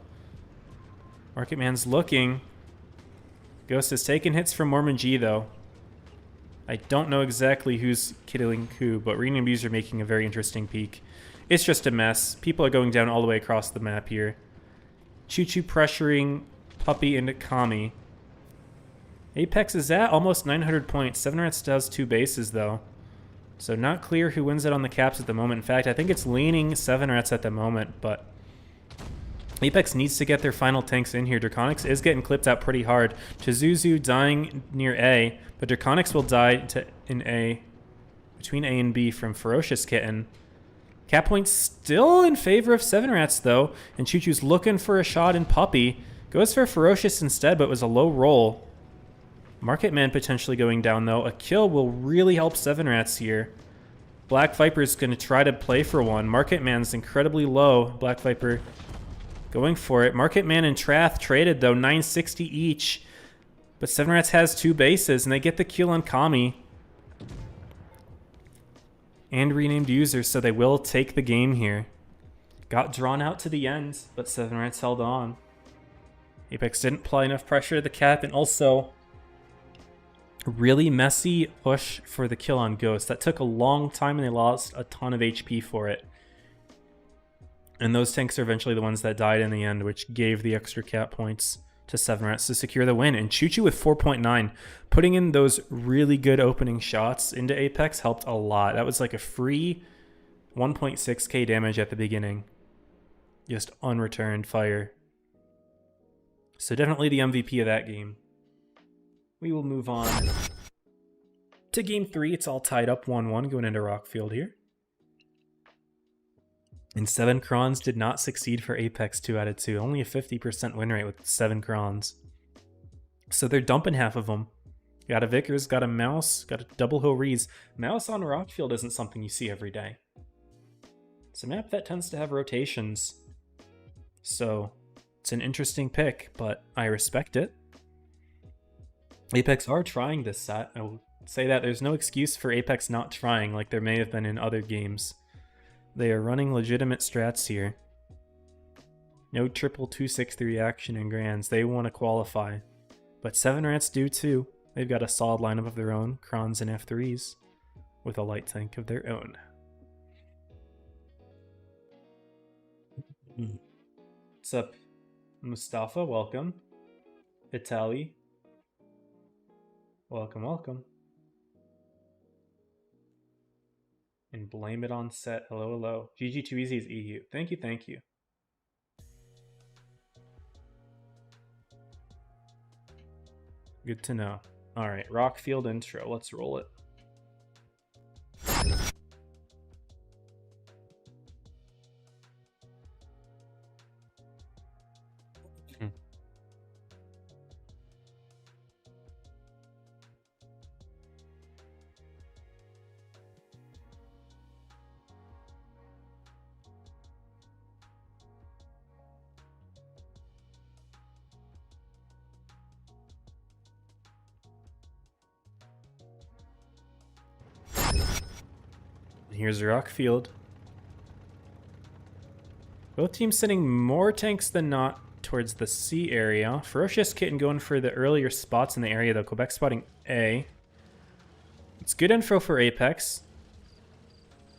Market Man's looking. Ghost has taken hits from Mormon G, though. I don't know exactly who's killing who, but Renamed User making a very interesting peek. It's just a mess. People are going down all the way across the map here. Choo Choo pressuring Puppy into Kami. Apex is at almost 900 points. 7 Rats does 2 bases, though. So not clear who wins it on the caps at the moment. In fact, I think it's leaning 7 Rats at the moment, but Apex needs to get their final tanks in here. Draconics is getting clipped out pretty hard. Chizuzu dying near A, but Draconics will die in A, between A and B from Ferocious Kitten. Cap points still in favor of 7 Rats, though, and Choo Choo's looking for a shot in Puppy. Goes for Ferocious instead, but was a low roll. Market Man potentially going down, though. A kill will really help 7 Rats here. Black Viper's going to try to play for one. Market Man's incredibly low. Black Viper going for it. Market Man and Trath traded, though, 960 each. But 7 Rats has 2 bases, and they get the kill on Kami. And Renamed User, so they will take the game here. Got drawn out to the end, but 7 Rats held on. Apex didn't apply enough pressure to the cap, and also really messy push for the kill on Ghost. That took a long time, and they lost a ton of HP for it. And those tanks are eventually the ones that died in the end, which gave the extra cap points to 7 Rats to secure the win. And Choo Choo with 4.9, putting in those really good opening shots into Apex helped a lot. That was like a free 1.6k damage at the beginning. Just unreturned fire. So definitely the MVP of that game. We will move on to game 3. It's all tied up 1-1 going into Rockfield here. And 7 crons did not succeed for Apex 2 out of 2. Only a 50% win rate with 7 crons. So they're dumping half of them. Got a Vickers, got a Mouse, got a double hill Reeds. Mouse on Rockfield isn't something you see every day. It's a map that tends to have rotations. So it's an interesting pick, but I respect it. Apex are trying this set. I will say that there's no excuse for Apex not trying like there may have been in other games. They are running legitimate strats here. No triple 263 action in Grands. They want to qualify. But 7 Rats do too. They've got a solid lineup of their own, Crons and F3s, with a light tank of their own. What's up, Mustafa? Welcome. Itali. Welcome, welcome. And blame it on set. Hello, hello. GG2Easy is EU. Thank you, thank you. Good to know. All right, Rockfield intro. Let's roll it. Here's Rockfield. Both teams sending more tanks than not towards the C area. Ferocious Kitten going for the earlier spots in the area, though. Quebec spotting A. It's good info for Apex.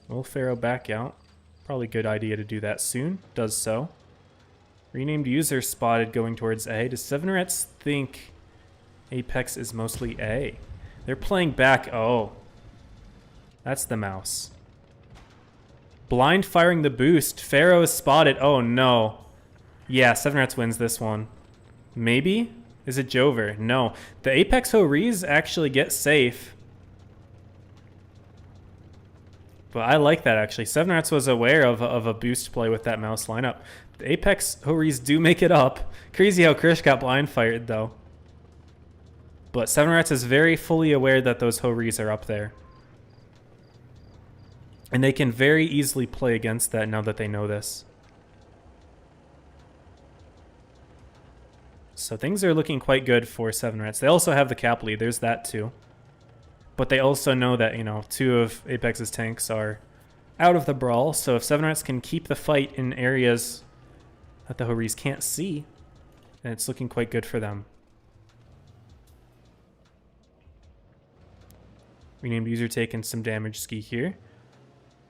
Will Pharaoh back out? Probably good idea to do that soon. Does so. Renamed user spotted going towards A. Does 7 Rats think Apex is mostly A? They're playing back. Oh. That's the mouse. Blind firing the boost. Pharaoh is spotted. Oh no. Yeah, 7 Rats wins this one. Maybe? Is it Jover? No. The Apex Horees actually get safe. But I like that actually. 7 Rats was aware of a boost play with that mouse lineup. The Apex Horees do make it up. Crazy how Krish got blind fired though. But 7 Rats is very fully aware that those Horees are up there. And they can very easily play against that now that they know this. So things are looking quite good for 7 Rats. They also have the cap lead. There's that too. But they also know that, you know, 2 of Apex's tanks are out of the brawl. So if 7 Rats can keep the fight in areas that the Horees can't see, then it's looking quite good for them. Renamed user taking some damage ski here.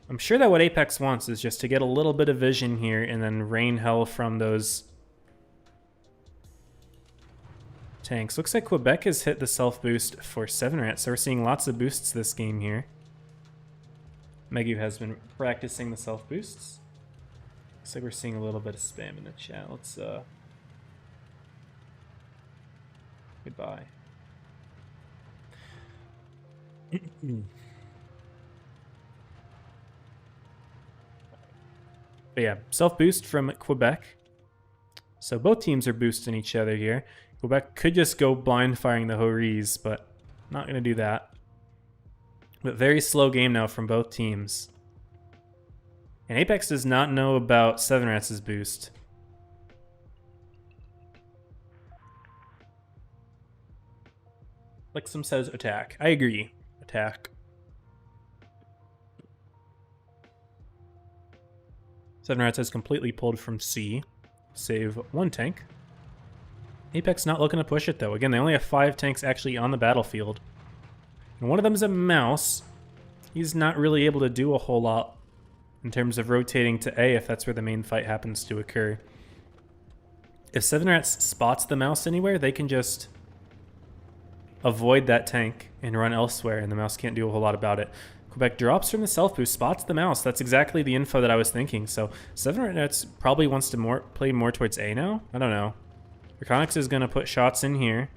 I'm sure that what Apex wants is just to get a little bit of vision here and then rain hell from those tanks. Looks like Quebec has hit the self-boost for 7 Rats, so we're seeing lots of boosts this game here. Megu has been practicing the self-boosts. Looks like we're seeing a little bit of spam in the chat. Let's, goodbye. But yeah, self-boost from Quebec. So both teams are boosting each other here. Quebec could just go blind firing the Horees, but not going to do that. But very slow game now from both teams. And Apex does not know about 7 Rats' boost. Lexum says attack. I agree. Attack. 7 Rats has completely pulled from C. Save 1 tank. Apex not looking to push it though. Again, they only have 5 tanks actually on the battlefield. And one of them is a mouse. He's not really able to do a whole lot in terms of rotating to A if that's where the main fight happens to occur. If 7 Rats spots the mouse anywhere, they can just avoid that tank and run elsewhere, and the mouse can't do a whole lot about it. Quebec drops from the self-boost, spots the mouse. That's exactly the info that I was thinking. So 7 Rats probably wants to play more towards A now? I don't know. Reconyx is going to put shots in here.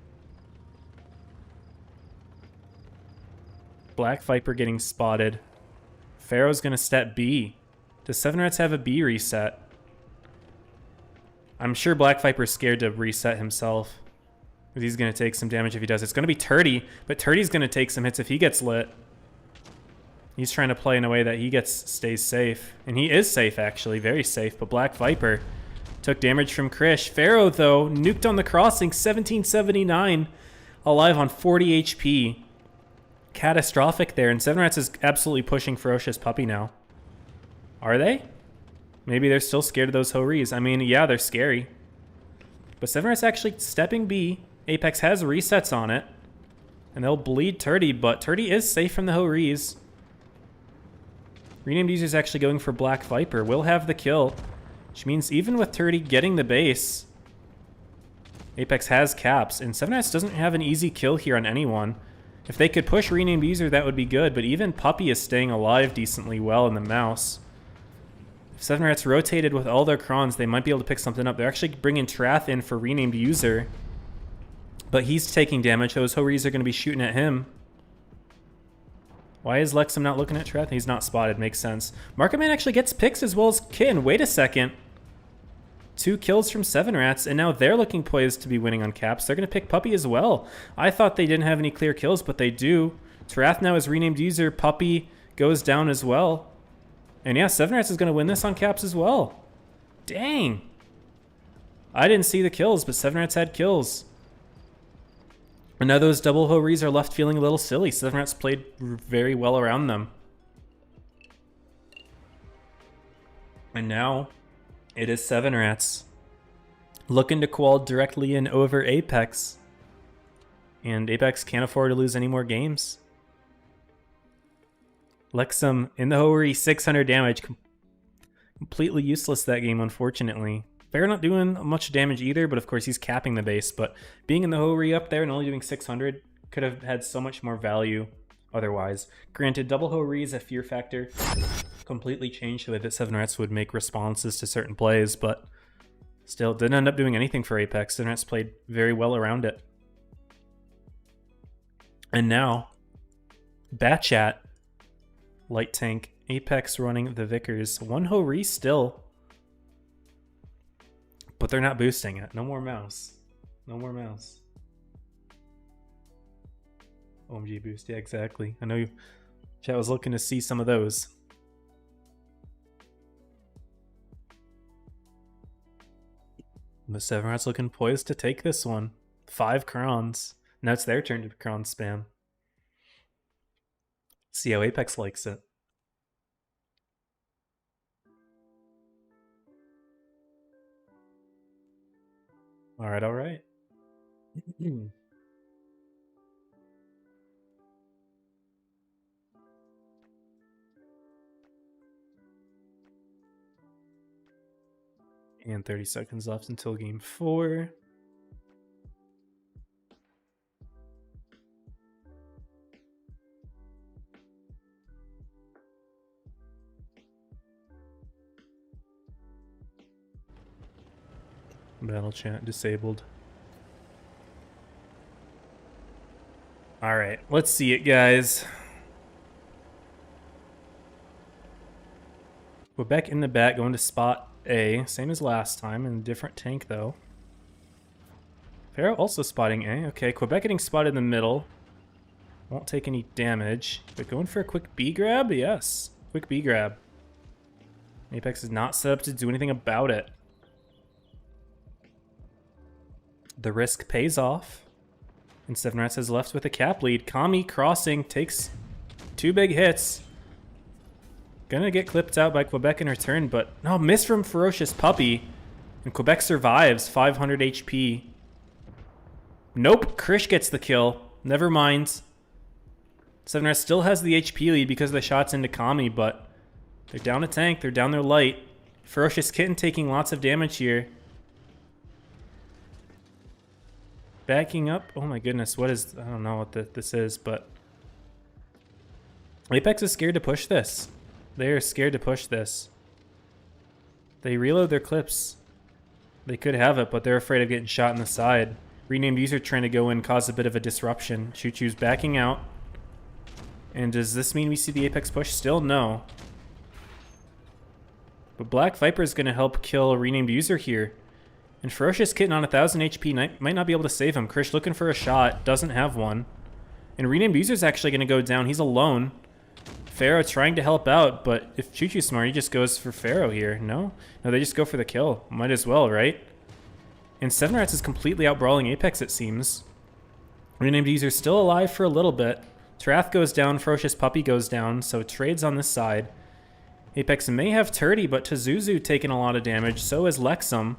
Black Viper getting spotted. Pharaoh's going to step B. Does 7 Rats have a B reset? I'm sure Black Viper's scared to reset himself, because he's going to take some damage if he does. It's going to be Turdy, but Turdy's going to take some hits if he gets lit. He's trying to play in a way that he stays safe. And he is safe, actually. Very safe. But Black Viper took damage from Krish. Pharaoh, though, nuked on the crossing. 1779. Alive on 40 HP. Catastrophic there. And 7 Rats is absolutely pushing Ferocious Puppy now. Are they? Maybe they're still scared of those Horees. I mean, yeah, they're scary. But 7 Rats actually stepping B. Apex has resets on it. And they'll bleed Turdy, but Turdy is safe from the Horees. Renamed user is actually going for Black Viper. Will have the kill, which means even with Turdy getting the base, Apex has caps, and 7 Rats doesn't have an easy kill here on anyone. If they could push Renamed user, that would be good, but even Puppy is staying alive decently well in the mouse. If 7 Rats rotated with all their crons, they might be able to pick something up. They're actually bringing Trath in for Renamed user. But he's taking damage. Those Horis are going to be shooting at him. Why is Lexum not looking at Trath? He's not spotted. Makes sense. Market Man actually gets picks as well as Kitten. Wait a second. 2 kills from 7 Rats, and now they're looking poised to be winning on caps. They're going to pick Puppy as well. I thought they didn't have any clear kills, but they do. Trath now is renamed user. Puppy goes down as well. And yeah, 7 Rats is going to win this on caps as well. Dang. I didn't see the kills, but 7 Rats had kills. And now those double Horis are left feeling a little silly. 7 Rats played very well around them. And now it is 7 Rats looking to qual directly in over Apex. And Apex can't afford to lose any more games. Lexum in the Hori, 600 damage. Completely useless that game, unfortunately. Fair not doing much damage either, but of course he's capping the base. But being in the Hori up there and only doing 600 could have had so much more value otherwise. Granted, double Hori is a fear factor. Completely changed the way that 7 Rats would make responses to certain plays, but still didn't end up doing anything for Apex. 7 Rats played very well around it. And now, Batchat, Light Tank, Apex running the Vickers. 1 Hori still. But they're not boosting it. No more mouse. No more mouse. OMG boost. Yeah, exactly. I know you. Chat was looking to see some of those. The 7 Rats looking poised to take this one. 5 crons. Now it's their turn to cron spam. See how Apex likes it. All right, all right. And 30 seconds left until game 4. Battle chat disabled. All right, let's see it, guys. Quebec in the back, going to spot A, same as last time, in a different tank though. Pharaoh also spotting A. Okay, Quebec getting spotted in the middle. Won't take any damage, but going for a quick B grab? Yes, quick B grab. Apex is not set up to do anything about it. The risk pays off. And 7 Rats is left with a cap lead. Kami crossing, takes 2 big hits. Gonna get clipped out by Quebec in return, but no, miss from Ferocious Puppy. And Quebec survives, 500 HP. Nope, Krish gets the kill. Never mind. 7 Rats still has the HP lead because of the shots into Kami, but they're down a tank, they're down their light. Ferocious Kitten taking lots of damage here. Backing up. Oh my goodness, what is... I don't know what this is, but... Apex is scared to push this. They are scared to push this. They reload their clips. They could have it, but they're afraid of getting shot in the side. Renamed user trying to go in, cause a bit of a disruption. Choo Choo's backing out. And does this mean we see the Apex push? Still no. But Black Viper is going to help kill a renamed user here. And Ferocious Kitten on 1000 HP might not be able to save him. Krish looking for a shot, doesn't have one. And renamed user's actually going to go down. He's alone. Pharaoh trying to help out, but if Choo Choo's smart, he just goes for Pharaoh here. No? No, they just go for the kill. Might as well, right? And 7 Rats is completely outbrawling Apex, it seems. Renamed user still alive for a little bit. Trath goes down, Ferocious Puppy goes down, so trades on this side. Apex may have Turdy, but Tazuzu taking a lot of damage. So is Lexum.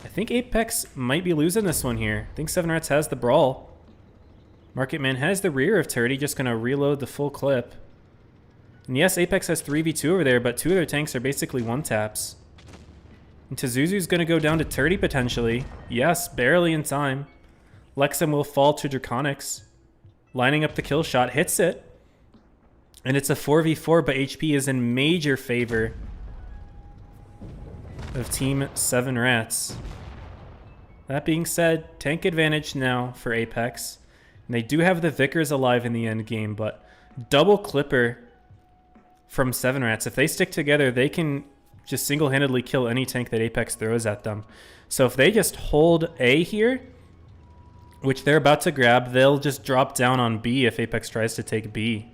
I think Apex might be losing this one here. I think 7 Rats has the brawl. Marketman has the rear of Turdy, just going to reload the full clip. And yes, Apex has 3v2 over there, but 2 of their tanks are basically one-taps. And Tazuzu's going to go down to Turdy potentially. Yes, barely in time. Lexum will fall to Draconics. Lining up the kill shot, hits it. And it's a 4v4, but HP is in major favor of Team 7 Rats. That being said, tank advantage now for Apex. And they do have the Vickers alive in the end game, but double Clipper from 7 Rats. If they stick together, they can just single-handedly kill any tank that Apex throws at them. So if they just hold A here, which they're about to grab, they'll just drop down on B if Apex tries to take B.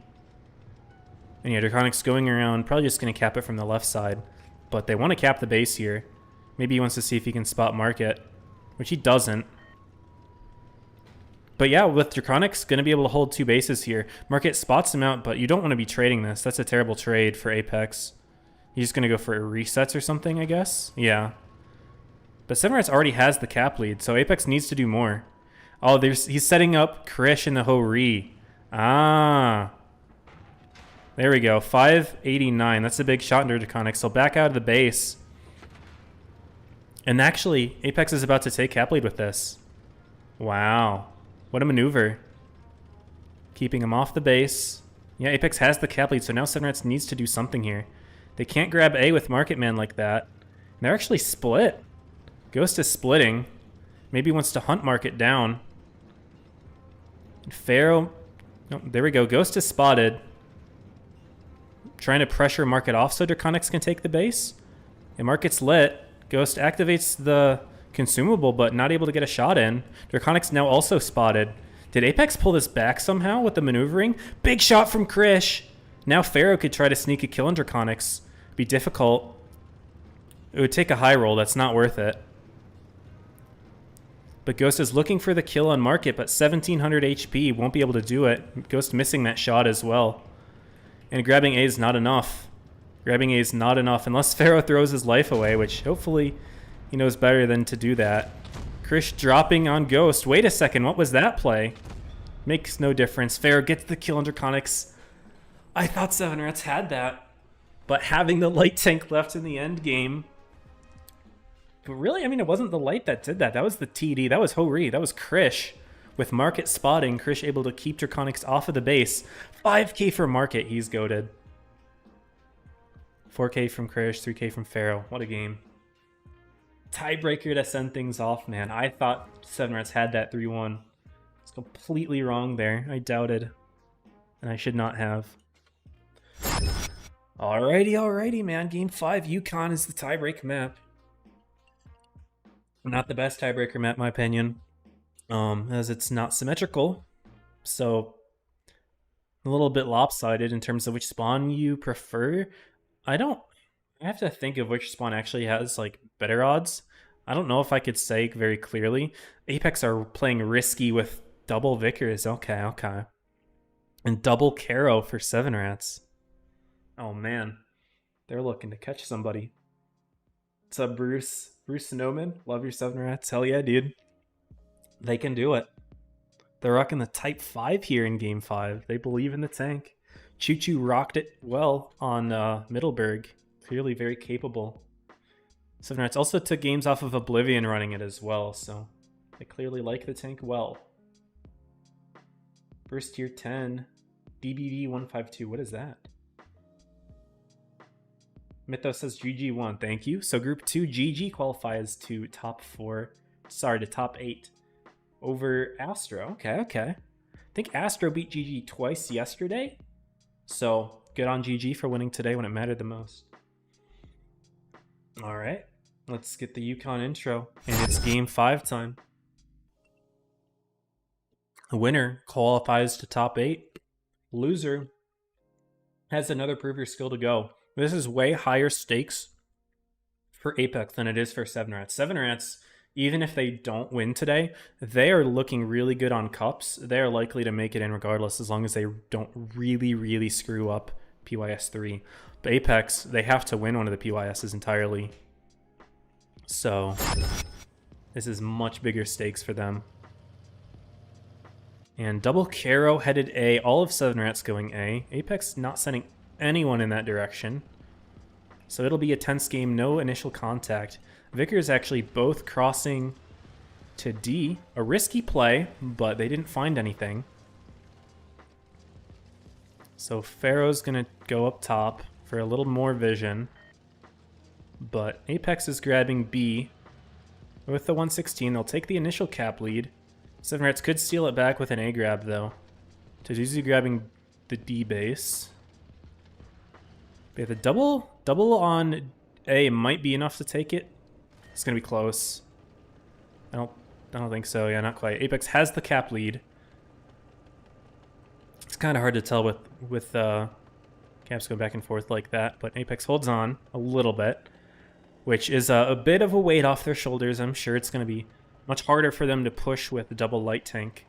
And yeah, Draconic's going around, probably just going to cap it from the left side. But they want to cap the base here. Maybe he wants to see if he can spot Market, which he doesn't. But yeah, with Draconic's going to be able to hold 2 bases here. Market spots him out, but you don't want to be trading this. That's a terrible trade for Apex. He's just going to go for resets or something, I guess? Yeah. But 7 Rats already has the cap lead, so Apex needs to do more. Oh, he's setting up Krish in the Ho-Re. Ah. There we go. 589. That's a big shot into Draconic. So back out of the base. And actually, Apex is about to take cap lead with this. Wow. What a maneuver. Keeping him off the base. Yeah, Apex has the cap lead, so now 7 Rats needs to do something here. They can't grab A with Market Man like that. And they're actually split. Ghost is splitting. Maybe wants to hunt Market down. And Pharaoh... Oh, there we go. Ghost is spotted. Trying to pressure Market off so Draconics can take the base. And Market's lit. Ghost activates the consumable, but not able to get a shot in. Draconics now also spotted. Did Apex pull this back somehow with the maneuvering? Big shot from Krish. Now Pharaoh could try to sneak a kill on Draconics. Be difficult. It would take a high roll. That's not worth it. But Ghost is looking for the kill on Market, but 1700 HP won't be able to do it. Ghost missing that shot as well. And grabbing A is not enough. Grabbing A is not enough unless Pharaoh throws his life away, which hopefully he knows better than to do that. Krish dropping on Ghost. Wait a second, what was that play? Makes no difference. Pharaoh gets the kill on Draconics. I thought 7 Rats had that. But having the light tank left in the end game... But really, I mean, it wasn't the light that did that. That was the TD. That was Ho-Re. That was Krish. With Market spotting, Krish able to keep Draconics off of the base. 5k for Market. He's goated. 4k from Krish, 3k from Pharaoh. What a game. Tiebreaker to send things off, man. I thought 7 Rats had that 3-1. It's completely wrong there. I doubted. And I should not have. Alrighty, man. Game 5, Yukon is the tiebreak map. Not the best tiebreaker map, in my opinion. As it's not symmetrical. So, a little bit lopsided in terms of which spawn you prefer. I have to think of which spawn actually has, like, better odds. I don't know if I could say very clearly. Apex are playing risky with double Vickers. Okay. And double Caro for 7 Rats. Oh, man. They're looking to catch somebody. What's up, Bruce? Bruce Snowman? Love your 7 Rats. Hell yeah, dude. They can do it. They're rocking the Type 5 here in Game 5. They believe in the tank. Choo Choo rocked it well on Middleburg. Clearly very capable. 7 Rats also took games off of Oblivion running it as well, so they clearly like the tank well. First tier 10. DBV 152. What is that? Mythos says GG1. Thank you. So Group 2 GG qualifies to top 4. Sorry, to top 8. Over Astro. Okay. I think Astro beat GG twice yesterday. So good on GG for winning today when it mattered the most. All right. Let's get the Yukon intro. And it's Game 5 time. The winner qualifies to top 8. Loser has another prove your skill to go. This is way higher stakes for Apex than it is for 7 Rats. 7 Rats, even if they don't win today, they are looking really good on cups. They are likely to make it in regardless as long as they don't really screw up PYS 3. But Apex, they have to win one of the PYSs entirely. So this is much bigger stakes for them. And double Caro headed A. All of 7 Rats going A. Apex not sending anyone in that direction. So it'll be a tense game, no initial contact. Vickers actually both crossing to D. A risky play, but they didn't find anything. So Pharaoh's gonna go up top for a little more vision. But Apex is grabbing B. With the 116, they'll take the initial cap lead. 7 Rats could steal it back with an A grab, though. Zuzu grabbing the D base. Yeah, the double on A might be enough to take it. It's gonna be close. I don't think so. Yeah, not quite. Apex has the cap lead. It's kind of hard to tell with caps going back and forth like that, but Apex holds on a little bit, which is a bit of a weight off their shoulders. I'm sure it's going to be much harder for them to push with the double light tank.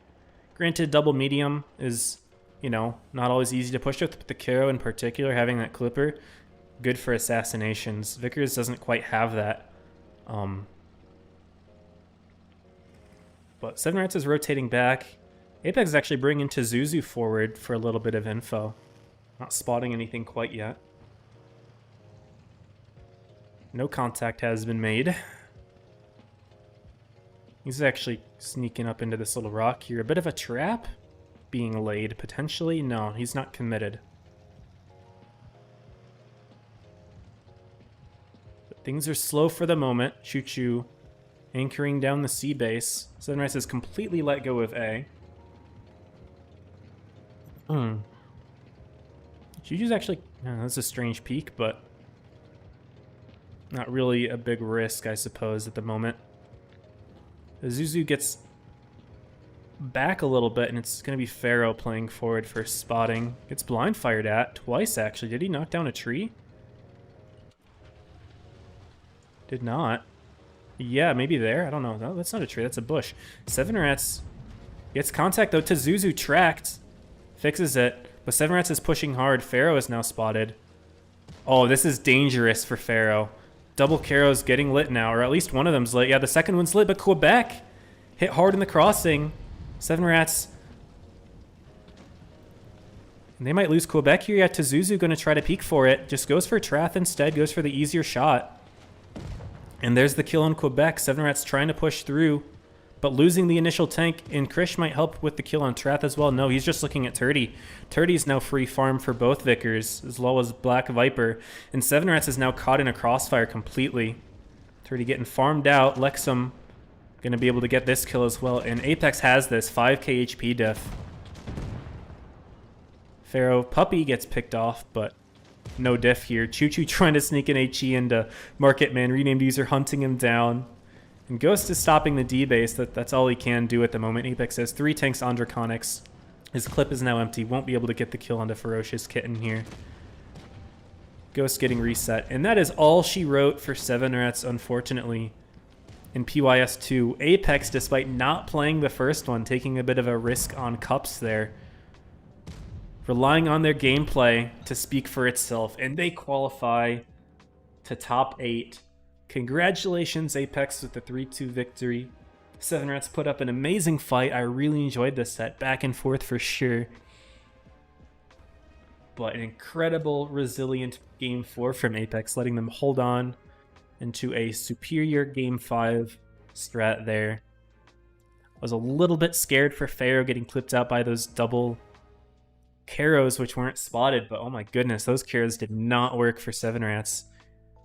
Granted, double medium is, you know, not always easy to push with, but the Karo in particular, having that clipper, good for assassinations. Vickers doesn't quite have that. But 7 Rats is rotating back. Apex is actually bringing Zuzu forward for a little bit of info. Not spotting anything quite yet. No contact has been made. He's actually sneaking up into this little rock here. A bit of a trap being laid, potentially. No, he's not committed. But things are slow for the moment. Choo-choo anchoring down the C base. 7 Rats has completely let go of A. Choo-choo's actually... that's a strange peek, but... not really a big risk, I suppose, at the moment. Zuzu gets back a little bit, and it's going to be Pharaoh playing forward for spotting. Gets blind fired at twice, actually. Did he knock down a tree? Did not. Yeah, maybe there. I don't know. No, that's not a tree. That's a bush. 7 Rats gets contact, though. Zuzu tracked. Fixes it. But 7 Rats is pushing hard. Pharaoh is now spotted. Oh, this is dangerous for Pharaoh. Double Karo's getting lit now, or at least one of them's lit. Yeah, the second one's lit, but Quebec hit hard in the crossing. 7 Rats. And they might lose Quebec here. Yeah, Zuzu going to try to peek for it. Just goes for Trath instead. Goes for the easier shot. And there's the kill on Quebec. 7 Rats trying to push through, but losing the initial tank. And Krish might help with the kill on Trath as well. No, he's just looking at Turdy. Turdy's now free farm for both Vickers, as well as Black Viper. And 7 Rats is now caught in a crossfire completely. Turdy getting farmed out. Lexum going to be able to get this kill as well. And Apex has this 5k HP diff. Pharaoh Puppy gets picked off, but no diff here. Choo-choo trying to sneak an HE into Marketman. Renamed user hunting him down. And Ghost is stopping the D base. That's all he can do at the moment. Apex has 3 tanks on Draconics. His clip is now empty. Won't be able to get the kill onto Ferocious Kitten here. Ghost getting reset. And that is all she wrote for 7 Rats, unfortunately, in PYS 2. Apex, despite not playing the first one, taking a bit of a risk on Cups there. Relying on their gameplay to speak for itself. And they qualify to top 8. Congratulations, Apex, with the 3-2 victory. 7 Rats put up an amazing fight. I really enjoyed this set. Back and forth for sure. But an incredible, resilient Game 4 from Apex, letting them hold on into a superior Game 5 strat there. I was a little bit scared for Pharaoh getting clipped out by those double Karos, which weren't spotted. But oh my goodness, those Karos did not work for 7 Rats.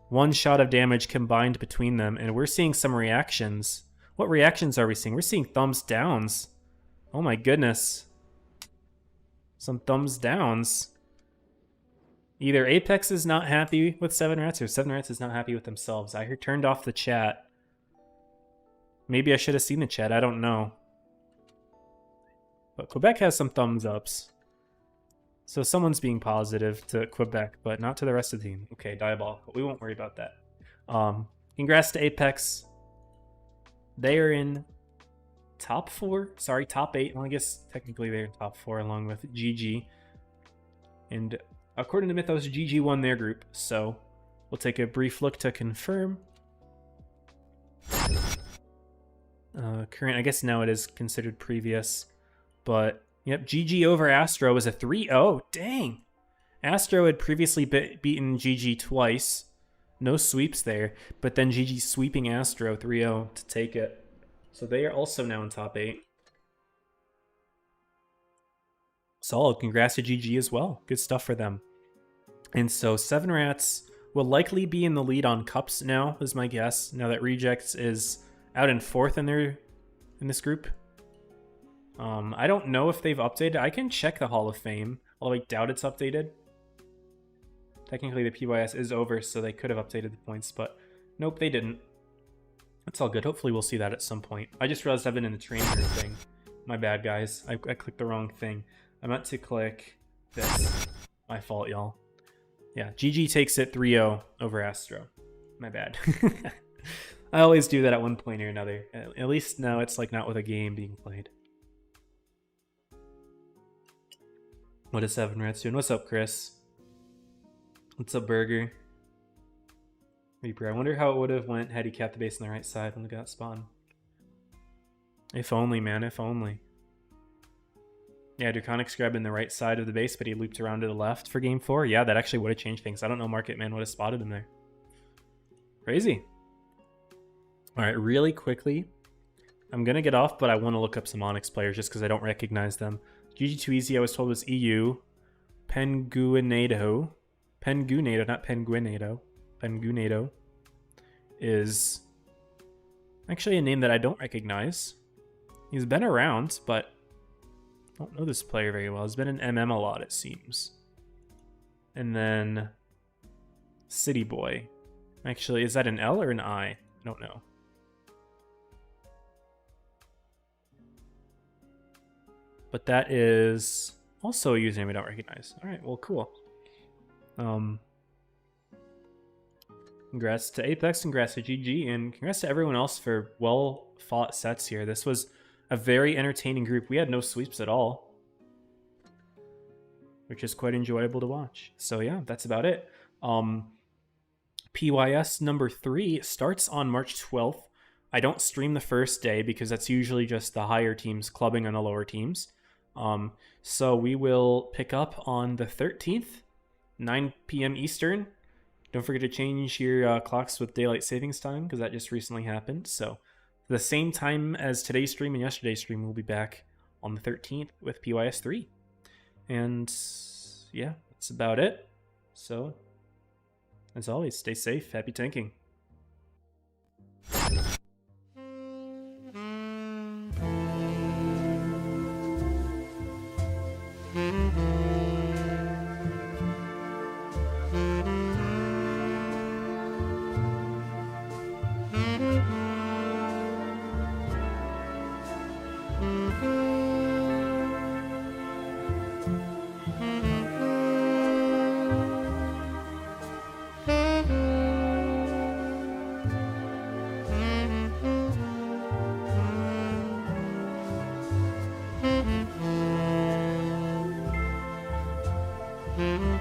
1 shot of damage combined between them, and we're seeing some reactions. What reactions are we seeing? We're seeing thumbs downs. Oh my goodness. Some thumbs downs. Either Apex is not happy with 7 Rats, or 7 Rats is not happy with themselves. I turned off the chat. Maybe I should have seen the chat, I don't know. But Quebec has some thumbs ups. So someone's being positive to Quebec, but not to the rest of the team. Okay, diabolical. We won't worry about that. Congrats to Apex. They are in top 4. Sorry, top 8. Well, I guess technically they're in top 4 along with GG. And according to Mythos, GG won their group. So we'll take a brief look to confirm. Current, I guess now it is considered previous. But yep, GG over Astro was a 3-0. Dang. Astro had previously beaten GG twice. No sweeps there. But then GG sweeping Astro 3-0 to take it. So they are also now in top 8. Solid. Congrats to GG as well. Good stuff for them. And so 7 Rats will likely be in the lead on Cups now, is my guess. Now that Rejects is out in 4th in this group. I don't know if they've updated. I can check the Hall of Fame, although I doubt it's updated. Technically, the PYS is over, so they could have updated the points, but nope, they didn't. That's all good. Hopefully, we'll see that at some point. I just realized I've been in the trainer thing. My bad, guys. I clicked the wrong thing. I meant to click this. My fault, y'all. Yeah, GG takes it 3-0 over Astro. My bad. I always do that at one point or another. At least now it's like not with a game being played. What is 7 Reds doing? What's up, Chris? What's up, Burger? Reaper, I wonder how it would have went had he kept the base on the right side when we got spawn. If only, man, if only. Yeah, Draconic's grabbing the right side of the base, but he looped around to the left for game 4. Yeah, that actually would have changed things. I don't know Market Man would have spotted him there. Crazy. All right, really quickly. I'm going to get off, but I want to look up some Onyx players just because I don't recognize them. GG2Easy, I was told was EU. Penguinado, not Penguinado. Penguinado is actually a name that I don't recognize. He's been around, but I don't know this player very well. He's been in MM a lot, it seems. And then City Boy. Actually, is that an L or an I? I don't know. But that is also a username I don't recognize. All right, well, cool. Congrats to Apex, congrats to GG, and congrats to everyone else for well-fought sets here. This was a very entertaining group. We had no sweeps at all, which is quite enjoyable to watch. So yeah, that's about it. PYS number 3 starts on March 12th. I don't stream the first day because that's usually just the higher teams clubbing on the lower teams. So we will pick up on the 13th, 9 p.m. Eastern. Don't forget to change your clocks with daylight savings time because that just recently happened. So the same time as today's stream and yesterday's stream, we'll be back on the 13th with PYS 3. And yeah, that's about it. So as always, stay safe. Happy tanking. Mm-hmm.